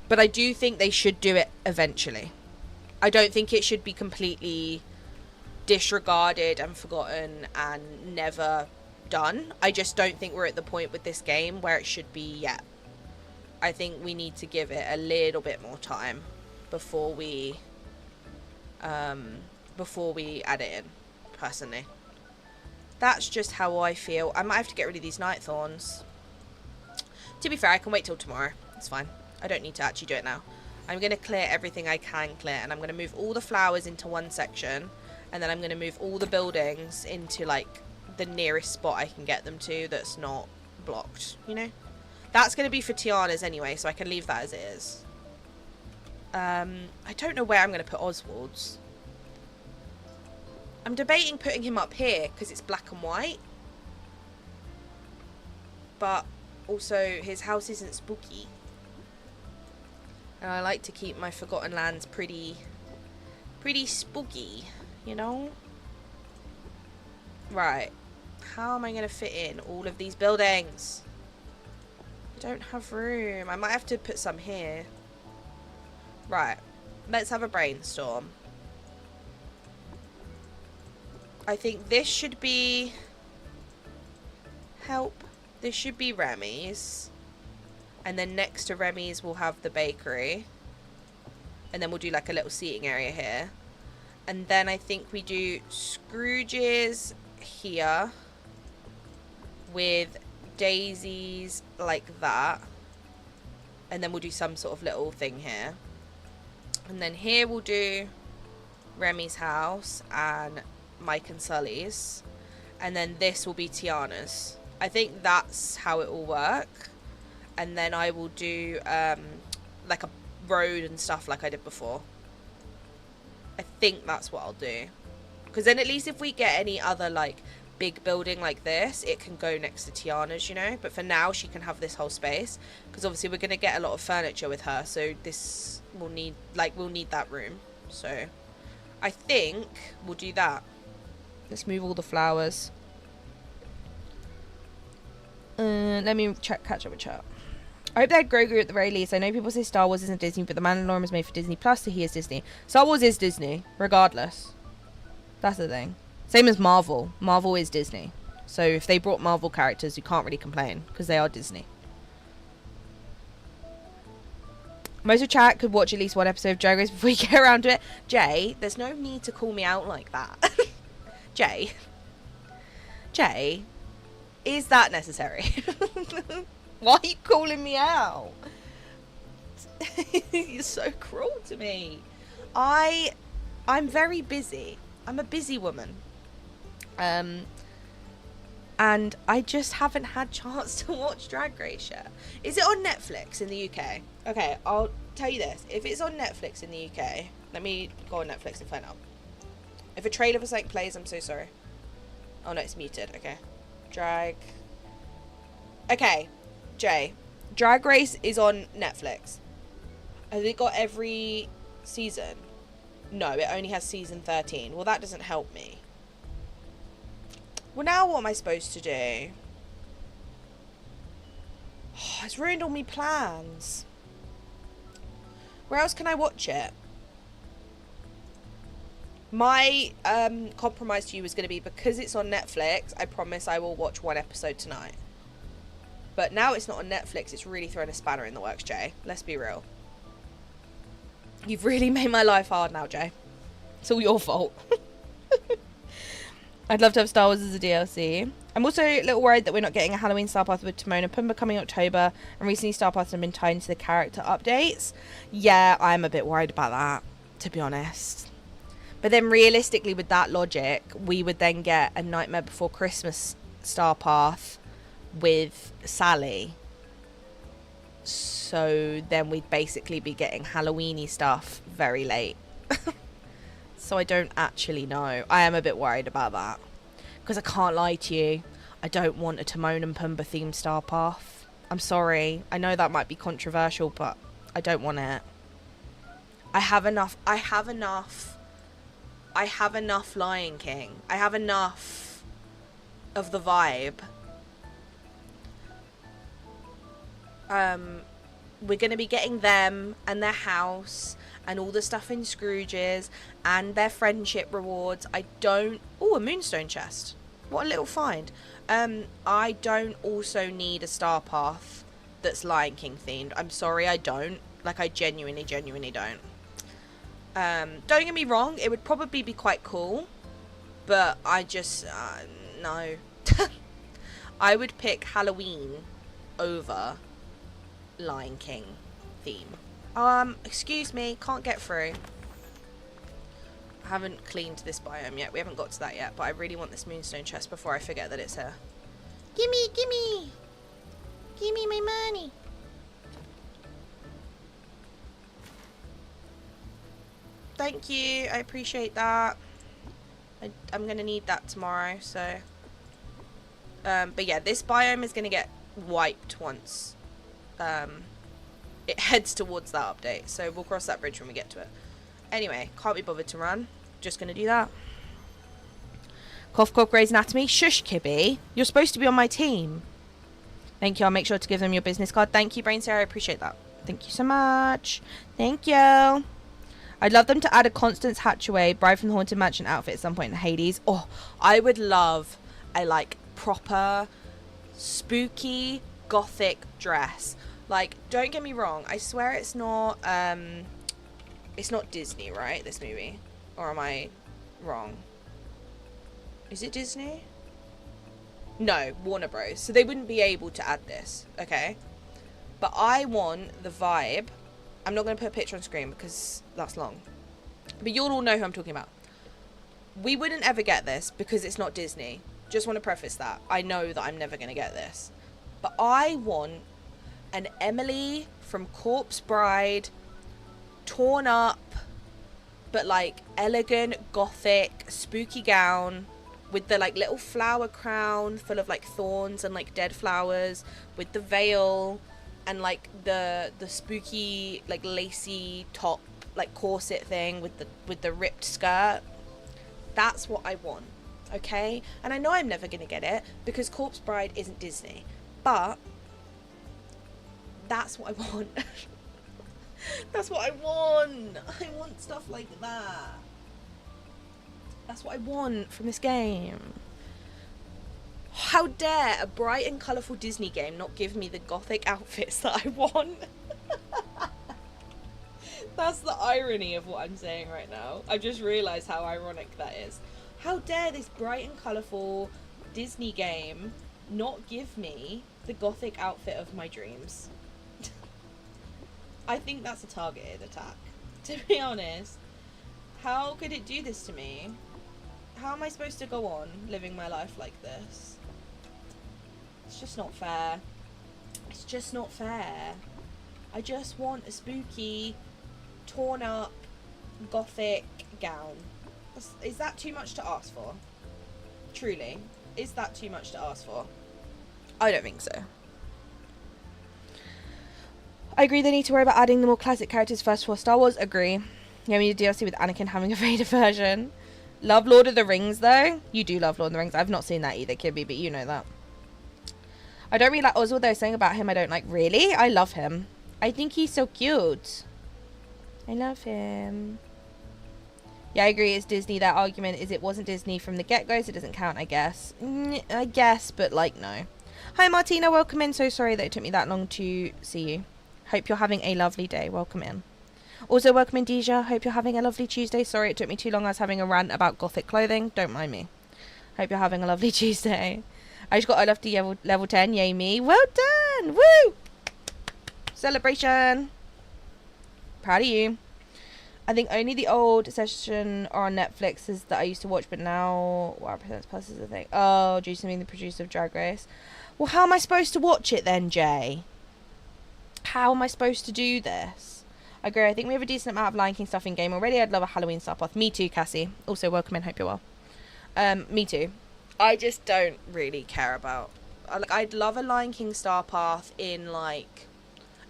But I do think they should do it eventually. I don't think it should be completely disregarded and forgotten and never done. I just don't think we're at the point with this game where it should be yet. I think we need to give it a little bit more time before we add it in, personally. That's just how I feel. I might have to get rid of these night thorns. To be fair, I can wait till tomorrow. It's fine. I don't need to actually do it now. I'm going to clear everything I can clear, and I'm going to move all the flowers into one section, and then I'm going to move all the buildings into, like, the nearest spot I can get them to that's not blocked, you know? That's going to be for Tiana's anyway, so I can leave that as it is. I don't know where I'm going to put Oswald's. I'm debating putting him up here because it's black and white. But also his house isn't spooky. And I like to keep my Forgotten Lands pretty spooky, you know? Right. How am I going to fit in all of these buildings? I don't have room. I might have to put some here. Right. Let's have a brainstorm. I think this should be... Help. This should be Remy's. And then next to Remy's we'll have the bakery. And then we'll do like a little seating area here. And then I think we do Scrooge's here. With daisies like that. And then we'll do some sort of little thing here. And then here we'll do Remy's house and Mike and Sully's. And then this will be Tiana's. I think that's how it will work. And then I will do like a road and stuff like I did before. I think that's what I'll do. Because then at least if we get any other like big building like this, it can go next to Tiana's, you know. But for now she can have this whole space. Because obviously we're going to get a lot of furniture with her. So this will need, like, we'll need that room. So I think we'll do that. Let's move all the flowers. Let me catch up with chat. I hope they had Grogu at the very least. I know people say Star Wars isn't Disney, but The Mandalorian was made for Disney Plus, so he is Disney. Star Wars is Disney, regardless. That's the thing. Same as Marvel. Marvel is Disney. So if they brought Marvel characters, you can't really complain, because they are Disney. Most of chat could watch at least one episode of Drag Race before you get around to it. Jay, there's no need to call me out like that. Jay, is that necessary? Why are you calling me out? You're so cruel to me. I'm very busy. I'm a busy woman. And I just haven't had chance to watch Drag Race yet. Is it on Netflix in the UK? Okay, I'll tell you this. If it's on Netflix in the UK, let me go on Netflix and find out. If a trailer for something plays, I'm so sorry. Oh no, it's muted. Okay. Okay, Jay. Drag Race is on Netflix. Has it got every season? No, it only has season 13. Well, that doesn't help me. Well, now what am I supposed to do? Oh, it's ruined all my plans. Where else can I watch it? My compromise to you was going to be, because it's on Netflix, I promise I will watch one episode tonight. But now it's not on Netflix, it's really thrown a spanner in the works, Jay. Let's be real. You've really made my life hard now, Jay. It's all your fault. I'd love to have Star Wars as a DLC. I'm also a little worried that we're not getting a Halloween Star Path with Timon and Pumbaa coming October, and recently Star Paths have been tied into the character updates. Yeah, I'm a bit worried about that, to be honest. But then realistically, with that logic, we would then get a Nightmare Before Christmas Star Path with Sally. So then we'd basically be getting Halloween-y stuff very late. So I don't actually know. I am a bit worried about that. Because I can't lie to you, I don't want a Timon and Pumbaa themed Star Path. I'm sorry. I know that might be controversial, but I don't want it. I have enough Lion King. I have enough of the vibe. We're going to be getting them and their house and all the stuff in Scrooge's and their friendship rewards. I don't... Oh, a moonstone chest. What a little find. I don't also need a Star Path that's Lion King themed. I'm sorry, I don't. Like, I genuinely don't. Don't get me wrong, it would probably be quite cool, but I just, no. I would pick Halloween over Lion King theme. Excuse me, can't get through. I haven't cleaned this biome yet. We haven't got to that yet, but I really want this moonstone chest before I forget that it's here. Gimme, gimme! Gimme my money! Thank you, I appreciate that. I'm gonna need that tomorrow, so... but yeah, this biome is gonna get wiped once it heads towards that update, so we'll cross that bridge when we get to it. Anyway, can't be bothered to run. Just gonna do that. Cough, cough, Grey's Anatomy. Shush, Kibby. You're supposed to be on my team. Thank you. I'll make sure to give them your business card. Thank you, Brain Sarah. I appreciate that. Thank you so much. Thank you. I'd love them to add a Constance Hatchaway Bride from the Haunted Mansion outfit at some point in Hades. Oh, I would love a, like, proper, spooky, gothic dress. Like, don't get me wrong. I swear it's not Disney, right? This movie. Or am I wrong? Is it Disney? No, Warner Bros. So they wouldn't be able to add this, okay? But I want the vibe. I'm not going to put a picture on screen because that's long. But you'll all know who I'm talking about. We wouldn't ever get this because it's not Disney. Just want to preface that. I know that I'm never going to get this. But I want an Emily from Corpse Bride, torn up, but like elegant, gothic, spooky gown with the like little flower crown full of like thorns and like dead flowers, with the veil and like the spooky like lacy top like corset thing with the ripped skirt. That's what I want, okay? And I know I'm never gonna get it because Corpse Bride isn't Disney, but that's what I want. That's what I want. I want stuff like that. That's what I want from this game. How dare a bright and colourful Disney game not give me the gothic outfits that I want? That's the irony of what I'm saying right now. I just realised how ironic that is. How dare this bright and colourful Disney game not give me the gothic outfit of my dreams? I think that's a targeted attack, to be honest. How could it do this to me? How am I supposed to go on living my life like this? It's just not fair. It's just not fair. I just want a spooky, torn up, gothic gown. Is that too much to ask for? Truly, is that too much to ask for? I don't think so. I agree they need to worry about adding the more classic characters first for Star Wars. Agree. Yeah, we need a DLC with Anakin having a Vader version. Love Lord of the Rings, though. You do love Lord of the Rings. I've not seen that either, Kibby, but you know that. I don't really like Oswald, though. Saying about him I don't like. Really? I love him. I think he's so cute. I love him. Yeah, I agree. It's Disney. That argument is it wasn't Disney from the get-go, so it doesn't count, I guess. I guess, but, like, no. Hi, Martina. Welcome in. So sorry that it took me that long to see you. Hope you're having a lovely day. Welcome in. Also, welcome in, Deja. Hope you're having a lovely Tuesday. Sorry it took me too long. I was having a rant about gothic clothing. Don't mind me. Hope you're having a lovely Tuesday. I just got a lofty level 10. Yay me. Well done. Woo! Celebration. Proud of you. I think only the old session are on Netflix is that I used to watch, but now Wow Presents Plus is the thing. Oh, do you mean the producer of Drag Race? Well, how am I supposed to watch it then, Jay? How am I supposed to do this? I agree. I think we have a decent amount of Lion King stuff in game already. I'd love a Halloween Star Path. Me too, Cassie. Also, welcome in. Hope you're well. Me too. I just don't really care about... I'd love a Lion King Star Path in, like,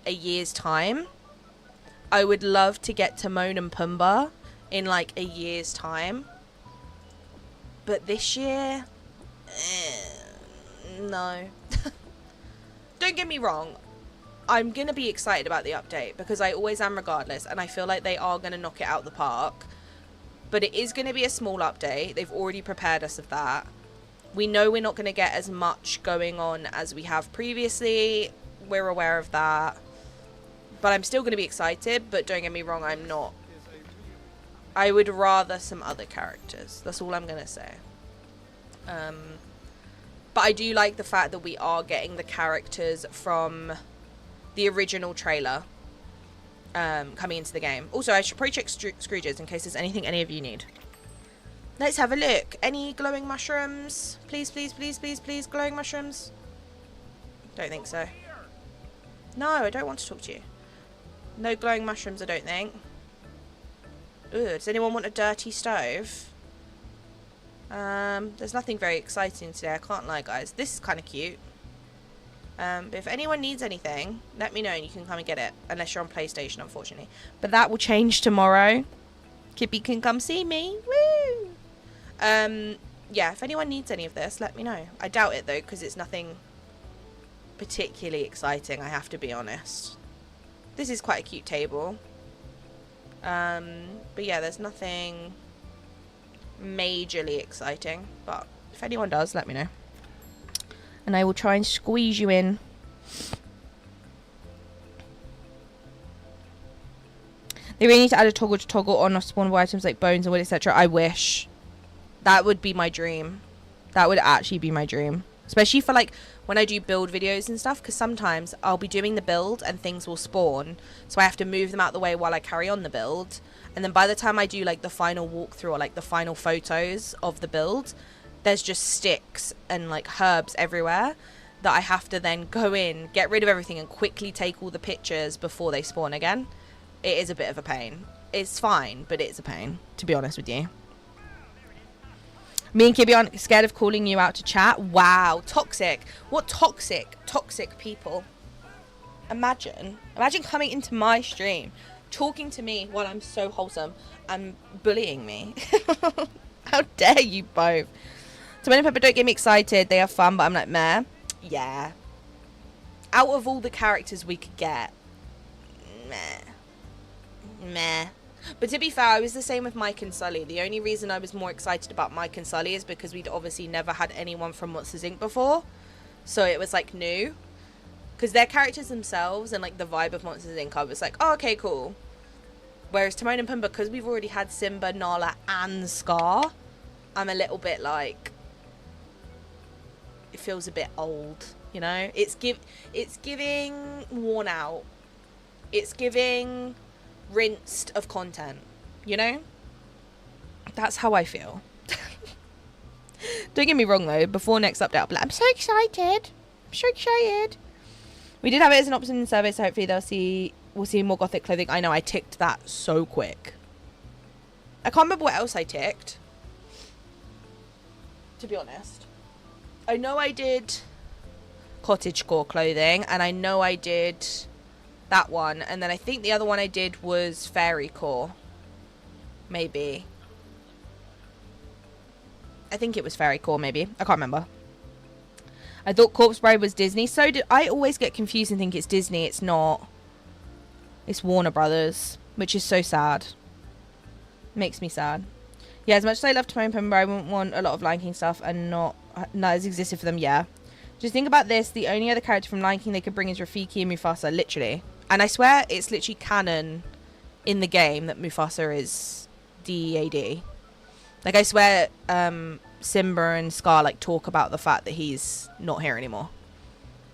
a year's time. I would love to get Timon and Pumbaa in, like, a year's time. But this year... no. Don't get me wrong. I'm going to be excited about the update because I always am regardless, and I feel like they are going to knock it out the park. But it is going to be a small update. They've already prepared us of that. We know we're not going to get as much going on as we have previously. we're aware of that. But I'm still going to be excited, but don't get me wrong, I'm not. I would rather some other characters. That's all I'm going to say. But I do like the fact that we are getting the characters from the original trailer coming into the game. Also, I should probably check Scrooge's in case there's anything any of you need. Let's have a look. Any glowing mushrooms? Please, please, please, please, please, glowing mushrooms? Don't think so. No, I don't want to talk to you. No glowing mushrooms, I don't think. Ooh, does anyone want a dirty stove? There's nothing very exciting today, I can't lie, guys. This is kind of cute. But if anyone needs anything, let me know and you can come and get it. Unless you're on PlayStation, unfortunately. But that will change tomorrow. Kippy can come see me. Woo! Yeah, if anyone needs any of this, let me know. I doubt it, though, because it's nothing particularly exciting, I have to be honest. This is quite a cute table. But yeah, there's nothing majorly exciting. But if anyone does, let me know. And I will try and squeeze you in. They really need to add a toggle to toggle on spawnable items like bones and wood, etc. I wish. That would be my dream. That would actually be my dream. Especially for like when I do build videos and stuff, because sometimes I'll be doing the build and things will spawn, so I have to move them out the way while I carry on the build, and then by the time I do like the final walkthrough or like the final photos of the build, there's just sticks and like herbs everywhere that I have to then go in, get rid of everything and quickly take all the pictures before they spawn again. It is a bit of a pain. It's fine, but it's a pain, to be honest with you. Me and Kibby aren't scared of calling you out to chat. Wow, toxic. What toxic people. Imagine coming into my stream, talking to me while I'm so wholesome and bullying me. How dare you both. Tomato and Pepper don't get me excited. They are fun, but I'm like, meh. Yeah. Out of all the characters we could get, meh. But to be fair, I was the same with Mike and Sully. The only reason I was more excited about Mike and Sully is because we'd obviously never had anyone from Monsters Inc. before. So it was like new. Because their characters themselves and like the vibe of Monsters Inc. I was like, oh, okay, cool. Whereas Timon and Pumbaa, because we've already had Simba, Nala and Scar, I'm a little bit like, it feels a bit old, you know? It's giving worn out. It's giving rinsed of content, you know? That's how I feel. Don't get me wrong though, before next update I'll be like, I'm so excited. We did have it as an option in the survey, so hopefully we'll see more gothic clothing. I know, I ticked that so quick. I can't remember what else I ticked, to be honest. I know I did cottagecore clothing, and I know I did that one, and then I think the other one I did was fairy core. Maybe. I think it was fairy core, maybe. I can't remember. I thought Corpse Bride was Disney. So did I. Always get confused and think it's Disney. It's not. It's Warner Brothers, which is so sad. Makes me sad. Yeah, as much as I love Timon and Pumbaa, I wouldn't want a lot of Lion King stuff and not as existed for them. Yeah. Just think about this. The only other character from Lion King they could bring is Rafiki and Mufasa, literally. And I swear it's literally canon in the game that Mufasa is DAD. Like, I swear Simba and Scar, like, talk about the fact that he's not here anymore.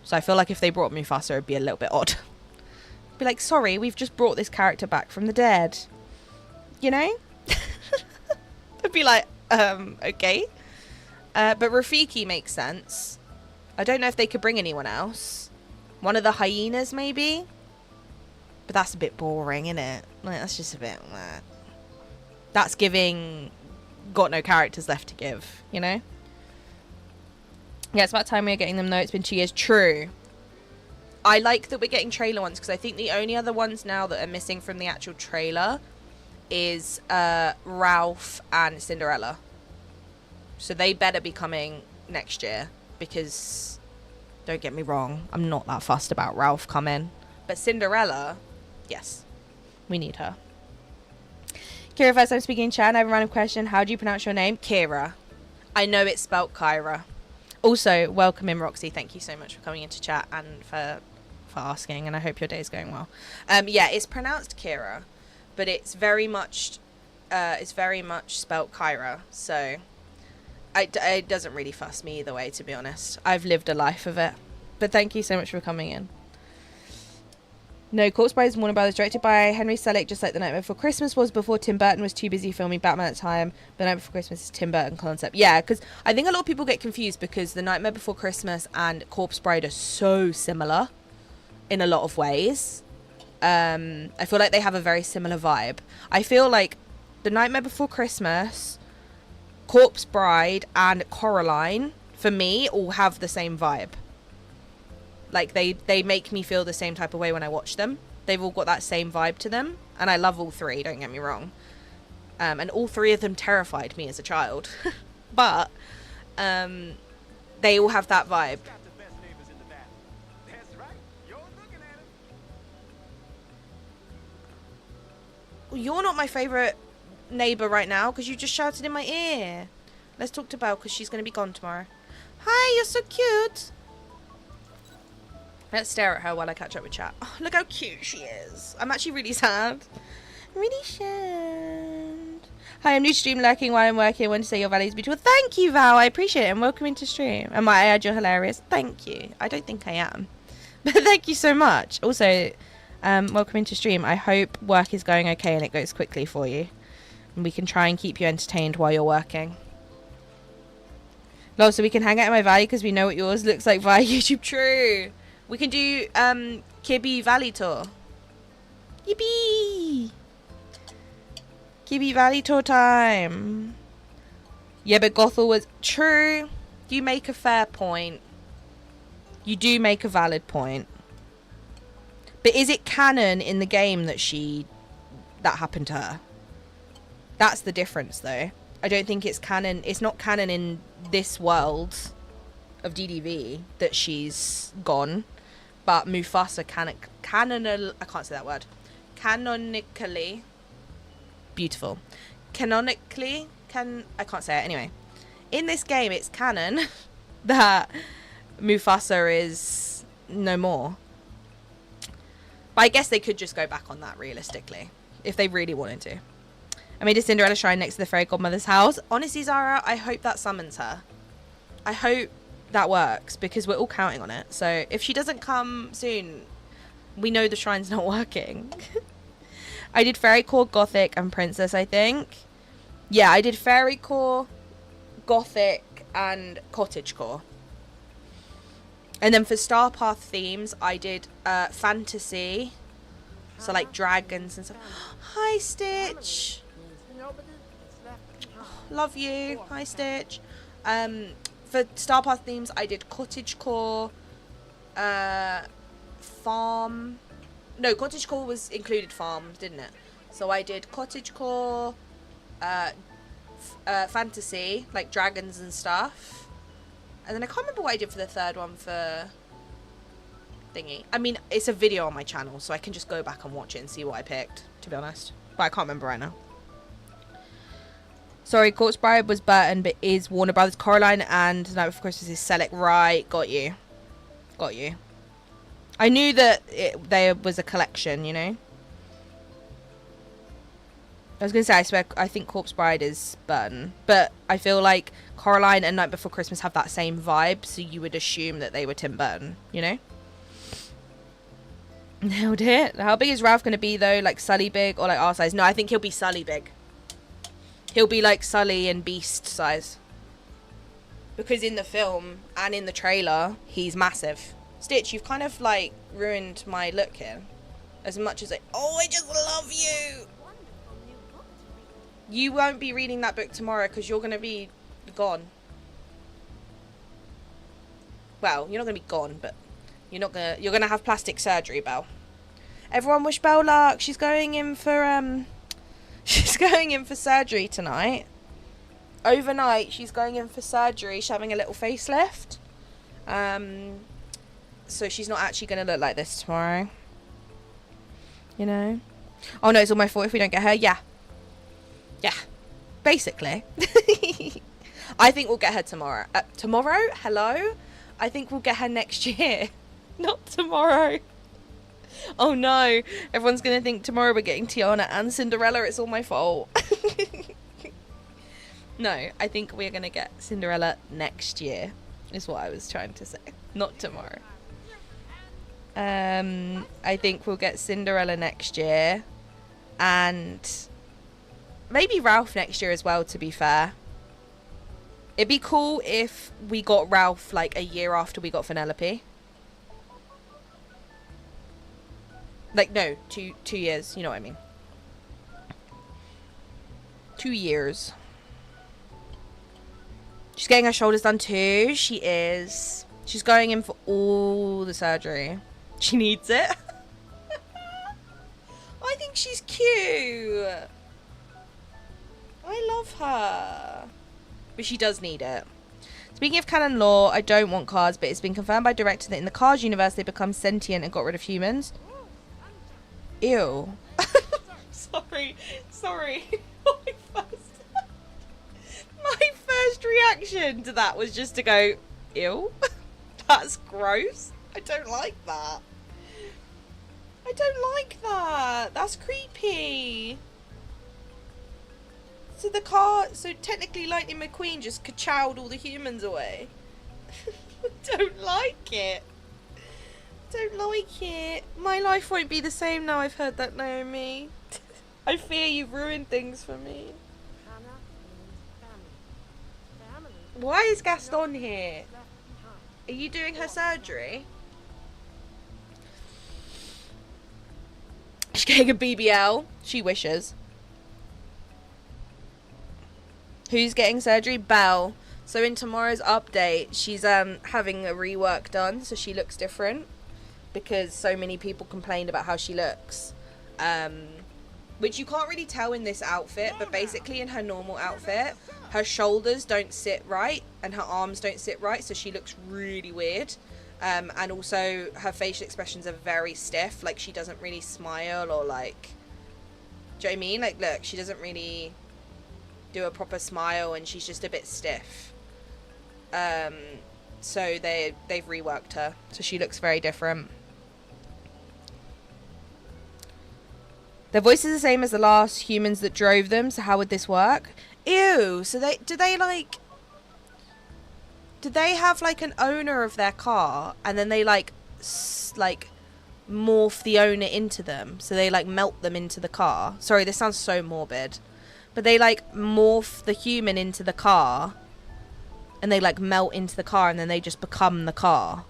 So I feel like if they brought Mufasa, it'd be a little bit odd. Be like, sorry, we've just brought this character back from the dead. You know? I'd be like, okay. But Rafiki makes sense. I don't know if they could bring anyone else. One of the hyenas, maybe? But that's a bit boring, isn't it? Like, that's just a bit... That's giving... Got no characters left to give, you know? Yeah, it's about time we're getting them, though. It's been 2 years. True. I like that we're getting trailer ones, because I think the only other ones now that are missing from the actual trailer is Ralph and Cinderella. So they better be coming next year, because... Don't get me wrong, I'm not that fussed about Ralph coming. But Cinderella, yes, we need her. Kira, first time speaking in chat, I have a random question. How do you pronounce your name? Kira. I know it's spelt Kyra. Also, welcome in, Roxy. Thank you so much for coming into chat and for for asking, and I hope your day is going well. Yeah, it's pronounced Kira, but it's very much spelt Kyra, so it doesn't really fuss me either way, to be honest. I've lived a life of it. But thank you so much for coming in. No, Corpse Bride is Warner Brothers, directed by Henry Selick, just like The Nightmare Before Christmas was before Tim Burton was too busy filming Batman at the time. The Nightmare Before Christmas is Tim Burton concept. Yeah, because I think a lot of people get confused because The Nightmare Before Christmas and Corpse Bride are so similar in a lot of ways. I feel like they have a very similar vibe. I feel like The Nightmare Before Christmas, Corpse Bride, and Coraline, for me, all have the same vibe. Like, they make me feel the same type of way when I watch them. They've all got that same vibe to them. And I love all three, don't get me wrong. And all three of them terrified me as a child. But they all have that vibe. Well, you're not my favourite neighbour right now because you just shouted in my ear. Let's talk to Belle because she's going to be gone tomorrow. Hi, you're so cute. Let's stare at her while I catch up with chat. Oh, look how cute she is. I'm actually really sad. I'm really sad. Hi, I'm new to stream, lurking while I'm working. I want to say your value is beautiful. Thank you, Val. I appreciate it. And welcome into stream. And my ad, you're hilarious. Thank you. I don't think I am. But thank you so much. Also, welcome into stream. I hope work is going okay and it goes quickly for you. And we can try and keep you entertained while you're working. Lol, so we can hang out in my valley because we know what yours looks like via YouTube. True. We can do Kibby Valley Tour. Yippee! Kibby Valley Tour time. Yeah, but Gothel was... True. You make a fair point. You do make a valid point. But is it canon in the game that that happened to her? That's the difference, though. I don't think it's canon. It's not canon in this world of DDV that she's gone. But Mufasa I can't say that word. Canonically. Beautiful. Canonically. I can't say it. Anyway. In this game, it's canon that Mufasa is no more. But I guess they could just go back on that realistically. If they really wanted to. I made a Cinderella shrine next to the fairy godmother's house. Honestly, Zara, I hope that summons her. I hope that works because we're all counting on it. So if she doesn't come soon, we know the shrine's not working. I did fairy core, gothic, and princess, I think. Yeah, I did fairy core, gothic, and cottage core. And then for star path themes, I did fantasy, so like dragons and stuff. Hi, Stitch. Oh, love you. Hi, Stitch. For star path themes, I did cottage core, farm. No, cottage core was included farms, didn't it? So I did cottage core, fantasy, like dragons and stuff. And then I can't remember what I did for the third one for thingy. I mean, it's a video on my channel, so I can just go back and watch it and see what I picked, to be honest. But I can't remember right now. Sorry, Corpse Bride was Burton, but is Warner Brothers. Coraline and Night Before Christmas is Selleck. Right, got you. Got you. I knew that there was a collection, you know? I was going to say, I think Corpse Bride is Burton. But I feel like Coraline and Night Before Christmas have that same vibe, so you would assume that they were Tim Burton, you know? Nailed it. How big is Ralph going to be, though? Like Sully big or like our size? No, I think he'll be Sully big. He'll be like Sully and Beast size. Because in the film and in the trailer, he's massive. Stitch, you've kind of like ruined my look here. As much as I just love you. You won't be reading that book tomorrow because you're going to be gone. Well, you're not going to be gone, but you're going to have plastic surgery, Belle. Everyone wish Belle luck. She's going in for she's going in for surgery tonight. Overnight, she's going in for surgery. She's having a little facelift. So she's not actually going to look like this tomorrow. You know? Oh no, it's all my fault if we don't get her. Yeah. Yeah. Basically. I think we'll get her tomorrow. Tomorrow? Hello? I think we'll get her next year. Not tomorrow. Oh no, everyone's gonna think tomorrow we're getting Tiana and Cinderella. It's all my fault. No, I think we're gonna get Cinderella next year, is what I was trying to say. Not tomorrow. I think we'll get Cinderella next year. And maybe Ralph next year as well, to be fair. It'd be cool if we got Ralph like a year after we got Penelope. Like, no, two years, you know what I mean. 2 years. She's getting her shoulders done too. She is. She's going in for all the surgery. She needs it. I think she's cute. I love her. But she does need it. Speaking of canon lore, I don't want cars, but it's been confirmed by director that in the Cars universe they become sentient and got rid of humans. Ew. Sorry. My first reaction to that was just to go, ew. That's gross. I don't like that. That's creepy. So technically Lightning McQueen just ka-chowed all the humans away. Don't like it. My life won't be the same now I've heard that, Naomi. I fear you've ruined things for me. Why is Gaston here? Are you doing her surgery? She's getting a BBL. She wishes. Who's getting surgery? Belle. So in tomorrow's update, she's having a rework done, so she looks different. Because so many people complained about how she looks. Which you can't really tell in this outfit, but basically in her normal outfit, her shoulders don't sit right and her arms don't sit right, so she looks really weird. And also her facial expressions are very stiff, like she doesn't really smile or like, do you know what I mean? Like, look, she doesn't really do a proper smile and she's just a bit stiff. So they've reworked her, so she looks very different. Their voice is the same as the last humans that drove them, so how would this work? Ew, so do they have like an owner of their car and then they like morph the owner into them, so they like melt them into the car? Sorry, this sounds so morbid, but they like morph the human into the car and they like melt into the car and then they just become the car.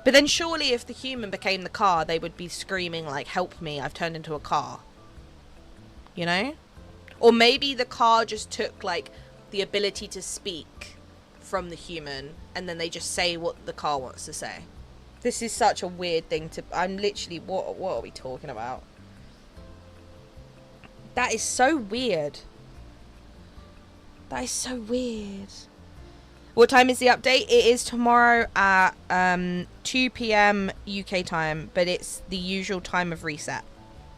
But then surely if the human became the car, they would be screaming like, help me, I've turned into a car. You know? Or maybe the car just took like the ability to speak from the human and then they just say what the car wants to say. This is such a weird thing to... I'm literally... What are we talking about? That is so weird. That is so weird. What time is the update? It is tomorrow at 2 p.m. UK time, but it's the usual time of reset.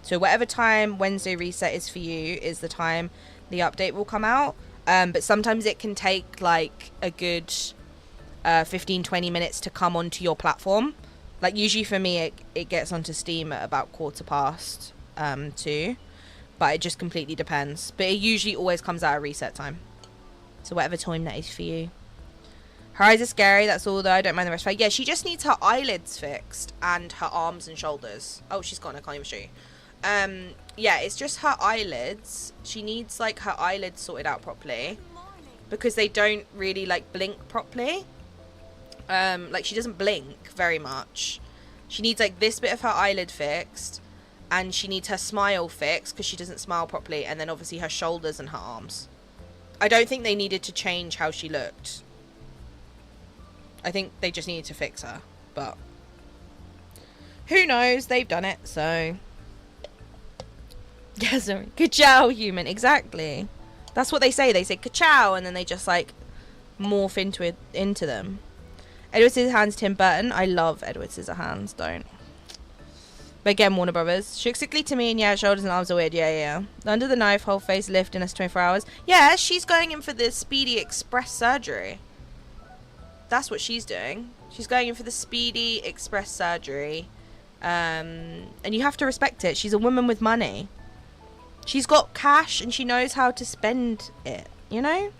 So whatever time Wednesday reset is for you is the time the update will come out. But sometimes it can take like a good 15-20 minutes to come onto your platform. Like usually for me it gets onto Steam at about 2:15 but it just completely depends. But it usually always comes out at reset time. So whatever time that is for you. Her eyes are scary, that's all though, I don't mind the rest. Yeah, she just needs her eyelids fixed and her arms and shoulders. Oh, she's gone, I can't even show you. Yeah, it's just her eyelids. She needs like her eyelids sorted out properly because they don't really like blink properly. Like she doesn't blink very much. She needs like this bit of her eyelid fixed and she needs her smile fixed because she doesn't smile properly, and then obviously her shoulders and her arms. I don't think they needed to change how she looked. I think they just needed to fix her, but who knows? They've done it, so yeah, sorry. Ka-chow human, exactly. That's what they say. They say ka-chow, and then they just like morph into them. Edward Scissorhands, Tim Burton. I love Edward Scissorhands. Don't. But again, Warner Brothers. She looks sickly to me, and yeah, shoulders and arms are weird. Yeah. Under the knife, whole face lift in us 24 hours. Yeah, she's going in for the Speedy Express surgery. That's what she's doing. She's going in for the Speedy Express surgery. And you have to respect it. She's a woman with money. She's got cash and she knows how to spend it, you know?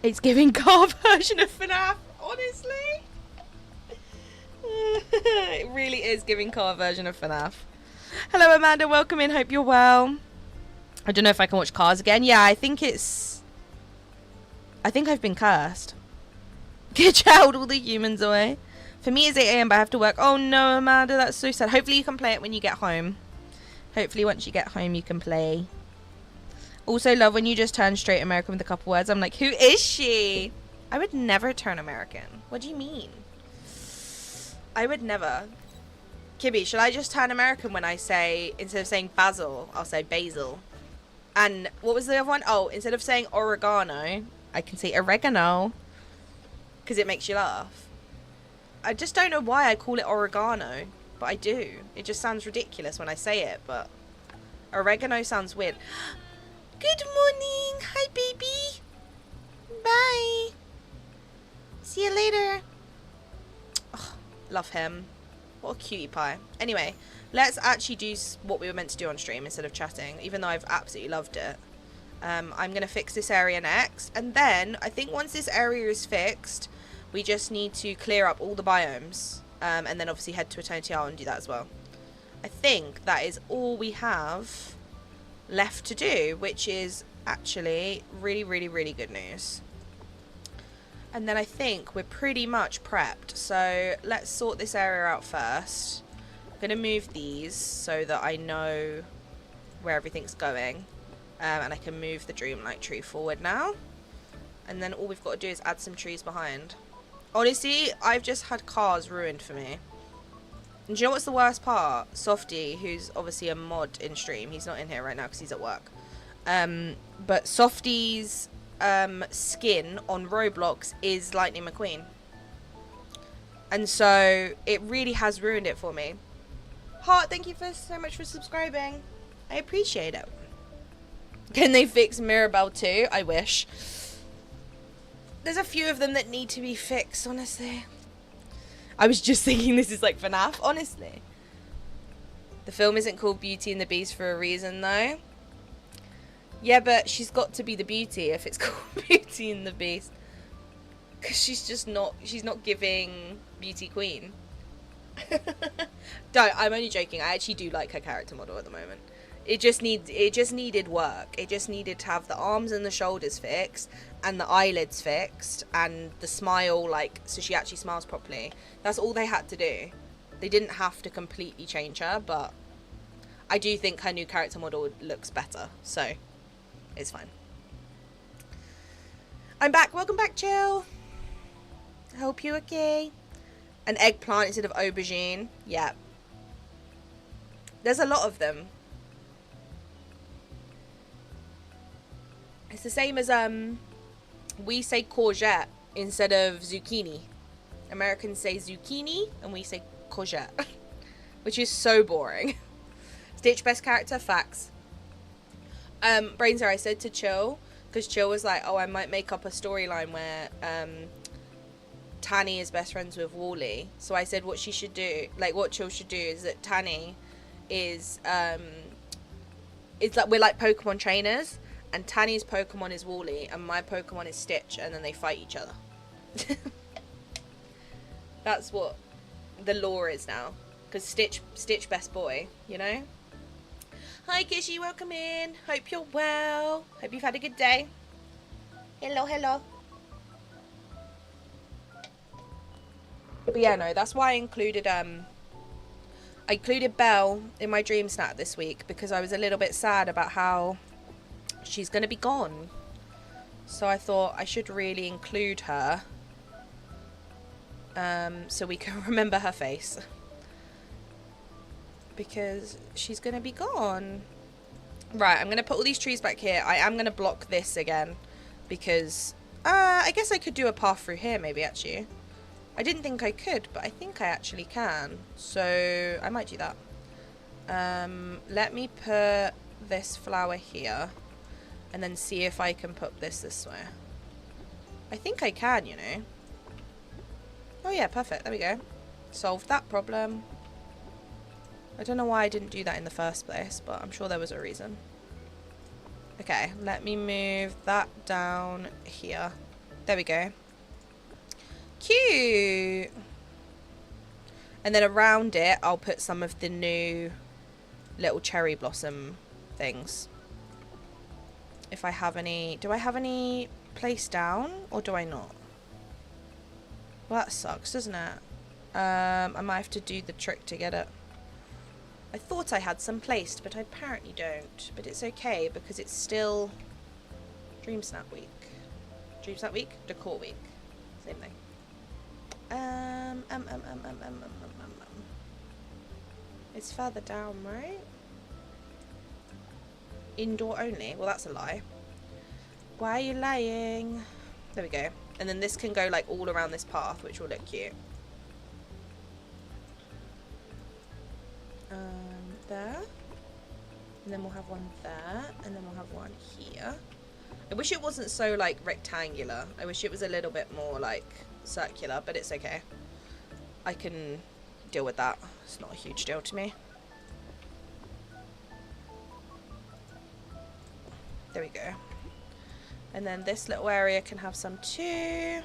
It's giving car version of FNAF, honestly. It really is giving car version of FNAF. Hello, Amanda. Welcome in. Hope you're well. I don't know if I can watch Cars again. Yeah, I think I've been cursed. Get child all the humans away. For me, it's 8 AM, but I have to work. Oh, no, Amanda. That's so sad. Hopefully, you can play it when you get home. Hopefully, once you get home, you can play. Also, love when you just turn straight American with a couple words. I'm like, who is she? I would never turn American. What do you mean? I would never. Kibby, should I just turn American when I say, instead of saying basil, I'll say basil? And what was the other one? Oh, instead of saying oregano, I can say oregano. Because it makes you laugh. I just don't know why I call it oregano. But I do. It just sounds ridiculous when I say it. But oregano sounds weird. Good morning. Hi, baby. Bye. See you later. Oh, love him. What a cutie pie. Anyway, let's actually do what we were meant to do on stream instead of chatting, even though I've absolutely loved it. I'm going to fix this area next. And then, I think once this area is fixed, we just need to clear up all the biomes. And then obviously head to Eternity Isle and do that as well. I think that is all we have left to do, which is actually really, really, really good news. And then I think we're pretty much prepped. So let's sort this area out first. I'm going to move these so that I know where everything's going. And I can move the Dreamlight tree forward now. And then all we've got to do is add some trees behind. Honestly, I've just had cars ruined for me. And do you know what's the worst part? Softy, who's obviously a mod in stream. He's not in here right now because he's at work. But Softy's skin on Roblox is Lightning McQueen. And so it really has ruined it for me. Heart, thank you so much for subscribing. I appreciate it. Can they fix Mirabelle too? I wish. There's a few of them that need to be fixed, honestly. I was just thinking this is like FNAF, honestly. The film isn't called Beauty and the Beast for a reason, though. Yeah, but she's got to be the beauty if it's called Beauty and the Beast. Because she's not giving Beauty Queen. I'm only joking. I actually do like her character model at the moment. It just needed work. It just needed to have the arms and the shoulders fixed and the eyelids fixed and the smile, like, so she actually smiles properly. That's all they had to do. They didn't have to completely change her, but I do think her new character model looks better, so it's fine. I'm back. Welcome back, Chill. I hope you're okay. An eggplant instead of aubergine. Yeah. There's a lot of them. It's the same as, we say courgette instead of zucchini. Americans say zucchini and we say courgette. Which is so boring. Stitch best character, facts. Brainser, I said to Chill, because Chill was like, oh, I might make up a storyline where, Tanny is best friends with Wally. So I said what she should do, like what Chill should do is that Tanny is, it's like, we're like Pokemon trainers. And Tanny's Pokemon is Wally, and my Pokemon is Stitch, and then they fight each other. That's what the lore is now. Because Stitch best boy, you know? Hi, Kishy, welcome in. Hope you're well. Hope you've had a good day. Hello, hello. But yeah, no, that's why I included Belle in my dream snap this week, because I was a little bit sad about how she's gonna be gone. So I thought I should really include her, so we can remember her face, because she's gonna be gone. Right, I'm gonna put all these trees back here. I am gonna block this again because I guess I could do a path through here maybe. Actually, I didn't think I could, but I think I actually can, so I might do that. Let me put this flower here and then see if I can put this way. I think I can, you know. Oh yeah, perfect. There we go. Solved that problem. I don't know why I didn't do that in the first place, but I'm sure there was a reason. Okay, let me move that down here. There we go. Cute. And then around it, I'll put some of the new little cherry blossom things. If I have any. Do I have any placed down or do I not? Well, that sucks, doesn't it? I might have to do the trick to get it. I thought I had some placed, but I apparently don't. But it's okay because it's still Dream Snap Week. Dream Snap Week? Decor Week. Same thing. It's further down, right? Indoor only? Well, that's a lie. Why are you lying? There we go. And then this can go like all around this path, which will look cute. There. And then we'll have one there. And then we'll have one here. I wish it wasn't so like rectangular. I wish it was a little bit more like circular, but it's okay. I can deal with that. It's not a huge deal to me. There we go. And then this little area can have some too.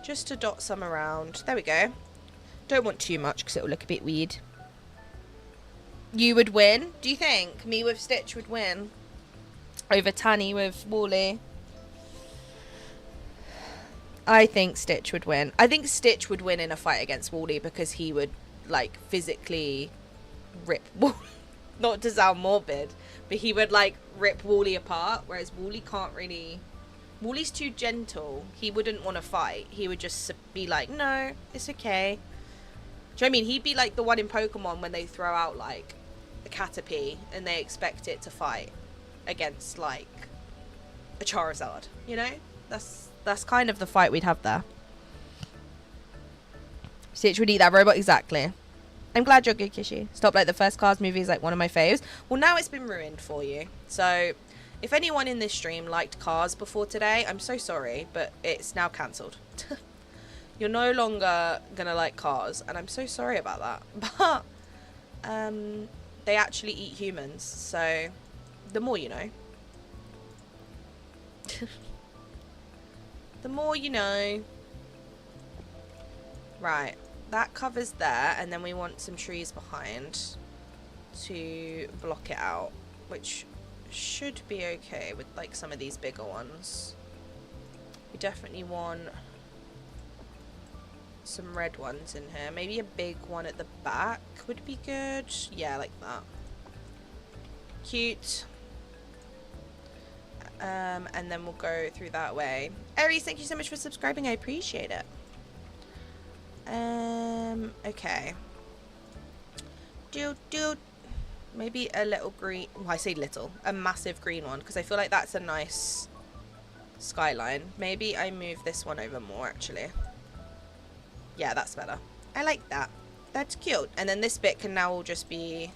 Just to dot some around. There we go. Don't want too much because it will look a bit weird. You would win? Do you think? Me with Stitch would win? Over Tanny with Wally? I think Stitch would win. I think Stitch would win in a fight against Wally because he would, like, physically rip Wally. Not to sound morbid, but he would, like, rip Wally apart, whereas Wally can't really... Wally's too gentle. He wouldn't want to fight. He would just be like, no, it's okay. Do you know what I mean? He'd be like the one in Pokemon when they throw out, like, a Caterpie and they expect it to fight against, like, a Charizard. You know? That's kind of the fight we'd have there. Stitch would eat that robot, exactly. I'm glad you're good, Kishi. Stop Like the First Cars movie is like one of my faves. Well, now it's been ruined for you. So, if anyone in this stream liked Cars before today, I'm so sorry, but it's now cancelled. You're no longer gonna like Cars, and I'm so sorry about that. But, they actually eat humans, so the more you know. The more you know. Right, that covers there, and then we want some trees behind to block it out, which should be okay with like some of these bigger ones. We definitely want some red ones in here. Maybe a big one at the back would be good. Yeah, like that. Cute. And then we'll go through that way. Aries, thank you so much for subscribing. I appreciate it. Okay. Maybe a little green. Well, I say little. A massive green one, because I feel like that's a nice skyline. Maybe I move this one over more, actually. Yeah, that's better. I like that. That's cute. And then this bit can now all just be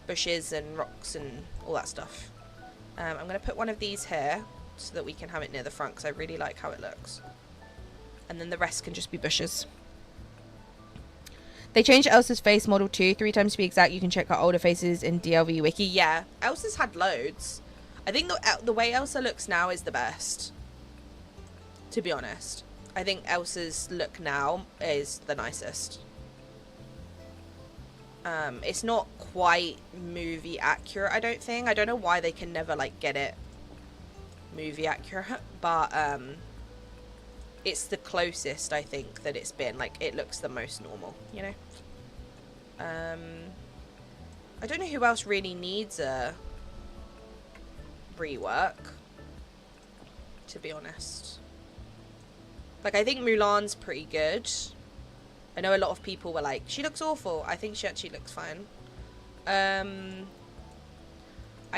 bushes and rocks and all that stuff. I'm going to put one of these here so that we can have it near the front, because I really like how it looks. And then the rest can just be bushes. They changed Elsa's face model too, 3 times to be exact. You can check her older faces in DLV Wiki. Yeah, Elsa's had loads. I think the way Elsa looks now is the best, to be honest. I think Elsa's look now is the nicest. It's not quite movie accurate, I don't think. I don't know why they can never, like, get it movie accurate, but, it's the closest, I think, that it's been. Like, it looks the most normal, you know? I don't know who else really needs a rework, to be honest. Like, I think Mulan's pretty good. I know a lot of people were like, she looks awful. I think she actually looks fine. I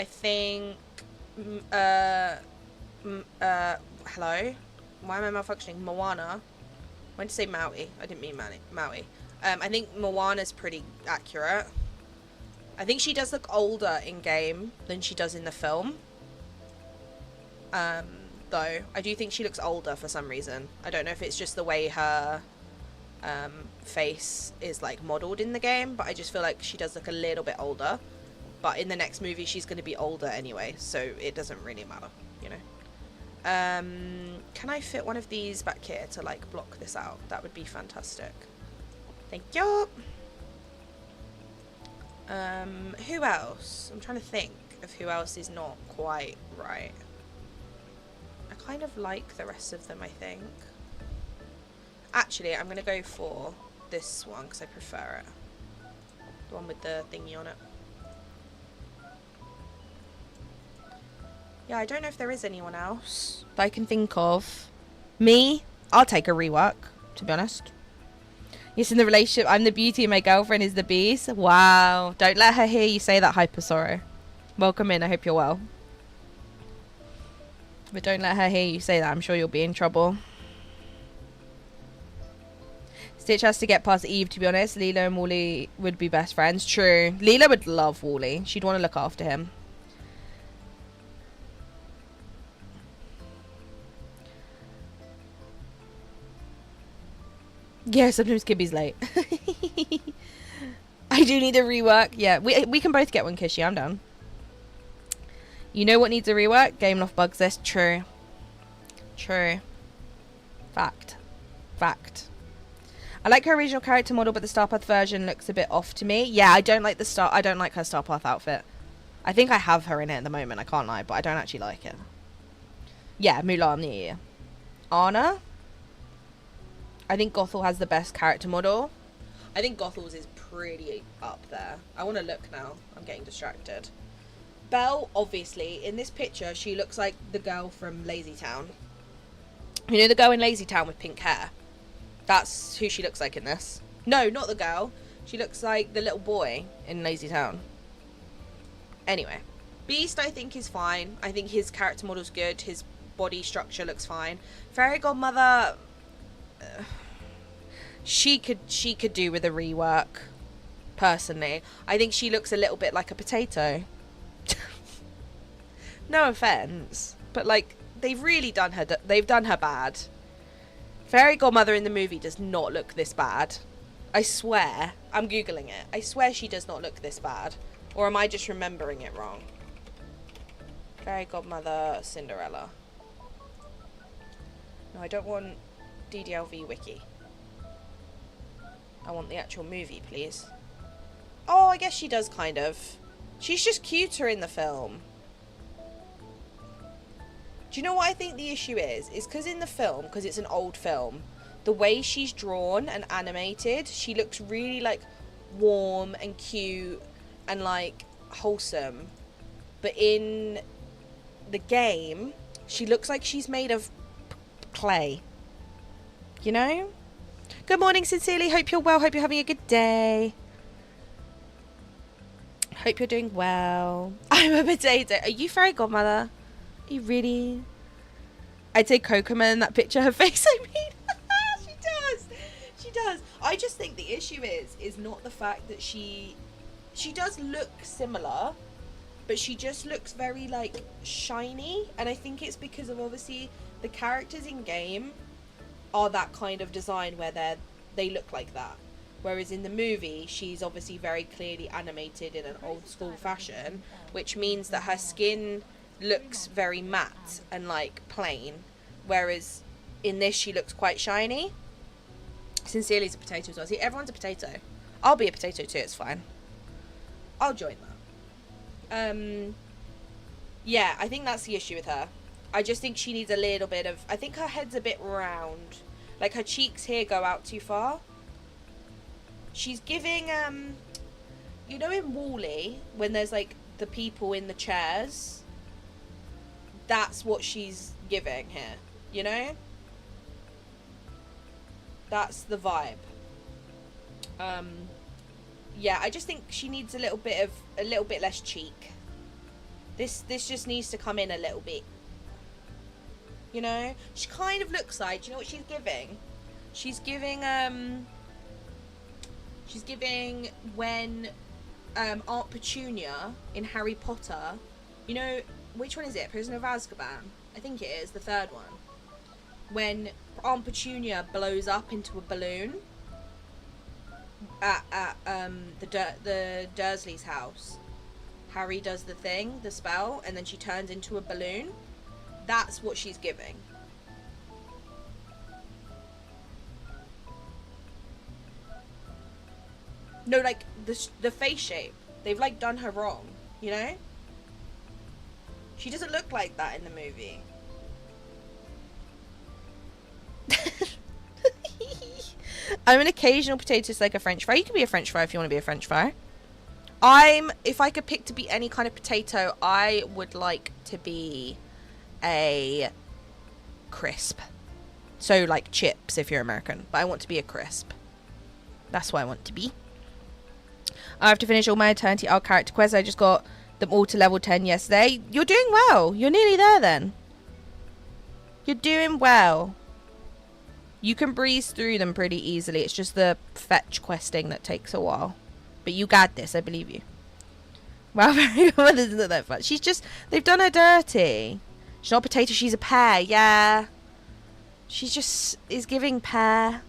think, hello? Why am I malfunctioning? Moana. I meant to say Maui. I didn't mean Maui. I think Moana's pretty accurate. I think she does look older in game than she does in the film. though. I do think she looks older for some reason. I don't know if it's just the way her face is like modeled in the game, but I just feel like she does look a little bit older. But in the next movie, she's going to be older anyway, so it doesn't really matter, you know. Can I fit one of these back here to like block this out? That would be fantastic. Thank you. Who else? I'm trying to think of who else is not quite right. I kind of like the rest of them, I think. Actually, I'm going to go for this one because I prefer it. The one with the thingy on it. Yeah, I don't know if there is anyone else that I can think of. Me? I'll take a rework, to be honest. Yes, in the relationship, I'm the beauty and my girlfriend is the beast. Wow. Don't let her hear you say that, Hyper Sorrow. Welcome in, I hope you're well. But don't let her hear you say that, I'm sure you'll be in trouble. Stitch has to get past Eve, to be honest. Leela and Wally would be best friends. True. Leela would love Wally. She'd want to look after him. Yeah, sometimes Kibby's late. I do need a rework. Yeah, we can both get one, Kishy. I'm down. You know what needs a rework? Game Loft Bugs this. True. True. Fact. Fact. I like her original character model, but the Star Path version looks a bit off to me. Yeah, I don't like her Star Path outfit. I think I have her in it at the moment, I can't lie, but I don't actually like it. Yeah, Mulan, yeah. Anna? I think Gothel has the best character model. I think Gothel's is pretty up there. I want to look now. I'm getting distracted. Belle, obviously, in this picture, she looks like the girl from Lazy Town. You know the girl in Lazy Town with pink hair? That's who she looks like in this. No, not the girl. She looks like the little boy in Lazy Town. Anyway. Beast, I think, is fine. I think his character model's good. His body structure looks fine. Fairy Godmother... she could do with a rework, personally. I think she looks a little bit like a potato. No offense, but like they've really done her bad. Fairy Godmother in the movie does not look this bad. I swear. I'm googling it. I swear she does not look this bad. Or am I just remembering it wrong? Fairy Godmother Cinderella. No, I don't want DDLV wiki. I want the actual movie, please. Oh, I guess she does kind of. She's just cuter in the film. Do you know what I think the issue is? It's because in the film, because it's an old film, the way she's drawn and animated, she looks really like warm and cute and like wholesome. But in the game, she looks like she's made of clay. You know? Good morning, sincerely. Hope you're well. Hope you're having a good day. Hope you're doing well. I'm a potato. Are you Fairy Godmother? Are you really? I'd say Kokoma in that picture. Her face, I mean. She does. She does. I just think the issue is not the fact that she does look similar, but she just looks very, like, shiny. And I think it's because of, obviously, the characters in game are that kind of design where they look like that. Whereas in the movie, she's obviously very clearly animated in an old school fashion, which means that her skin looks very matte and like plain. Whereas in this, she looks quite shiny. Sincerely's a potato as well. See, everyone's a potato. I'll be a potato too, it's fine. I'll join that. Yeah, I think that's the issue with her. I just think she needs a little bit of... I think her head's a bit round. Like, her cheeks here go out too far. She's giving, you know in Wall-E, when there's, like, the people in the chairs? That's what she's giving here, you know? That's the vibe. Yeah, I just think she needs a little bit less cheek. This just needs to come in a little bit. You know? She kind of looks like, do you know what she's giving? She's giving when Aunt Petunia in Harry Potter, you know which one is it? Prisoner of Azkaban? I think it is, the third one. When Aunt Petunia blows up into a balloon at the Dursleys' house. Harry does the thing, the spell, and then she turns into a balloon. That's what she's giving. No, like, the face shape. They've, like, done her wrong, you know? She doesn't look like that in the movie. I'm an occasional potato just like a french fry. You can be a french fry if you want to be a french fry. If I could pick to be any kind of potato, I would like to be a crisp. So, like, chips if you're American. But I want to be a crisp. That's what I want to be. I have to finish all my Eternity Arc character quests. I just got them all to level 10 yesterday. You're doing well. You're nearly there then. You're doing well. You can breeze through them pretty easily. It's just the fetch questing that takes a while. But you got this. I believe you. Wow, very well. Isn't that fun? She's just... They've done her dirty. She's not a potato. She's a pear. Yeah. She just is giving pear.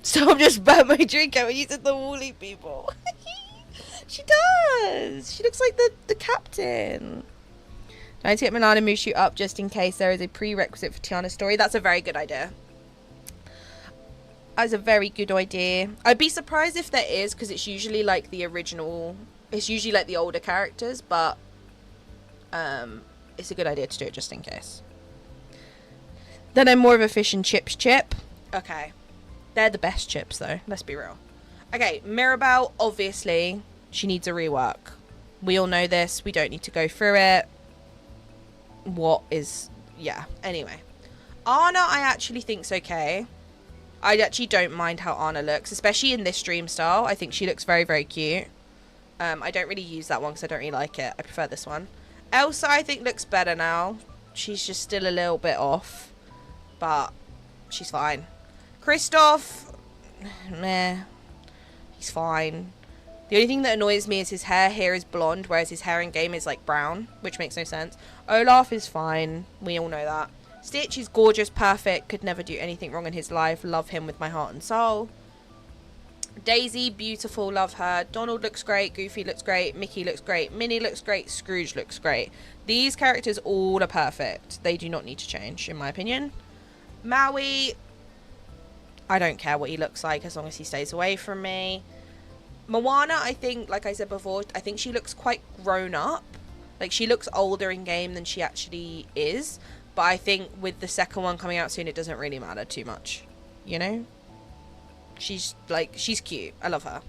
Stop just burnt my drink out when you said the woolly people. She does. She looks like the captain. I need to get Milana Mushu up just in case there is a prerequisite for Tiana's story. That's a very good idea. That's a very good idea. I'd be surprised if there is, because it's usually like the original. It's usually like the older characters, but it's a good idea to do it just in case. Then I'm more of a fish and chips chip. Okay. They're the best chips, though. Let's be real. Okay, Mirabelle, obviously, she needs a rework. We all know this. We don't need to go through it. Yeah, anyway. Anna, I actually think's okay. I actually don't mind how Anna looks, especially in this dream style. I think she looks very, very cute. I don't really use that one because I don't really like it. I prefer this one. Elsa, I think, looks better now. She's just still a little bit off. But she's fine. Kristoff, meh. He's fine. The only thing that annoys me is his hair here is blonde, whereas his hair in game is like brown, which makes no sense. Olaf is fine. We all know that. Stitch is gorgeous, perfect, could never do anything wrong in his life. Love him with my heart and soul. Daisy, beautiful, love her. Donald looks great. Goofy looks great. Mickey looks great. Minnie looks great. Scrooge looks great. These characters all are perfect. They do not need to change, in my opinion. Maui, I don't care what he looks like as long as he stays away from me. Moana, I think, like I said before, I think she looks quite grown up. Like, she looks older in game than she actually is. But I think with the second one coming out soon, it doesn't really matter too much. You know? She's cute. I love her.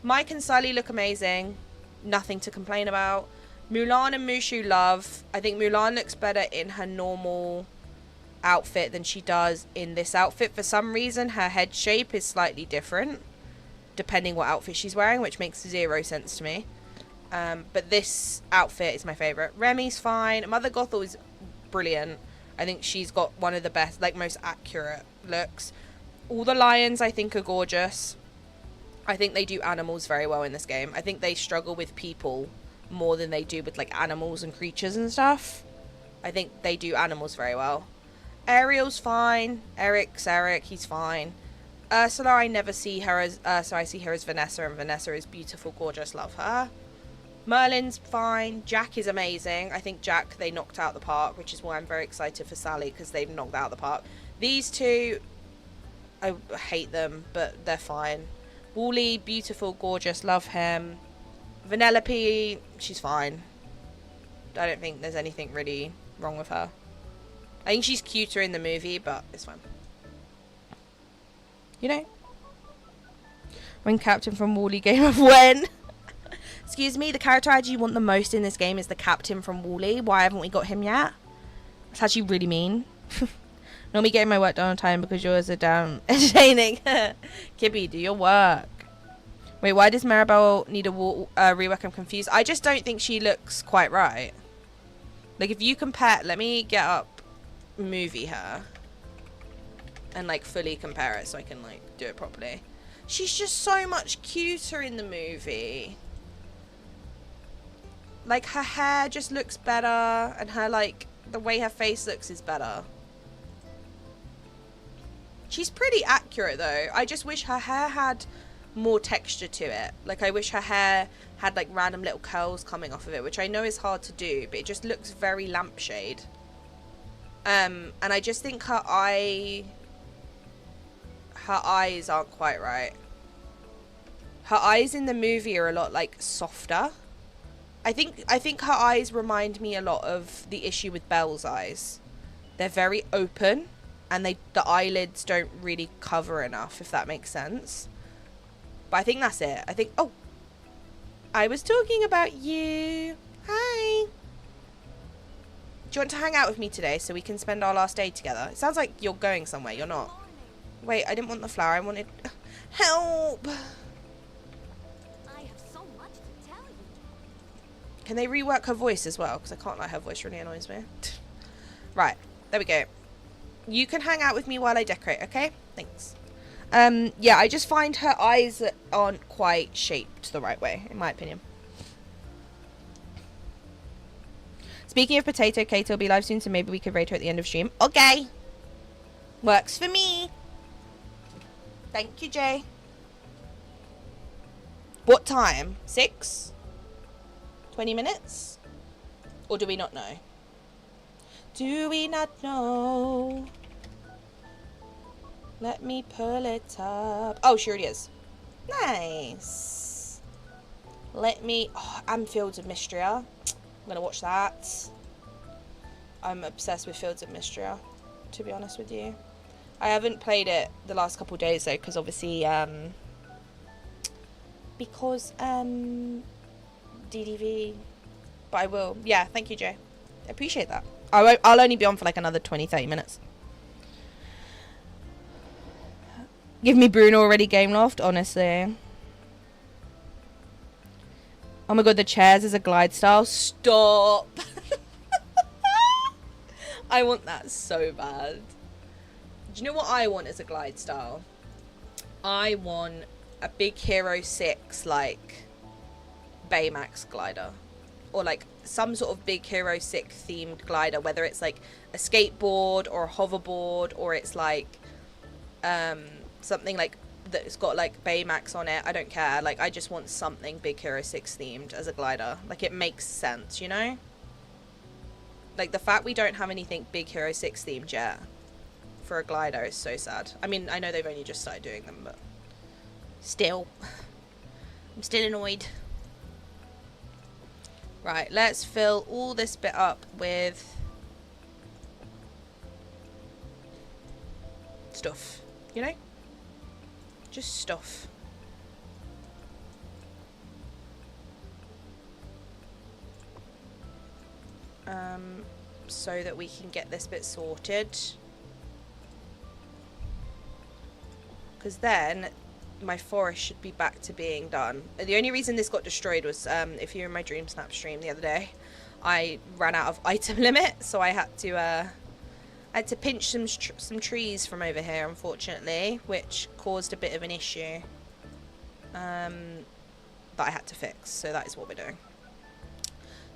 Mike and Sully look amazing. Nothing to complain about. Mulan and Mushu love. I think Mulan looks better in her normal outfit than she does in this outfit. For some reason, her head shape is slightly different depending what outfit she's wearing, which makes zero sense to me. But this outfit is my favorite. Remy's fine. Mother Gothel is brilliant. I think she's got one of the best, like, most accurate looks. All the lions, I think, are gorgeous. I think they do animals very well in this game. I think they struggle with people more than they do with, like, animals and creatures and stuff. I think they do animals very well. Ariel's fine. Eric's Eric. He's fine. Ursula, I never see her as... so I see her as Vanessa, and Vanessa is beautiful, gorgeous, love her. Merlin's fine. Jack is amazing. I think Jack, they knocked out the park, which is why I'm very excited for Sally, because they've knocked out the park. These two, I hate them, but they're fine. Wooly, beautiful, gorgeous, love him. Vanellope, she's fine. I don't think there's anything really wrong with her. I think she's cuter in the movie, but it's fine. You know? When Captain from Wall-E Game of When. Excuse me, the character I actually want the most in this game is the Captain from Wall-E. Why haven't we got him yet? That's actually really mean. Normally getting my work done on time because yours are down entertaining. Kibby, do your work. Wait, why does Maribel need a rework? I'm confused. I just don't think she looks quite right. Like, if you compare... Let me get up movie her. And, like, fully compare it so I can, like, do it properly. She's just so much cuter in the movie. Like, her hair just looks better, and her, like, the way her face looks is better. She's pretty accurate, though. I just wish her hair had more texture to it. Like, I wish her hair had, like, random little curls coming off of it, which I know is hard to do, but it just looks very lampshade. And I just think her eyes aren't quite right. Her eyes in the movie are a lot, like, softer. I think her eyes remind me a lot of the issue with Belle's eyes. They're very open, and the eyelids don't really cover enough, if that makes sense. But I think that's it. I think... Oh! I was talking about you. Hi! Do you want to hang out with me today so we can spend our last day together? It sounds like you're going somewhere. You're not. Wait, I didn't want the flower. I wanted... Help! Can they rework her voice as well? Because I can't lie, her voice really annoys me. Right, there we go. You can hang out with me while I decorate, okay? Thanks. Yeah, I just find her eyes aren't quite shaped the right way, in my opinion. Speaking of potato, Kate will be live soon, so maybe we could rate her at the end of stream. Okay! Works for me. Thank you, Jay. What time? 6? 20 minutes? Or do we not know? Do we not know? Let me pull it up. Oh, sure it is. Nice. Let me... Oh, I'm Fields of Mystria. I'm going to watch that. I'm obsessed with Fields of Mystria, to be honest with you. I haven't played it the last couple of days, though, because obviously... DDV, but I will. Yeah, thank you, Jay. I appreciate that. I'll only be on for like another 20-30 minutes. Give me Bruno already, Game Loft, honestly. Oh my god, the chairs is a glide style. Stop. I want that so bad. Do you know what I want as a glide style? I want a Big Hero 6, like... Baymax glider, or like some sort of Big Hero 6 themed glider, whether it's like a skateboard or a hoverboard, or it's like something like that's got like Baymax on it. I don't care. Like, I just want something Big Hero 6 themed as a glider. Like, it makes sense, you know? Like, the fact we don't have anything Big Hero 6 themed yet for a glider is so sad. I mean, I know they've only just started doing them, but still. I'm still annoyed. Right, let's fill all this bit up with stuff, you know? Just stuff. So that we can get this bit sorted. Because then my forest should be back to being done. The only reason this got destroyed was, if you were in my Dream Snap stream the other day, I ran out of item limit, so I had to pinch some trees from over here, unfortunately, which caused a bit of an issue that I had to fix. So that is what we're doing.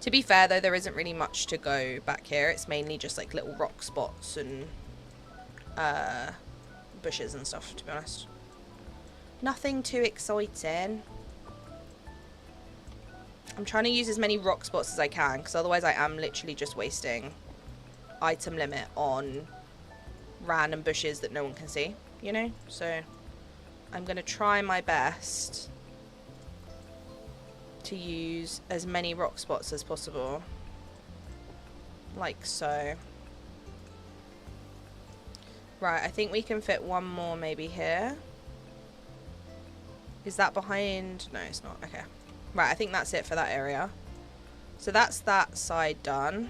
To be fair, though, there isn't really much to go back here. It's mainly just like little rock spots and bushes and stuff, to be honest. Nothing too exciting. I'm trying to use as many rock spots as I can, because otherwise I am literally just wasting item limit on random bushes that no one can see, you know? So I'm going to try my best to use as many rock spots as possible. Like so. Right, I think we can fit one more maybe here. Is that behind? No, it's not. Okay. Right, I think that's it for that area. So that's that side done.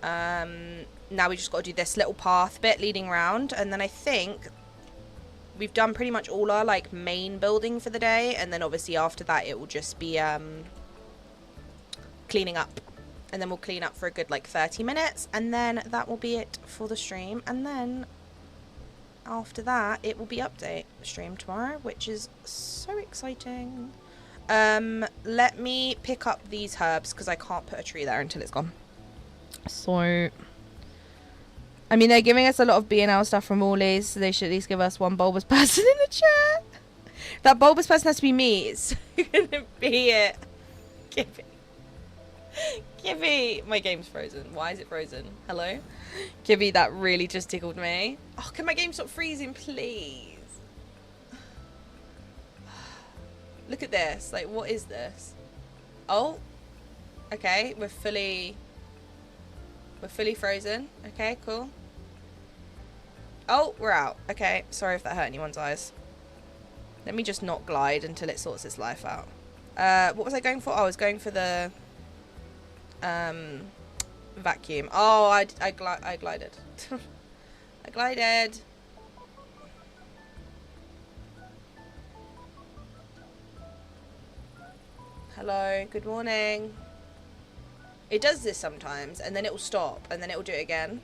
Now we just got to do this little path bit leading around, and then I think we've done pretty much all our like main building for the day, and then obviously after that it will just be cleaning up, and then we'll clean up for a good like 30 minutes, and then that will be it for the stream, and then after that it will be update stream tomorrow, which is so exciting. Let me pick up these herbs because I can't put a tree there until it's gone. So, I mean, they're giving us a lot of B&L stuff from Woolies, so they should at least give us one bulbous person in the chair. That bulbous person has to be me. It's gonna be it. Gibby. Gibby. My game's frozen. Why is it frozen? Hello? Gibby, that really just tickled me. Oh, can my game stop freezing, please? Look at this. Like, what is this? Oh. Okay, we're fully frozen. Okay, cool. Oh, we're out. Okay, sorry if that hurt anyone's eyes. Let me just not glide until it sorts its life out. What was I going for? Oh, I was going for the vacuum. Oh, I glided. I glided. Hello, good morning. It does this sometimes, and then it will stop, and then it will do it again.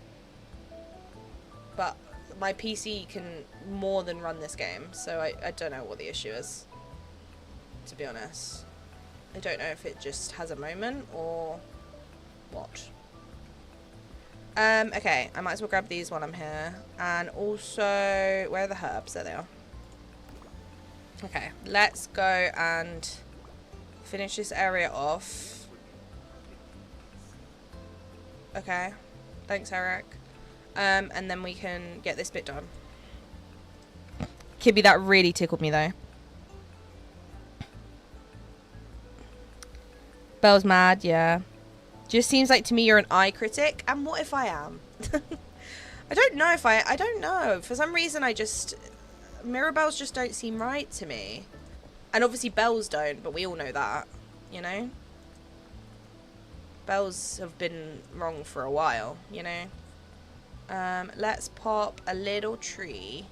But my PC can more than run this game, so I don't know what the issue is, to be honest. I don't know if it just has a moment, or what. Okay, I might as well grab these while I'm here. And also, where are the herbs? There they are. Okay, let's go and finish this area off. Okay, thanks Eric. And then we can get this bit done. Kibby, that really tickled me though. Belle's mad, yeah. Just seems like to me you're an eye critic. And what if I am? I don't know if I don't know. For some reason Mirabelle's just don't seem right to me. And obviously Belle's don't, but we all know that, you know? Belle's have been wrong for a while, you know? Let's pop a little tree.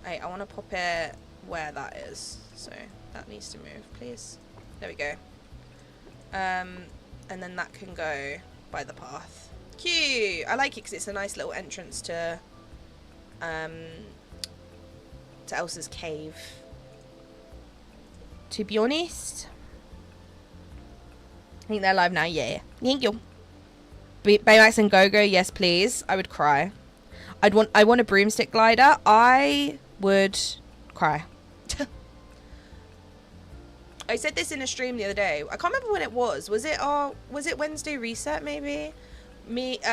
Hey, I want to pop it where that is. So that needs to move, please. There we go. And then that can go by the path. Cute! I like it because it's a nice little entrance to Elsa's cave. To be honest, I think they're live now. Yeah, thank you. Baymax and Go-Go, yes please. I would cry. I want a broomstick glider. I would cry. I said this in a stream the other day. I can't remember when it was. Was it Wednesday Reset maybe?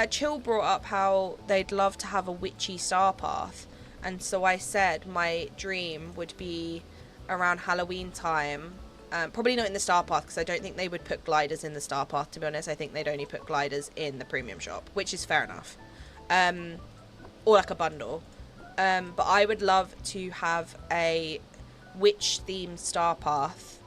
Chill brought up how they'd love to have a witchy star path, and so I said my dream would be around Halloween time. Probably not in the star path because I don't think they would put gliders in the star path, to be honest. I think they'd only put gliders in the premium shop, which is fair enough. Or like a bundle. But I would love to have a witch themed star path,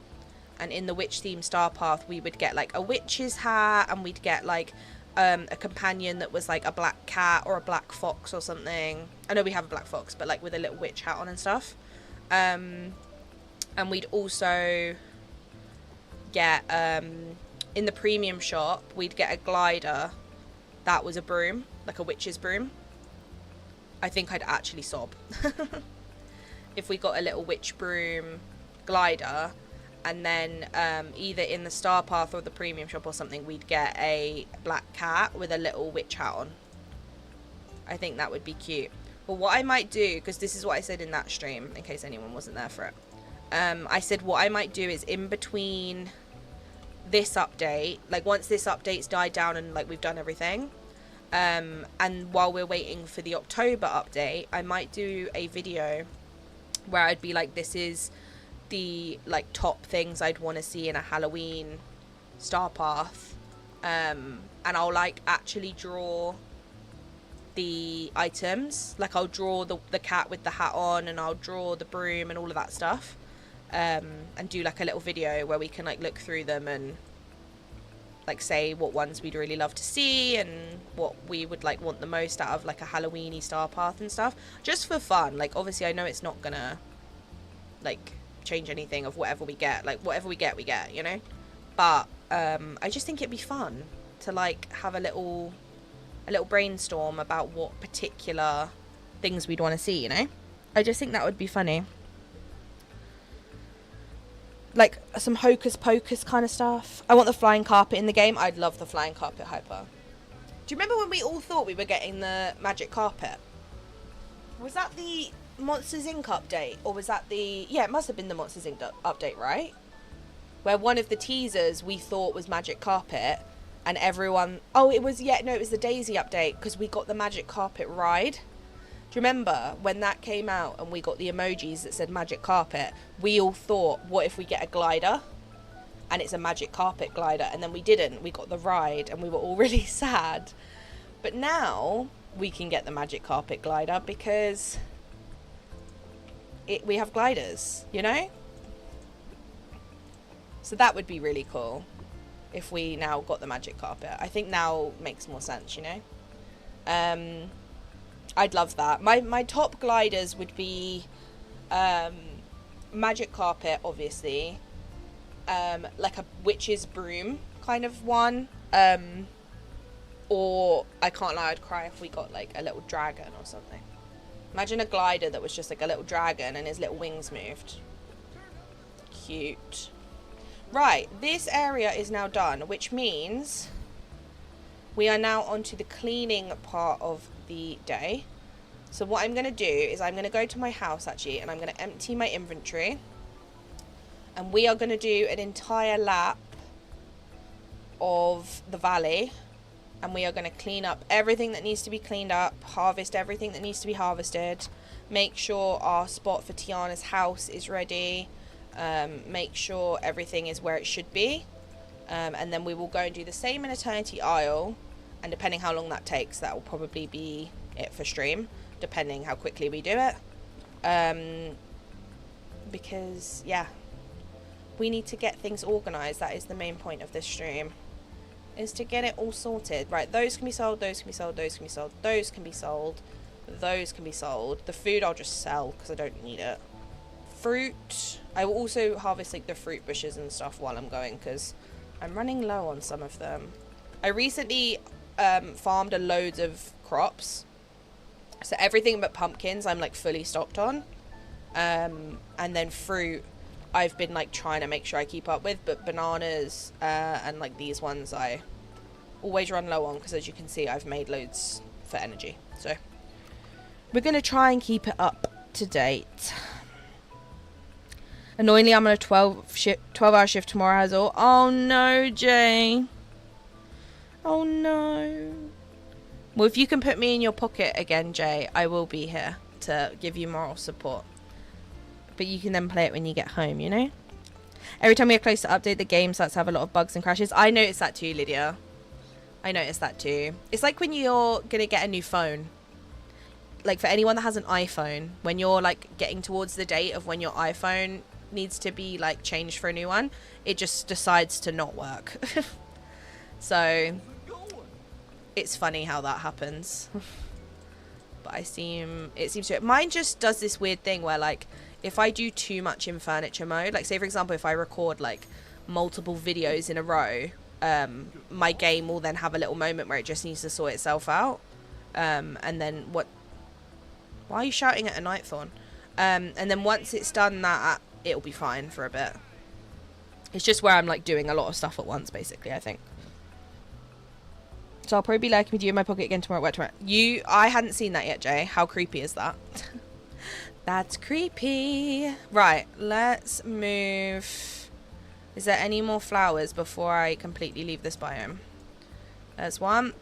and in the witch themed star path we would get like a witch's hat, and we'd get like a companion that was like a black cat or a black fox or something. I know we have a black fox, but like with a little witch hat on and stuff. And we'd also get in the premium shop we'd get a glider that was a broom, like a witch's broom. I think I'd actually sob if we got a little witch broom glider, and then either in the star path or the premium shop or something we'd get a black cat with a little witch hat on. I think that would be cute. But what I might do, because this is what I said in that stream in case anyone wasn't there for it, I said what I might do is in between this update, like once this update's died down and like we've done everything, and while we're waiting for the October update, I might do a video where I'd be like, this is the like top things I'd want to see in a Halloween star path, and I'll like actually draw the items, like I'll draw the cat with the hat on, and I'll draw the broom and all of that stuff, and do like a little video where we can like look through them and like say what ones we'd really love to see and what we would like want the most out of like a Halloweeny star path and stuff, just for fun. Like obviously I know it's not gonna like change anything of whatever we get, like whatever we get, you know, but I just think it'd be fun to like have a little brainstorm about what particular things we'd want to see, you know. I just think that would be funny. like some hocus pocus kind of stuff. I want the flying carpet in the game. I'd love the flying carpet hyper. Do you remember when we all thought we were getting the magic carpet? Was that the Monsters Inc. update? Or was that the... Yeah, it must have been the Monsters Inc. update, right? Where one of the teasers we thought was magic carpet. And everyone... Oh, it was... Yeah, no, it was the Daisy update. Because we got the magic carpet ride. Do you remember when that came out and we got the emojis that said magic carpet? We all thought, what if we get a glider? And it's a magic carpet glider. And then we didn't. We got the ride and we were all really sad. But now we can get the magic carpet glider because we have gliders, you know? So that would be really cool if we now got the magic carpet. I think now makes more sense, you know? I'd love that. My top gliders would be magic carpet, obviously. Like a witch's broom kind of one. Or, I can't lie, I'd cry if we got like a little dragon or something. Imagine a glider that was just like a little dragon and his little wings moved. Cute. Right, this area is now done, which means we are now onto the cleaning part of the day. So what I'm going to do is I'm going to go to my house actually and I'm going to empty my inventory. And we are going to do an entire lap of the valley. And we are going to clean up everything that needs to be cleaned up, harvest everything that needs to be harvested, make sure our spot for Tiana's house is ready, make sure everything is where it should be, and then we will go and do the same in Eternity Isle, and depending how long that takes, that will probably be it for stream, depending how quickly we do it, because, yeah, we need to get things organised. That is the main point of this stream. Is to get it all sorted. Right, those can be sold, those can be sold, those can be sold, those can be sold, those can be sold. The food I'll just sell because I don't need it. Fruit, I will also harvest like the fruit bushes and stuff while I'm going because I'm running low on some of them. I recently farmed a loads of crops, so everything but pumpkins I'm like fully stocked on, and then fruit I've been like trying to make sure I keep up with, but bananas and like these ones I always run low on because as you can see I've made loads for energy. So we're going to try and keep it up to date. Annoyingly I'm on a 12-hour shift tomorrow as all. Oh no, Jay. Oh no. Well, if you can put me in your pocket again, Jay, I will be here to give you moral support. But you can then play it when you get home, you know? Every time we get close to update, the game starts to have a lot of bugs and crashes. I noticed that too, Lydia. I noticed that too. It's like when you're going to get a new phone. Like for anyone that has an iPhone, when you're like getting towards the date of when your iPhone needs to be like changed for a new one, it just decides to not work. So it's funny how that happens. But it seems to... Mine just does this weird thing where like, if I do too much in furniture mode, like say for example if I record like multiple videos in a row, my game will then have a little moment where it just needs to sort itself out, and then why are you shouting at a nightthorn? And then once it's done that, it'll be fine for a bit. It's just where I'm like doing a lot of stuff at once basically, I think. So I'll probably be lurking with you in my pocket again tomorrow at work tomorrow. I hadn't seen that yet, Jay. How creepy is that? That's creepy. Right, let's move. Is there any more flowers before I completely leave this biome? There's one.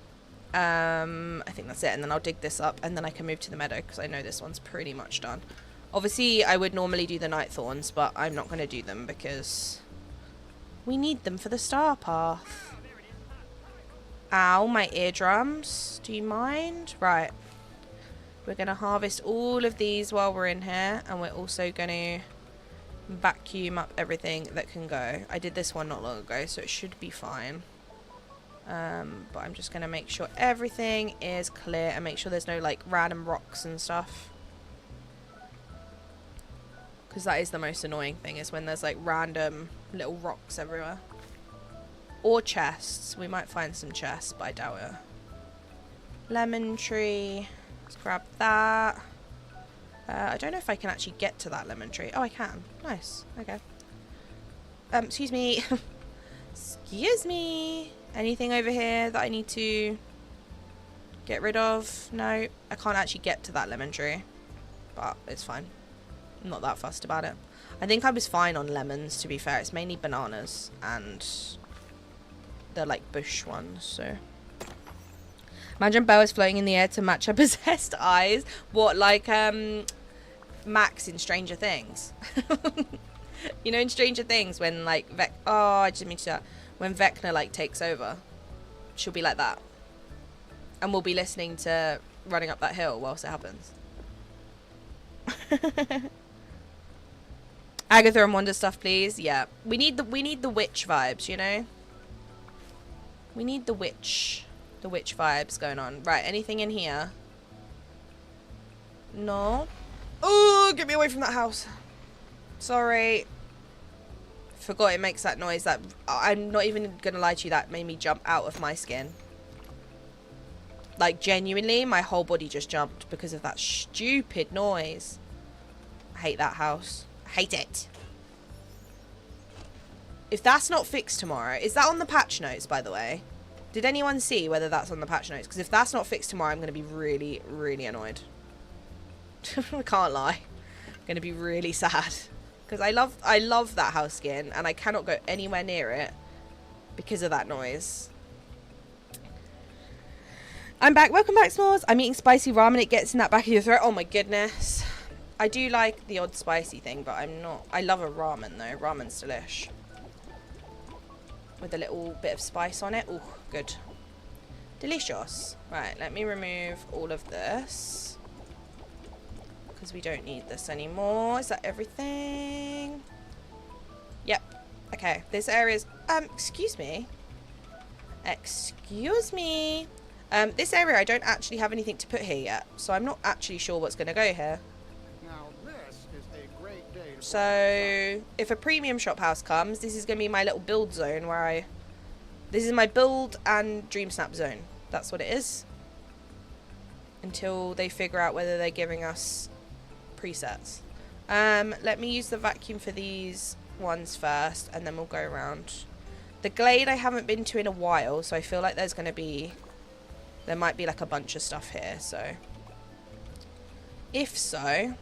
I think that's it. And then I'll dig this up and then I can move to the meadow because I know this one's pretty much done. Obviously, I would normally do the night thorns, but I'm not going to do them because we need them for the star path. Ow, my eardrums. Do you mind? Right. We're going to harvest all of these while we're in here. And we're also going to vacuum up everything that can go. I did this one not long ago, so it should be fine. But I'm just going to make sure everything is clear. And make sure there's no, like, random rocks and stuff. Because that is the most annoying thing, is when there's, like, random little rocks everywhere. Or chests. We might find some chests, but I doubt it. Lemon tree. Let's grab that. I don't know if I can actually get to that lemon tree. Oh, I can. Nice. Okay. Excuse me. Excuse me. Anything over here that I need to get rid of? No, I can't actually get to that lemon tree, but it's fine. I'm not that fussed about it. I think I was fine on lemons, to be fair. It's mainly bananas and the like bush ones, so. Imagine Bella's floating in the air to match her possessed eyes. What, like Max in Stranger Things? You know, in Stranger Things when like I just mean to that. When Vecna like takes over, she'll be like that, and we'll be listening to Running Up That Hill whilst it happens. Agatha and Wanda stuff, please. Yeah, we need the witch vibes, you know. We need the witch vibes going on. Right, anything in here? No. Oh, get me away from that house. Sorry. Forgot it makes that noise. That I'm not even gonna lie to you, that made me jump out of my skin. Like, genuinely, my whole body just jumped because of that stupid noise. I hate that house. I hate it. If that's not fixed tomorrow, is that on the patch notes, by the way? Did anyone see whether that's on the patch notes? Because if that's not fixed tomorrow, I'm going to be really, really annoyed. I can't lie. I'm going to be really sad. Because I love that house skin, and I cannot go anywhere near it because of that noise. I'm back. Welcome back, S'mores. I'm eating spicy ramen. It gets in that back of your throat. Oh my goodness. I do like the odd spicy thing, but I'm not. I love a ramen though. Ramen's delish. With a little bit of spice on it. Oh, good. Delicious. Right, let me remove all of this. Because we don't need this anymore. Is that everything? Yep. Okay, this area's... excuse me. Excuse me. This area, I don't actually have anything to put here yet. So I'm not actually sure what's going to go here. Now this is a great day to So, if a premium shop house comes, this is going to be my little build zone where I... This is my build and dream snap zone. That's what it is. Until they figure out whether they're giving us presets. Let me use the vacuum for these ones first, and then we'll go around. The glade I haven't been to in a while, so I feel like there's going to be... There might be like a bunch of stuff here, so... If so...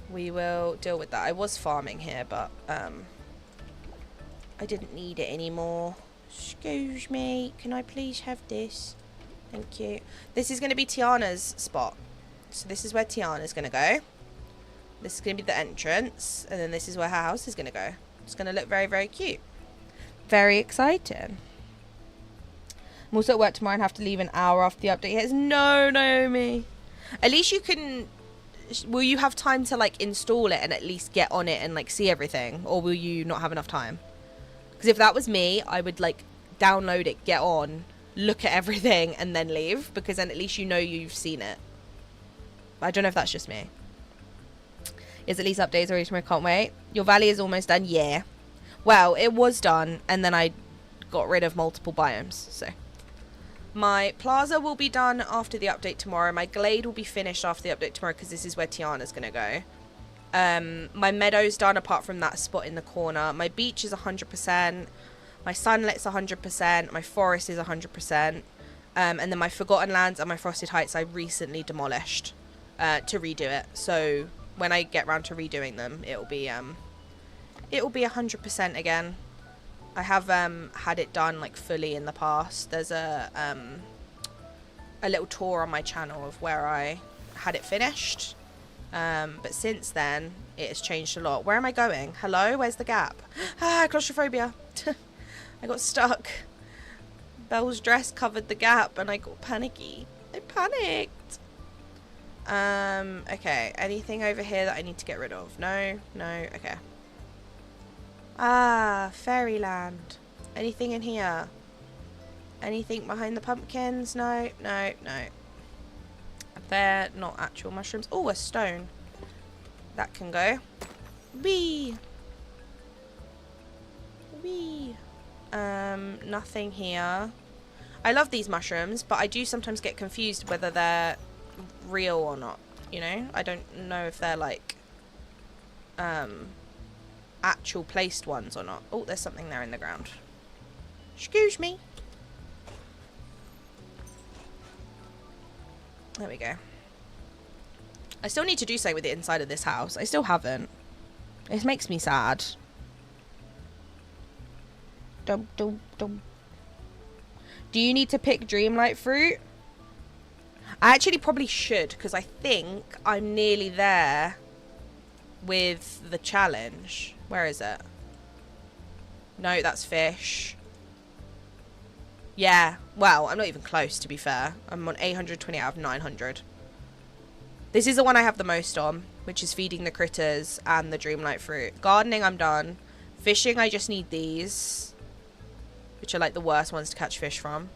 We will deal with that. I was farming here, but I didn't need it anymore. Excuse me. Can I please have this? Thank you. This is going to be Tiana's spot. So this is where Tiana's going to go. This is going to be the entrance. And then this is where her house is going to go. It's going to look very, very cute. Very exciting. I'm also at work tomorrow and have to leave an hour after the update hits. No, Naomi. At least you can... Will you have time to like install it and at least get on it and like see everything, or will you not have enough time? Because if that was me, I would like download it, get on, look at everything, and then leave, because then at least you know you've seen it. I don't know if that's just me. Is at least updates already tomorrow? Can't wait. Your valley is almost done. Yeah. Well, it was done, and then I got rid of multiple biomes. So my plaza will be done after the update tomorrow. My glade will be finished after the update tomorrow, because this is where Tiana's gonna go. My meadow's done apart from that spot in the corner. My beach is 100%. My sunlet's 100%. My forest is 100%. And then my forgotten lands and my frosted heights I recently demolished to redo it. So when I get round to redoing them, it'll be 100% again. I have had it done like fully in the past. There's a little tour on my channel of where I had it finished. But since then, it has changed a lot. Where am I going? Hello? Where's the gap? Ah, claustrophobia. I got stuck. Belle's dress covered the gap and I got panicky. I panicked. Okay. Anything over here that I need to get rid of? No? No? Okay. Ah, fairyland. Anything in here? Anything behind the pumpkins? No, no, no. They're not actual mushrooms. Oh, a stone. That can go. Wee. Wee. Nothing here. I love these mushrooms, but I do sometimes get confused whether they're real or not. You know? I don't know if they're like, actual placed ones or not. Oh, there's something there in the ground. Excuse me. There we go. I still need to do something with the inside of this house. I still haven't. It makes me sad. Dum, dum, dum. Do you need to pick Dreamlight fruit? I actually probably should, because I think I'm nearly there with the challenge. Where is it? No, that's fish. Yeah, well, I'm not even close, to be fair. I'm on 820 out of 900. This is the one I have the most on, which is feeding the critters and the Dreamlight fruit. Gardening, I'm done. Fishing, I just need these, which are like the worst ones to catch fish from.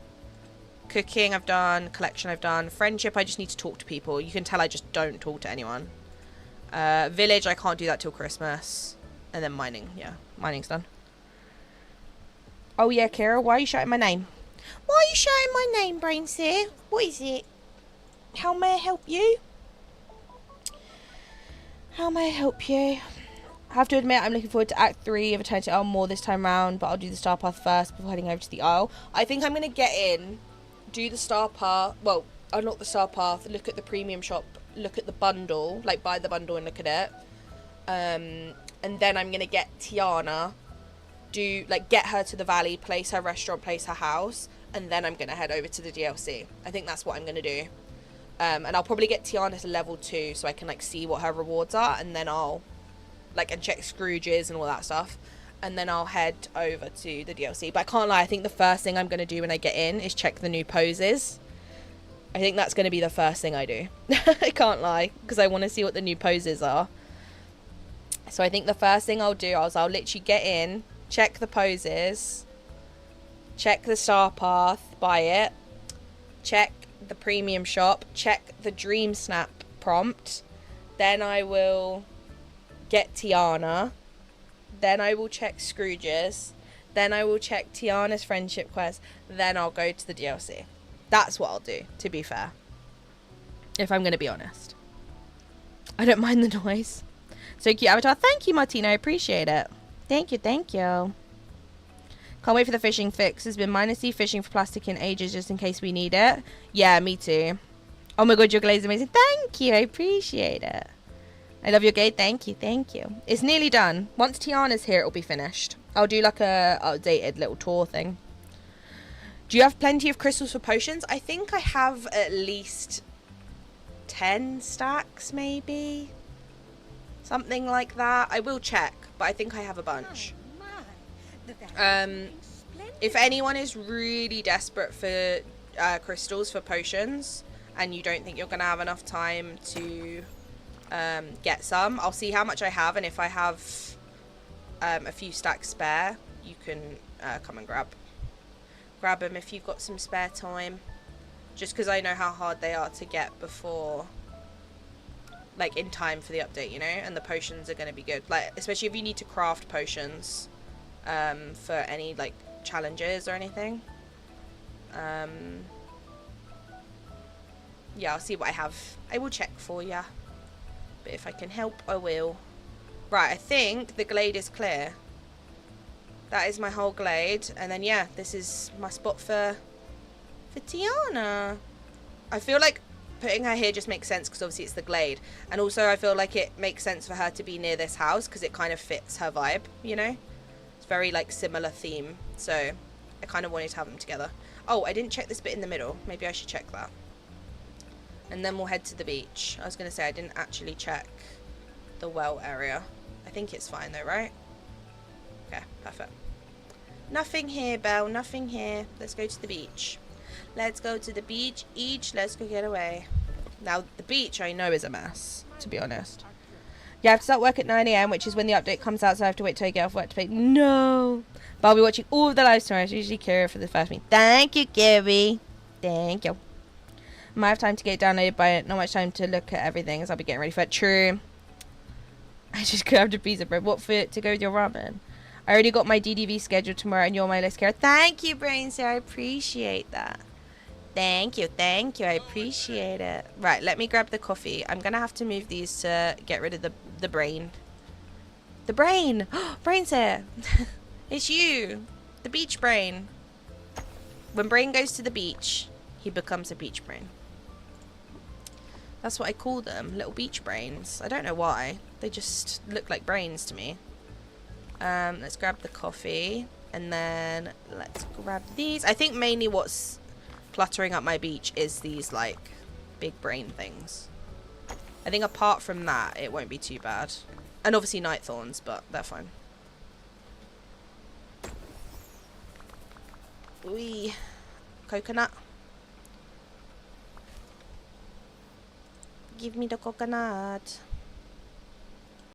Cooking, I've done. Collection, I've done. Friendship, I just need to talk to people. You can tell I just don't talk to anyone. Village, I can't do that till Christmas. And then mining, yeah. Mining's done. Oh yeah, Kira, why are you shouting my name? Why are you shouting my name, Brainsy? What is it? How may I help you? How may I help you? I have to admit, I'm looking forward to Act 3 of Eternity Isle more this time round, but I'll do the Star Path first before heading over to the Isle. I think I'm going to get in, do the Star Path, well, unlock the Star Path, look at the premium shop, look at the bundle, like buy the bundle and look at it. And then I'm going to get Tiana, get her to the valley, place her restaurant, place her house, and then I'm going to head over to the DLC. I think that's what I'm going to do. And I'll probably get Tiana to level 2 so I can, see what her rewards are, and then I'll, and check Scrooge's and all that stuff. And then I'll head over to the DLC. But I can't lie, I think the first thing I'm going to do when I get in is check the new poses. I think that's going to be the first thing I do. I can't lie, because I want to see what the new poses are. So I think the first thing I'll do is I'll literally get in, check the poses, check the Star Path, buy it, check the premium shop, check the Dream Snap prompt, then I will get Tiana, then I will check Scrooge's, then I will check Tiana's friendship quest, then I'll go to the DLC. That's what I'll do, to be fair. If I'm going to be honest. I don't mind the noise. So cute, Avatar. Thank you, Martina. I appreciate it. Thank you, thank you. Can't wait for the fishing fix. There's been -C fishing for plastic in ages just in case we need it. Yeah, me too. Oh my god, your glaze is amazing. Thank you. I appreciate it. I love your gate. Thank you, thank you. It's nearly done. Once Tiana's here, it'll be finished. I'll do like a updated little tour thing. Do you have plenty of crystals for potions? I think I have at least 10 stacks, maybe. Something like that. I will check, but I think I have a bunch. If anyone is really desperate for crystals for potions and you don't think you're gonna have enough time to get some, I'll see how much I have, and if I have a few stacks spare, you can come and grab them if you've got some spare time, just because I know how hard they are to get before, in time for the update, and the potions are going to be good, especially if you need to craft potions for any challenges or anything. Yeah, I'll see what I have. I will check for ya, but if I can help, I will. Right, I think the glade is clear. That is my whole glade, and then yeah, this is my spot for Tiana. I feel like putting her here just makes sense because obviously it's the glade, and also I feel like it makes sense for her to be near this house because it kind of fits her vibe, It's very similar theme, so I kind of wanted to have them together. Oh, I didn't check this bit in the middle. Maybe I should check that. And then we'll head to the beach. I was going to say I didn't actually check the well area. I think it's fine though, right? Okay, perfect. Nothing here, Belle. Nothing here. Let's go to the beach. Let's go to the beach. Let's go get away. Now, the beach I know is a mess, to be honest. You have to start work at 9 AM, which is when the update comes out, so I have to wait till I get off work to play. No! But I'll be watching all of the live tomorrow. It's usually Kira for the first meet. Thank you, Gary. Thank you. I might have time to get it downloaded, but not much time to look at everything, as I'll be getting ready for it. True. I just grabbed a piece of bread. What for to go with your ramen? I already got my DDV scheduled tomorrow, and you're on my list, Kara. Thank you, Brain Sir. I appreciate that. Thank you. Thank you. I appreciate it. Right, let me grab the coffee. I'm going to have to move these to get rid of the brain. The brain! Brain's here! It's you! The beach brain. When Brain goes to the beach, he becomes a beach brain. That's what I call them, little beach brains. I don't know why. They just look like brains to me. Let's grab the coffee. And then let's grab these. I think mainly what's cluttering up my beach is these, like, big brain things. I think apart from that, it won't be too bad. And obviously night thorns, but they're fine. Ooh, coconut. Give me the coconut.